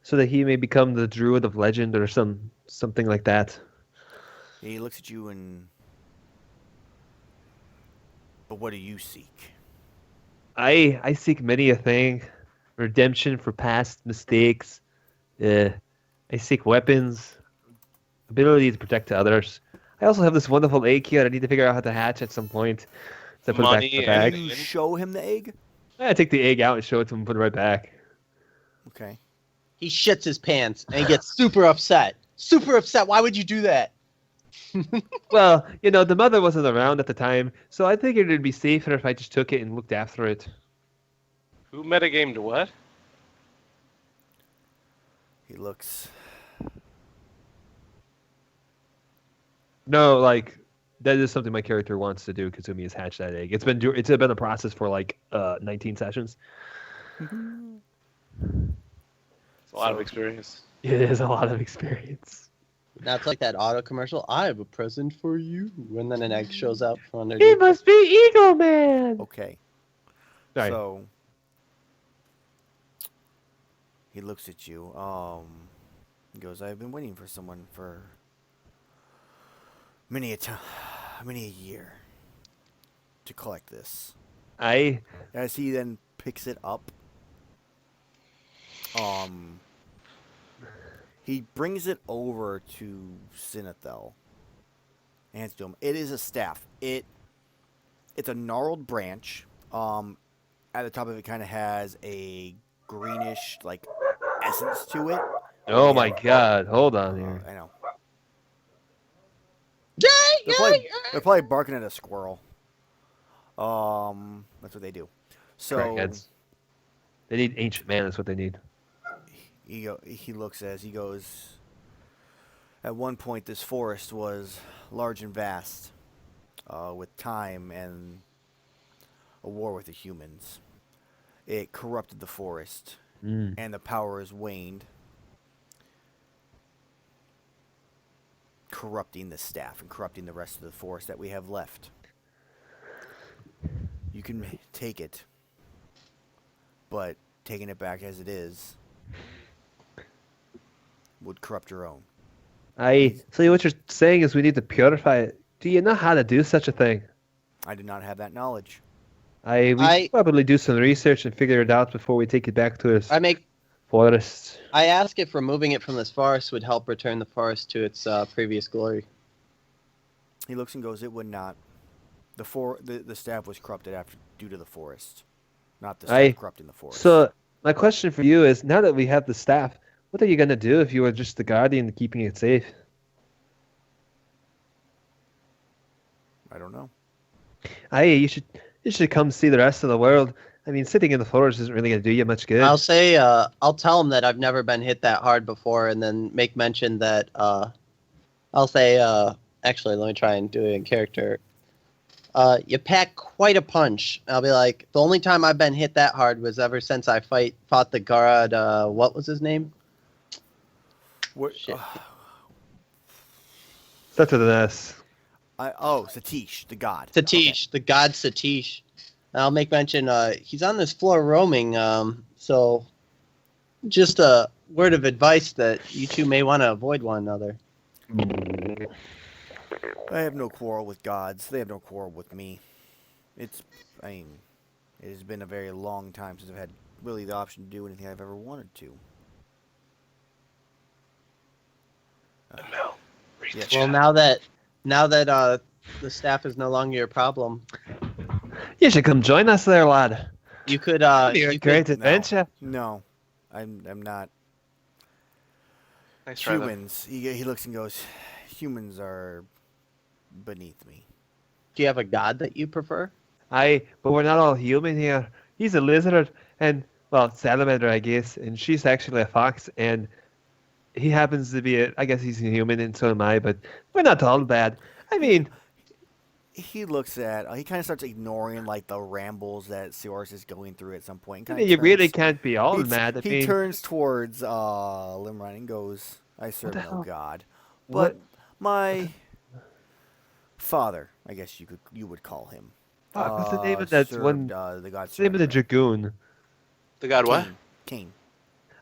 so that he may become the druid of legend or something like that. he looks at you and, "But what do you seek?" I seek many a thing, redemption for past mistakes. I seek weapons, ability to protect others. I also have this wonderful egg here. I need to figure out how to hatch at some point. So I put it back in the Money bag. You show him the egg? I take the egg out and show it to him and put it right back. Okay. He shits his pants and he gets super upset. Super upset. Why would you do that? Well, the mother wasn't around at the time, so I figured it'd be safer if I just took it and looked after it. Who metagamed what? He looks. No, like that is something my character wants to do. Kazumi has hatched that egg. It's been a process for like 19 sessions. It's a lot of experience. It is a lot of experience. Now it's like that auto commercial. I have a present for you, and then an egg shows up from He underneath. must be Eagle Man. Okay. Sorry. So he looks at you. He goes, "I've been waiting for someone for many a year to collect this." As he then picks it up, he brings it over to Sinethel. Hands to him. It is a staff. It's a gnarled branch. At the top of it kind of has a greenish like essence to it. Oh my God! Hold on here. I know. Yay! They're probably barking at a squirrel. That's what they do. So Crackheads. They need ancient man. That's what they need. he looks as he goes. At one point, this forest was large and vast, with time and a war with the humans. It corrupted the forest, and the power has waned, corrupting the staff and corrupting the rest of the forest that we have left. You can take it, but taking it back as it is would corrupt your own. So what you're saying is we need to purify it. Do you know how to do such a thing? I do not have that knowledge. We should probably do some research and figure it out before we take it back to this forest. I ask if removing it from this forest would help return the forest to its previous glory. He looks and goes, "It would not. The staff was corrupted due to the forest, not the staff corrupting the forest." So my question for you is: now that we have the staff, what are you gonna do if you were just the guardian keeping it safe? I don't know. You should come see the rest of the world. I mean, sitting in the forest isn't really gonna do you much good. I'll say, I'll tell him that I've never been hit that hard before, and then make mention that, I'll say, actually, let me try and do it in character. You pack quite a punch. I'll be like, the only time I've been hit that hard was ever since I fought the guard, what was his name? Shit. Starts with an S. Satish, the god. Satish, the god Satish. And I'll make mention, he's on this floor roaming, so just a word of advice that you two may want to avoid one another. I have no quarrel with gods. They have no quarrel with me. It has been a very long time since I've had really the option to do anything I've ever wanted to. Amell, read the Yes. chat. Well, now that the staff is no longer your problem, You should come join us there, lad. you could Be a you great could, adventure. No, I'm not. Nice try, though. Humans. He looks and goes, humans are beneath me. do you have a god that you prefer? But we're not all human here. He's a lizard, and well, salamander, I guess, and she's actually a fox, and he happens to be I guess he's a human, and so am I. But we're not all bad. I mean, He looks at. He kind of starts ignoring like the rambles that Seors is going through at some point. you really can't be all mad. I He mean, turns towards Limrine and goes, "I serve the no hell? god, What? but my father, I guess you would call him. Fuck, what's the name of that served, one? the god. What's the name of the dragoon? The god what? Cain.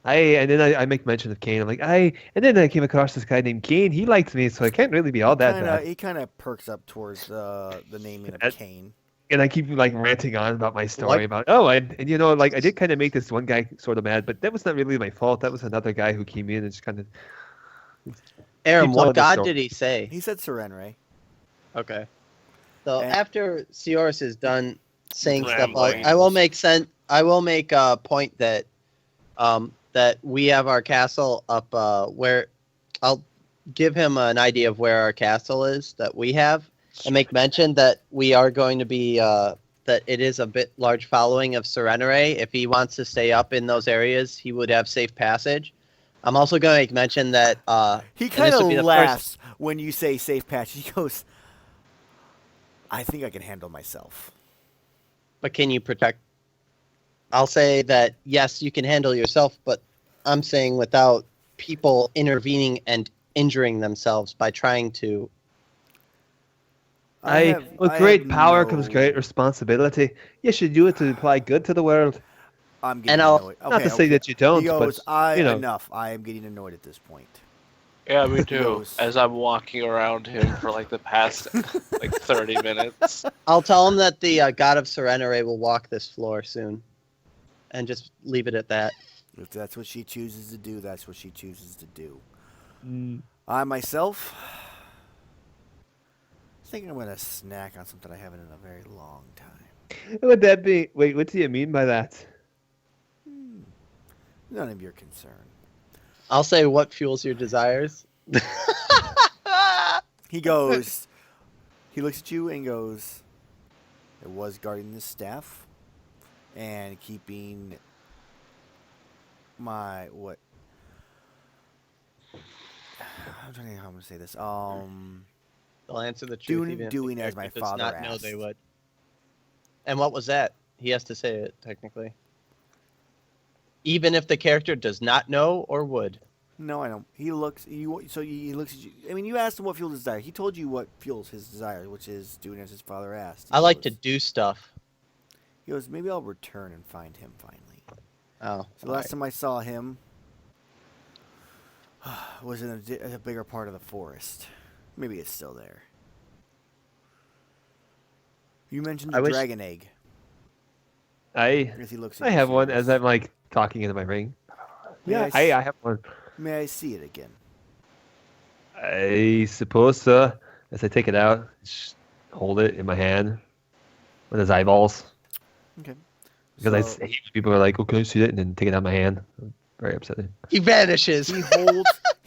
And then I make mention of Kane. I'm like, and then I came across this guy named Kane. He liked me, so I can't really be all that bad. He kind of perks up towards the naming of That- Cain. And I keep like ranting on about my story What? about and you know, like I did kind of make this one guy sort of mad, but that was not really my fault. That was another guy who came in and just kind of. Aaron, Keep telling what the god story. did he say? He said Serenre. Okay. So And- after Seors is done saying stuff, Rambling. I will make a point that that we have our castle up where I'll give him an idea of where our castle is that we have, and make mention that we are going to be that it is a bit large following of Serenere. If he wants to stay up in those areas, he would have safe passage. I'm also going to make mention that He and kind this of would be the laughs when you say safe patch. He goes, I think I can handle myself. But can you protect? I'll say that yes, you can handle yourself, but I'm saying without people intervening and injuring themselves by trying to. With great power comes great responsibility. You should do it to apply good to the world. I'm getting And I'll- annoyed. Not to say that you don't, He goes, but enough. I am getting annoyed at this point. Yeah, me too. Gross. As I'm walking around him for like the past 30 minutes. I'll tell him that the God of Serenere will walk this floor soon, and just leave it at that. If that's what she chooses to do, that's what she chooses to do. Mm. I myself, think I'm gonna snack on something I haven't in a very long time. Would that be? Wait, what do you mean by that? None of your concern. I'll say what fuels your desires. He goes. He looks at you and goes, "It was guarding this staff, and keeping my what." I'm trying to think how I'm gonna say this. They'll answer the truth. even if the doing as my character does father not know asked. they would. And what was that? He has to say it technically. Even if the character does not know or would. No, I don't. He looks. He looks at you. I mean, you asked him what fuels his desire. He told you what fuels his desire, which is doing as his father asked. I like to do stuff. He goes, maybe I'll return and find him finally. Oh. So the last time I saw him was in a bigger part of the forest. Maybe it's still there. You mentioned the dragon egg. I guess he looks at I you have one serious. as I'm like talking into my ring. May Yeah, I have one. May I see it again? I suppose so. As I take it out, just hold it in my hand with his eyeballs. Okay. Because So- I hate when people are like, "Oh, can I see it?" and then take it out of my hand. Very upsetting. He vanishes.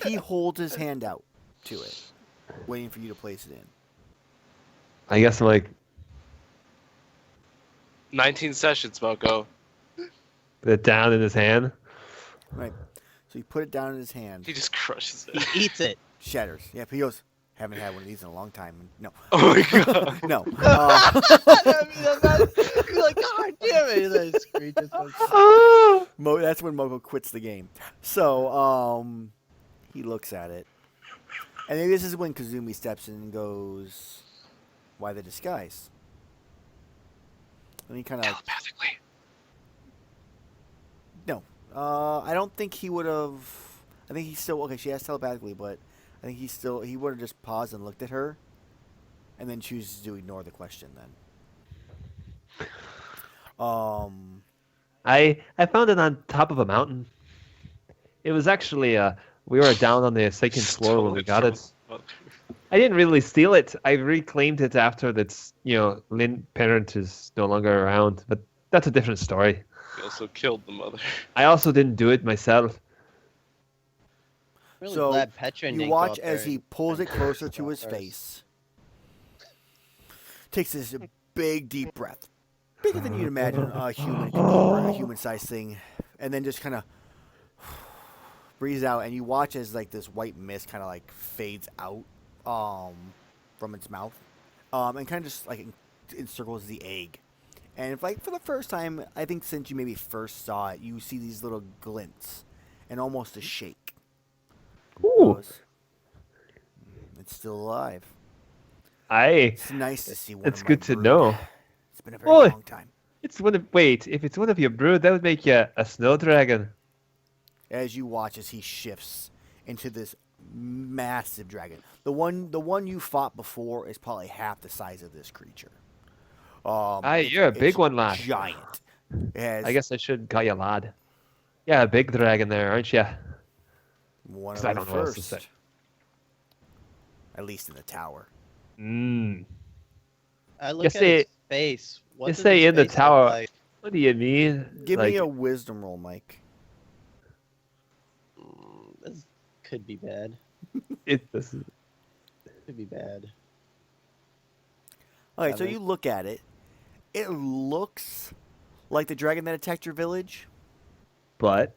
He holds his hand out to it, waiting for you to place it in. I guess I'm like, 19 sessions, Moko. put it down in his hand. Right. So you put it down in his hand. He just crushes it. He eats it. Shatters. Yeah, but he goes, haven't had one of these in a long time. No. Oh my god. No. You're like, God damn it. That screeches. That's when Moko quits the game. So, he looks at it. And maybe this is when Kazumi steps in and goes, why the disguise? And he kind of Telepathically. no. I don't think he would have. I think he's still okay. She asked telepathically, but I think he would have just paused and looked at her, and then chooses to ignore the question. Then, I found it on top of a mountain. It was actually we were down on the second floor when we got it. I didn't really steal it. I reclaimed it after that's Lynn parent is no longer around, but that's a different story. He also killed the mother. I also didn't do it myself. Really So, glad Petra you didn't watch go up as there he pulls it and closer to his first. face, takes this big deep breath, bigger than you'd imagine a human could go, or a human-sized thing, and then just kind of breathes out, and you watch as like this white mist kind of like fades out from its mouth, and kind of just like encircles the egg. And if, like, for the first time, I think since you maybe first saw it, you see these little glints and almost a shake. Ooh. Goes, it's still alive. It's It's nice to see one. it's of my good to brood. know. It's been a very Oi. long time. If it's one of your brood, that would make you a snow dragon. As you watch as he shifts into this massive dragon. The one you fought before is probably half the size of this creature. You're a big it's one, lad. Giant. It has I guess I should call you lad. Yeah, a big dragon there, aren't you? one 'Cause of I the don't know what else to first. say. At least in the tower. Mm. I look You at say- his face. What you does say his in the face look tower. like? What do you mean? Give Like, me a wisdom roll, Mike. This could be bad. this is, Could be bad. Alright, so 7. you look at it. It looks like the dragon that attacked your village, but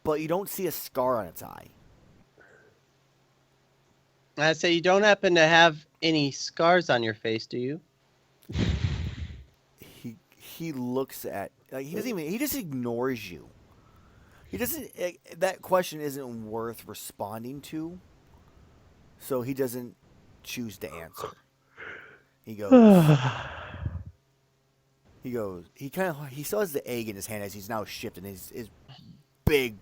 but you don't see a scar on its eye. I say you don't happen to have any scars on your face, do you? he looks at he doesn't even he just ignores you. He doesn't. That question isn't worth responding to, so he doesn't choose to answer. He goes. He still has the egg in his hand as he's now shifting. His big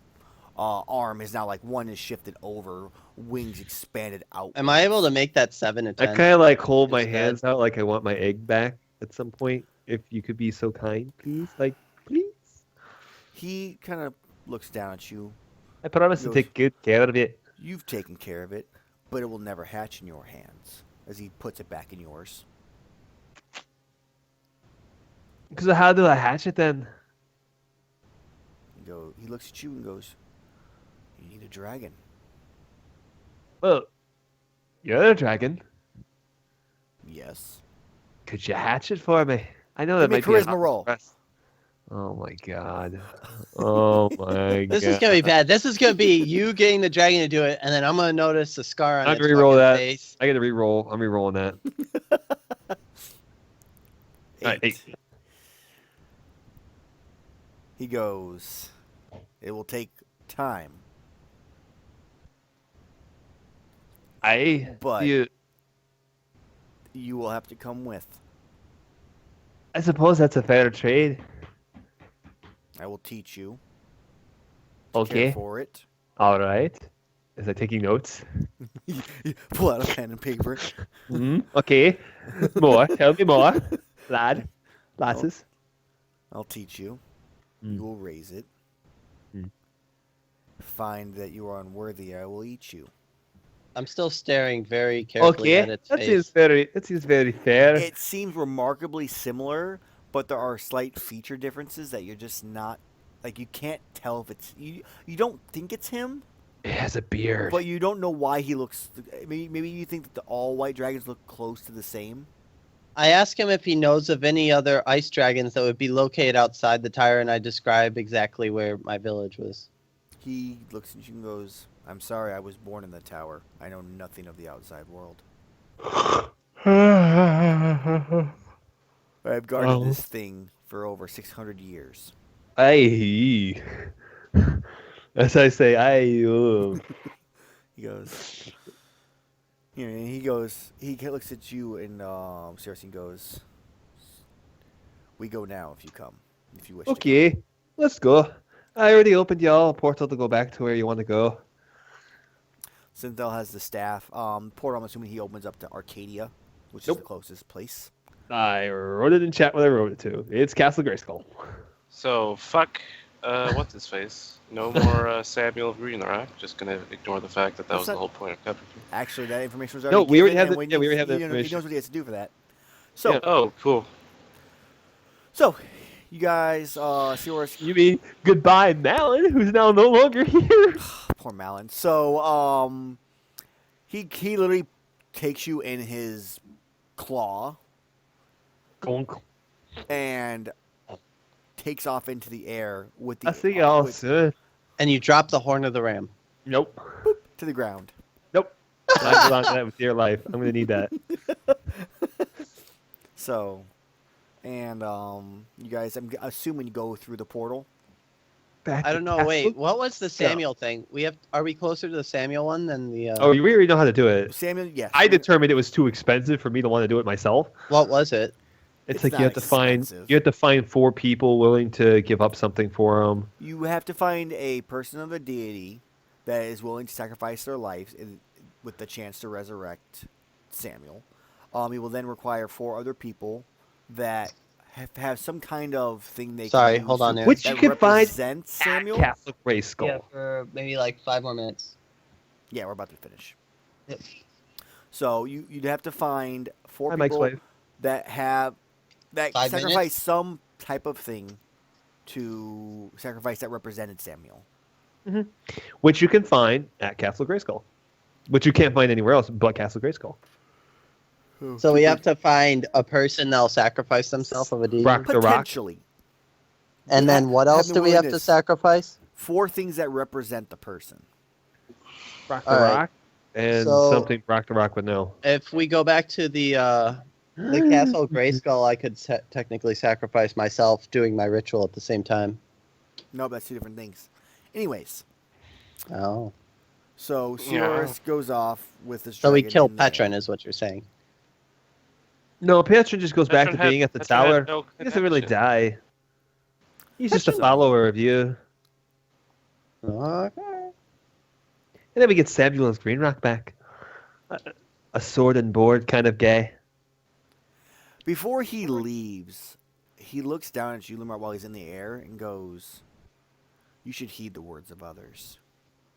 arm is now like one is shifted over, wings expanded out. Am I able to make that 7 to I 10? kind of like hold my Instead. hands out like I want my egg back at some point. If you could be so kind, please. Like, please. He kind of looks down at you. I promise to Goes- take good care of it. You've taken care of it, but it will never hatch in your hands. As he puts it back in yours. Because how do I hatch it then? He looks at you and goes, "You need a dragon." Well, you're a dragon. Yes. Could you hatch it for me? I know Give that me a might be a charisma roll. request. Oh my god. Oh my god. This is gonna be bad. This is gonna be you getting the dragon to do it, and then I'm gonna notice the scar on I'm its gonna re-roll fucking that. face. I gotta re-roll. I'm re-rolling that. Alright, 8. He goes, "It will take time, but you, you will have to come with. I suppose that's a fair trade. I will teach you to Okay. care for it." All right. Is I taking notes? You pull out a pen and paper. Okay. More. Tell me more, lad. Lasses. I'll teach you. Mm. You will raise it. Mm. Find that you are unworthy, I will eat you. I'm still staring very carefully Okay. at its That face. seems very fair. It seems remarkably similar, but there are slight feature differences that you're just not like you can't tell if it's you don't think it's him, It has a beard. but you don't know why he looks. Maybe you think that the all white dragons look close to the same. I ask him if he knows of any other ice dragons that would be located outside the tower, and I describe exactly where my village was. He looks at you and goes, "I'm sorry, I was born in the tower. I know nothing of the outside world. I've guarded this thing for over 600 years." Aye. As I say, aye. He goes, and he looks at you and Cersei goes, "We go now if you come, if you wish to come." Okay, let's go. I already opened y'all a portal to go back to where you want to go. Synthel has the staff. Portal, I'm assuming he opens up to Arcadia, which is Nope. the closest place. I wrote it in chat when I wrote it to. It's Castle Grayskull. So fuck. What's his face? No more Samuel Greenrock. Just gonna ignore the fact that That's was the not- whole point of coming here. Actually, that information was No, already we already given, have and the- when yeah, we he- already have the he knows information. what he has to do for that. So, Yeah. Oh, cool. so you guys see where You mean goodbye, Malin, who's now no longer here? poor Malin. So, he literally takes you in his claw Gonk. and takes off into the air with the I see y'all with- soon. And you drop the horn of the ram. Nope. to the ground. Nope. I belong to that with your life. I'm gonna need that. So, and you guys, I'm assuming you go through the portal. Back I to don't know. Castle- Wait, what was the Samuel thing? Are we closer to the Samuel one than the? Oh, you already know how to do it. Samuel, yes. I determined it was too expensive for me to want to do it myself. What was it? It's It's like not you have to expensive. find 4 people willing to give up something for them. You have to find a person of the deity that is willing to sacrifice their lives with the chance to resurrect Samuel. You will then require 4 other people that have some kind of thing they Sorry, can use hold on there. Which that you can find represents At Samuel. Castle Grayskull. Yeah, for maybe like 5 more minutes. Yeah, we're about to finish. Yep. So you'd have to find 4 Hi, Mike's people wife. that 5 sacrifice minutes? some type of thing to sacrifice that represented Samuel. Which you can find at Castle Grayskull. Which you can't find anywhere else but Castle Grayskull. So we have to find a person that'll sacrifice themselves of a deity. Rock the rock. Potentially. And then what else Have the do we have to willingness. sacrifice? 4 things that represent the person. Rock the All right. rock. And So- something Rock the rock would know. If we go back to the The Castle Grayskull, I could technically sacrifice myself doing my ritual at the same time. No, that's two different things. Anyways, Oh. so Yeah. Seorus goes off with his So we dragon kill in there. Petron, is what you're saying. No, Patron just goes back to being at the Petron had tower. no He doesn't really connection. die. He's just a Petron- follower of you. Okay. And then we get Samuel's Green Rock back. A sword and board kind of guy. Before he leaves, he looks down at Julimar while he's in the air and goes, "You should heed the words of others.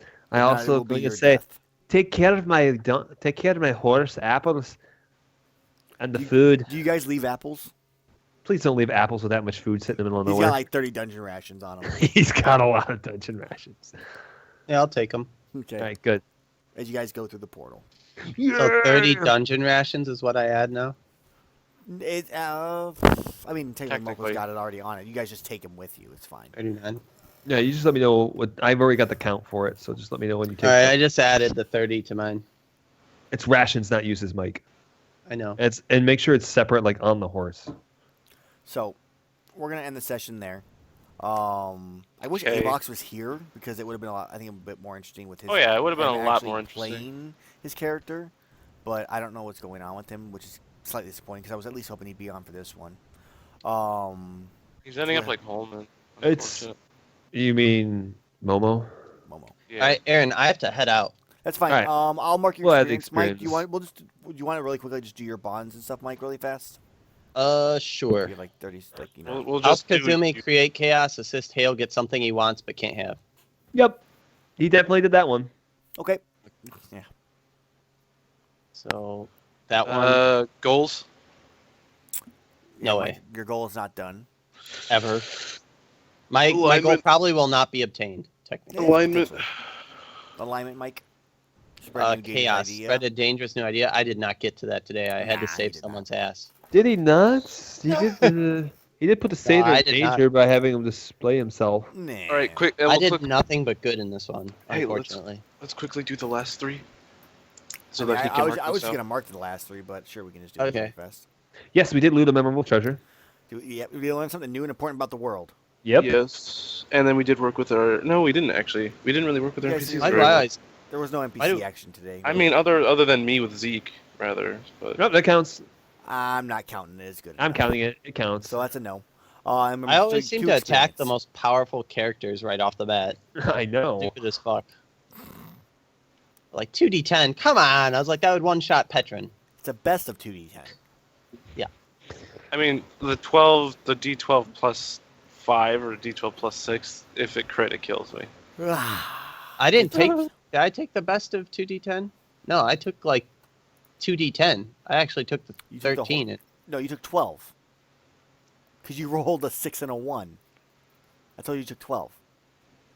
I If not, it also will be going to your say, death." take care of my horse, apples, and the You- food. Do you guys leave apples? Please don't leave apples with that much food sitting in the middle of He's nowhere. got like 30 dungeon rations on him. He's got a lot of dungeon rations. Yeah, I'll take them. Okay. All right, good. As you guys go through the portal. So 30 dungeon rations is what I add now? It, I mean, technically, Moko's got it already on it. You guys just take him with you. It's fine. 39. Yeah, you just let me know what I've already got the count for it, so just let me know when you take All right, it. I just added the 30 to mine. It's rations, not uses, Mike. I know. And make sure it's separate, like on the horse. So, we're going to end the session there. I wish Okay. Avox was here because it would have been a bit more interesting with his. Oh yeah, it would have been him a lot actually more interesting. Playing his character, but I don't know what's going on with him, which is slightly disappointing because I was at least hoping he'd be on for this one. He's ending up Yeah. like Holman. It's- Unfortunate. You mean Momo? Momo. Yeah. All right, Aaron, I have to head out. That's fine. Alright. I'll mark your We'll add the experience. Mike, experience. do you want to really quickly just do your bonds and stuff, Mike, really fast? Sure. You have like 30, like, you know. We'll House just do Kazumi, create chaos, assist Hale, get something he wants but can't have. Yep. He definitely did that one. Okay. Yeah. So that one, goals. no Mike, way, your goal is not done. ever. My goal Alignment. probably will not be obtained, technically. Alignment. potentially. Alignment, Mike. Spread a new dangerous Chaos, idea. spread a dangerous new idea. I did not get to that today. I had Nah, to you save did someone's ass. Did he not? He did. He did put the savior I in did not. danger by having him display himself. Nah. All right, quick. I We'll did quick- nothing but good in this one, Hey, unfortunately. Let's quickly do the last three. So I mean, that he I can was, mark I was this just out. gonna mark the last three, but sure we can just do it Okay. really fast. Yes, we did loot a memorable treasure. We learned something new and important about the world. Yep. Yes, and then we did work with our. No, we didn't actually. We didn't really work with our Yes, NPCs. you Why did. do very I well. always- There was no Why NPC do- action today. I mean, other than me with Zeke, rather. But Nope, that counts. I'm not counting it as good. I'm enough. counting it. It counts. So that's a no. I always seem to attack the most powerful characters right off the bat. I know. Stupid as fuck. Like 2d10, come on! I was like, that would one-shot Petron. It's a best of 2d10. I mean, the D12 plus 5 or D12 plus 6. If it crit, it kills me. I didn't take... Did I take the best of 2d10? No, I took like 2d10. I actually took the You took the 13. No, you took 12. Because you rolled a 6 and a 1. I told you took 12.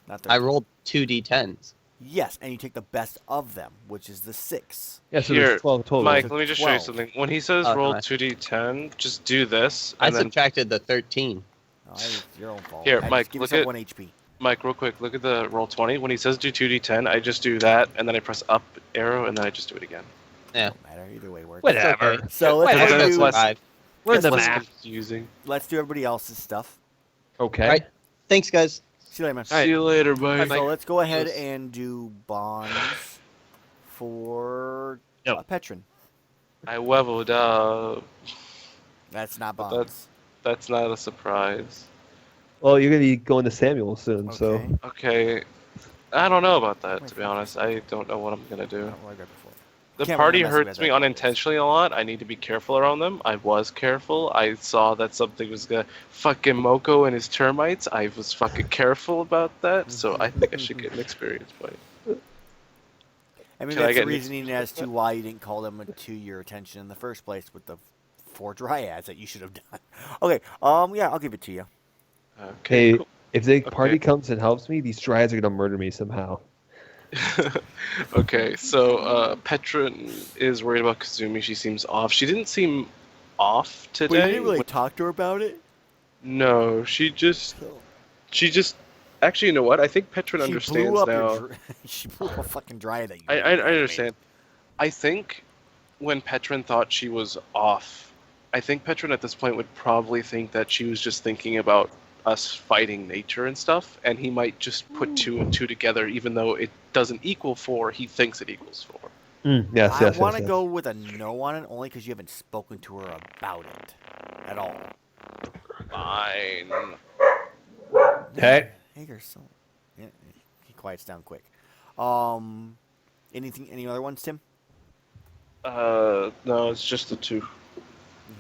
Not 13. I rolled 2d10s. Yes, and you take the best of them, which is the 6. Yeah, so Here, there's 12 total. Mike, took let me just show you 12. something. When he says Oh, roll nice. 2d10, just do this. I And then, subtracted the 13. No, it's your own fault. Here, Just Mike, give look yourself at- 1 HP. Mike, real quick, look at the roll 20. When he says do 2d10, I just do that, and then I press up arrow, and then I just do it again. Yeah. Don't matter. Either way works. Whatever. okay. So Whatever. let's That's do, less- 5. We're in the Less map. confusing. let's do everybody else's stuff. Okay. All right. Thanks, guys. See you later, man. See you later, bye. So let's go ahead Yes. and do bonds for Yep. Petron. I leveled up. That's not But bonds. That's not a surprise. Well, you're gonna be going to Samuel soon, so Okay. Okay. I don't know about that, to be honest. I don't know what I'm gonna do. Oh, what I got before. The Can't party remember hurts that me bad. unintentionally a lot. I need to be careful around them. I was careful. I saw that something was gonna fucking Moko and his termites. I was fucking careful about that, so I think I should get an experience point. I mean, Can I that's get the an reasoning as to why you didn't call them to your attention in the first place with the 4 dryads that you should have done. Okay, yeah, I'll give it to you. Okay. hey, cool. if the Okay. party comes and helps me, these dryads are gonna murder me somehow. Okay, so Petron is worried about Kazumi. She seems off. She didn't seem off But you today. didn't really talk to her about it? No, she just. Actually, you know what? I think Petron She understands blew up now. your she blew up a fucking dryad that you I made. understand. I think when Petron thought she was off I think Petron at this point would probably think that she was just thinking about us fighting nature and stuff, and he might just put 2 and 2 together, even though it doesn't equal 4. He thinks it equals 4. Yes, I yes, want to yes. go with a no on it only because you haven't spoken to her about it at all. Fine. Hey. Hager's so. Yeah, he quiets down quick. Any other ones, Tim? No, it's just the 2.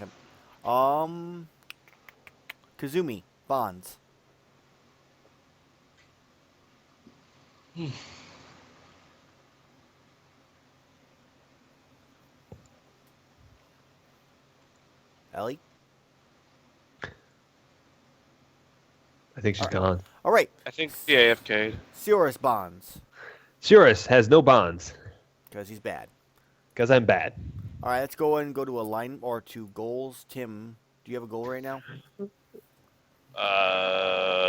Okay. Kazumi Bonds. Ellie. I think she's gone. All right. I think the AFK. Seorus Bonds Cirrus has no bonds because he's bad. because I'm bad. All right, let's go and go to a line or to goals. Tim, do you have a goal right now?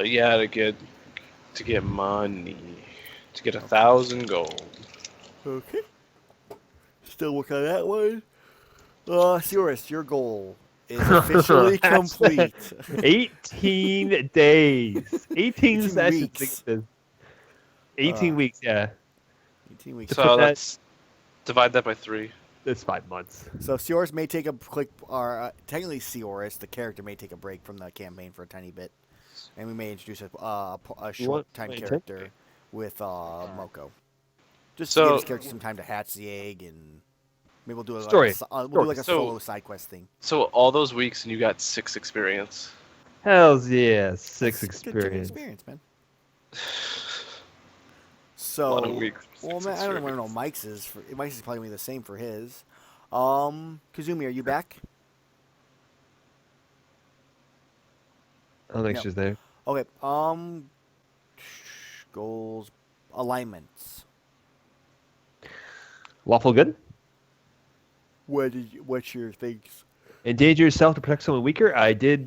Yeah, to get money, to get 1,000 gold. Okay. Still working on that one. Seorus, your goal is officially complete. 18 days. 18 18 sessions. weeks. 18 weeks, yeah. 18 weeks. put So that- let's divide that by 3. It's 5 months. So Seorus may take a quick, or technically Seorus, the character, may take a break from the campaign for a tiny bit, and we may introduce a short time wait, character with Moko, just to So- give his character some time to hatch the egg, and maybe we'll do Story. we'll do like a So- solo side quest thing. So all those weeks and you got 6 experience. Hells yeah. 6 That's good to experience. man. A So, lot of weeks. for well, 6 man, I don't want to experience. know Mike's is. Mike's is probably gonna be the same for his. Kazumi, are you back? I don't think No. she's there. Okay. Goals, alignments. Lawful good? What's your things? Endanger yourself to protect someone weaker. I did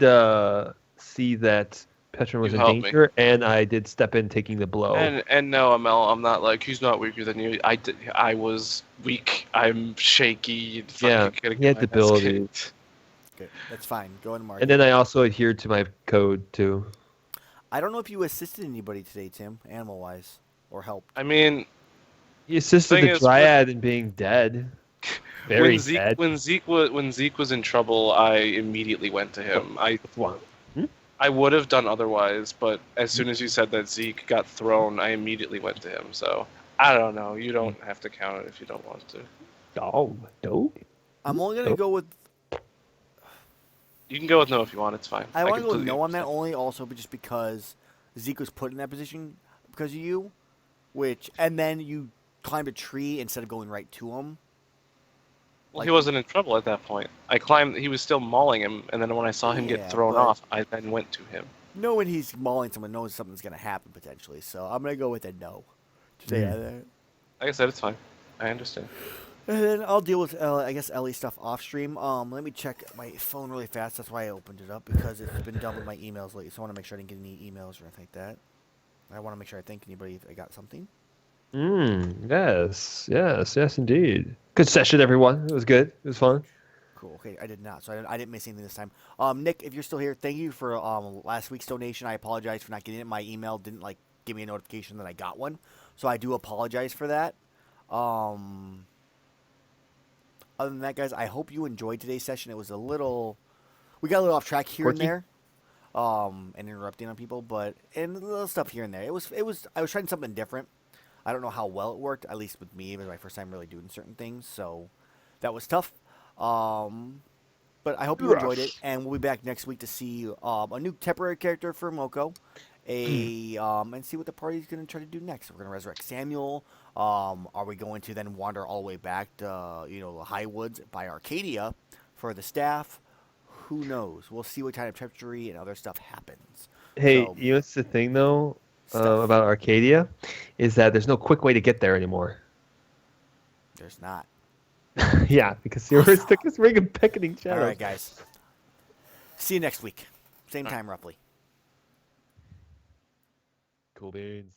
see that Petron was You in helped me. danger, and I did step in taking the blow. And no, Amell, I'm not like he's not weaker than you. I was weak. I'm shaky. Yeah, Fucking gonna he get had my the ass ability. kicked. Okay, that's fine. Go ahead and mark. And then I also adhered to my code, too. I don't know if you assisted anybody today, Tim, animal-wise, or helped. I mean, He assisted Thing the is, Dryad in being dead. Very dead. when Zeke was in trouble, I immediately went to him. What? I would have done otherwise, but as soon as you said that Zeke got thrown, I immediately went to him. So I don't know. You don't have to count it if you don't want to. Dog. I'm only gonna Oh. go with. You can go with no if you want. It's fine. I want to go with completely no on that understand. only also just because Zeke was put in that position because of you, and then you climbed a tree instead of going right to him. Well, he wasn't in trouble at that point. I climbed. He was still mauling him, and then when I saw him Yeah, get thrown but- off, I then went to him. Knowing he's mauling someone knows something's gonna happen potentially, so I'm gonna go with a no. Today, Like I said, it's fine. I understand. And then I'll deal with I guess Ellie stuff off stream. Let me check my phone really fast. That's why I opened it up because it's been done with my emails lately. So I want to make sure I didn't get any emails or anything like that. I want to make sure I thank anybody if I got something. Yes, indeed. Good session, everyone. It was good. It was fun. Cool. Okay, I did not. So I didn't miss anything this time. Nick, if you're still here, thank you for last week's donation. I apologize for not getting it. My email didn't give me a notification that I got one, so I do apologize for that. Other than that, guys, I hope you enjoyed today's session. It was we got a little off track here Quirky? and there, and interrupting on people, and a little stuff here and there. I was trying something different. I don't know how well it worked, at least with me. It was my first time really doing certain things, so that was tough. But I hope you enjoyed it, and we'll be back next week to see a new temporary character for Moko, and see what the party's going to try to do next. We're going to resurrect Samuel. Are we going to then wander all the way back to the high woods by Arcadia for the staff? Who knows? We'll see what kind of treachery and other stuff happens. Hey, So- you know what's the thing, though, Stuff. about Arcadia? Is that there's no quick way to get there anymore. There's not. Yeah, because Cirrus took his ring of beckoning All shadows. right, guys. See you next week. Same time, roughly. Cool beans.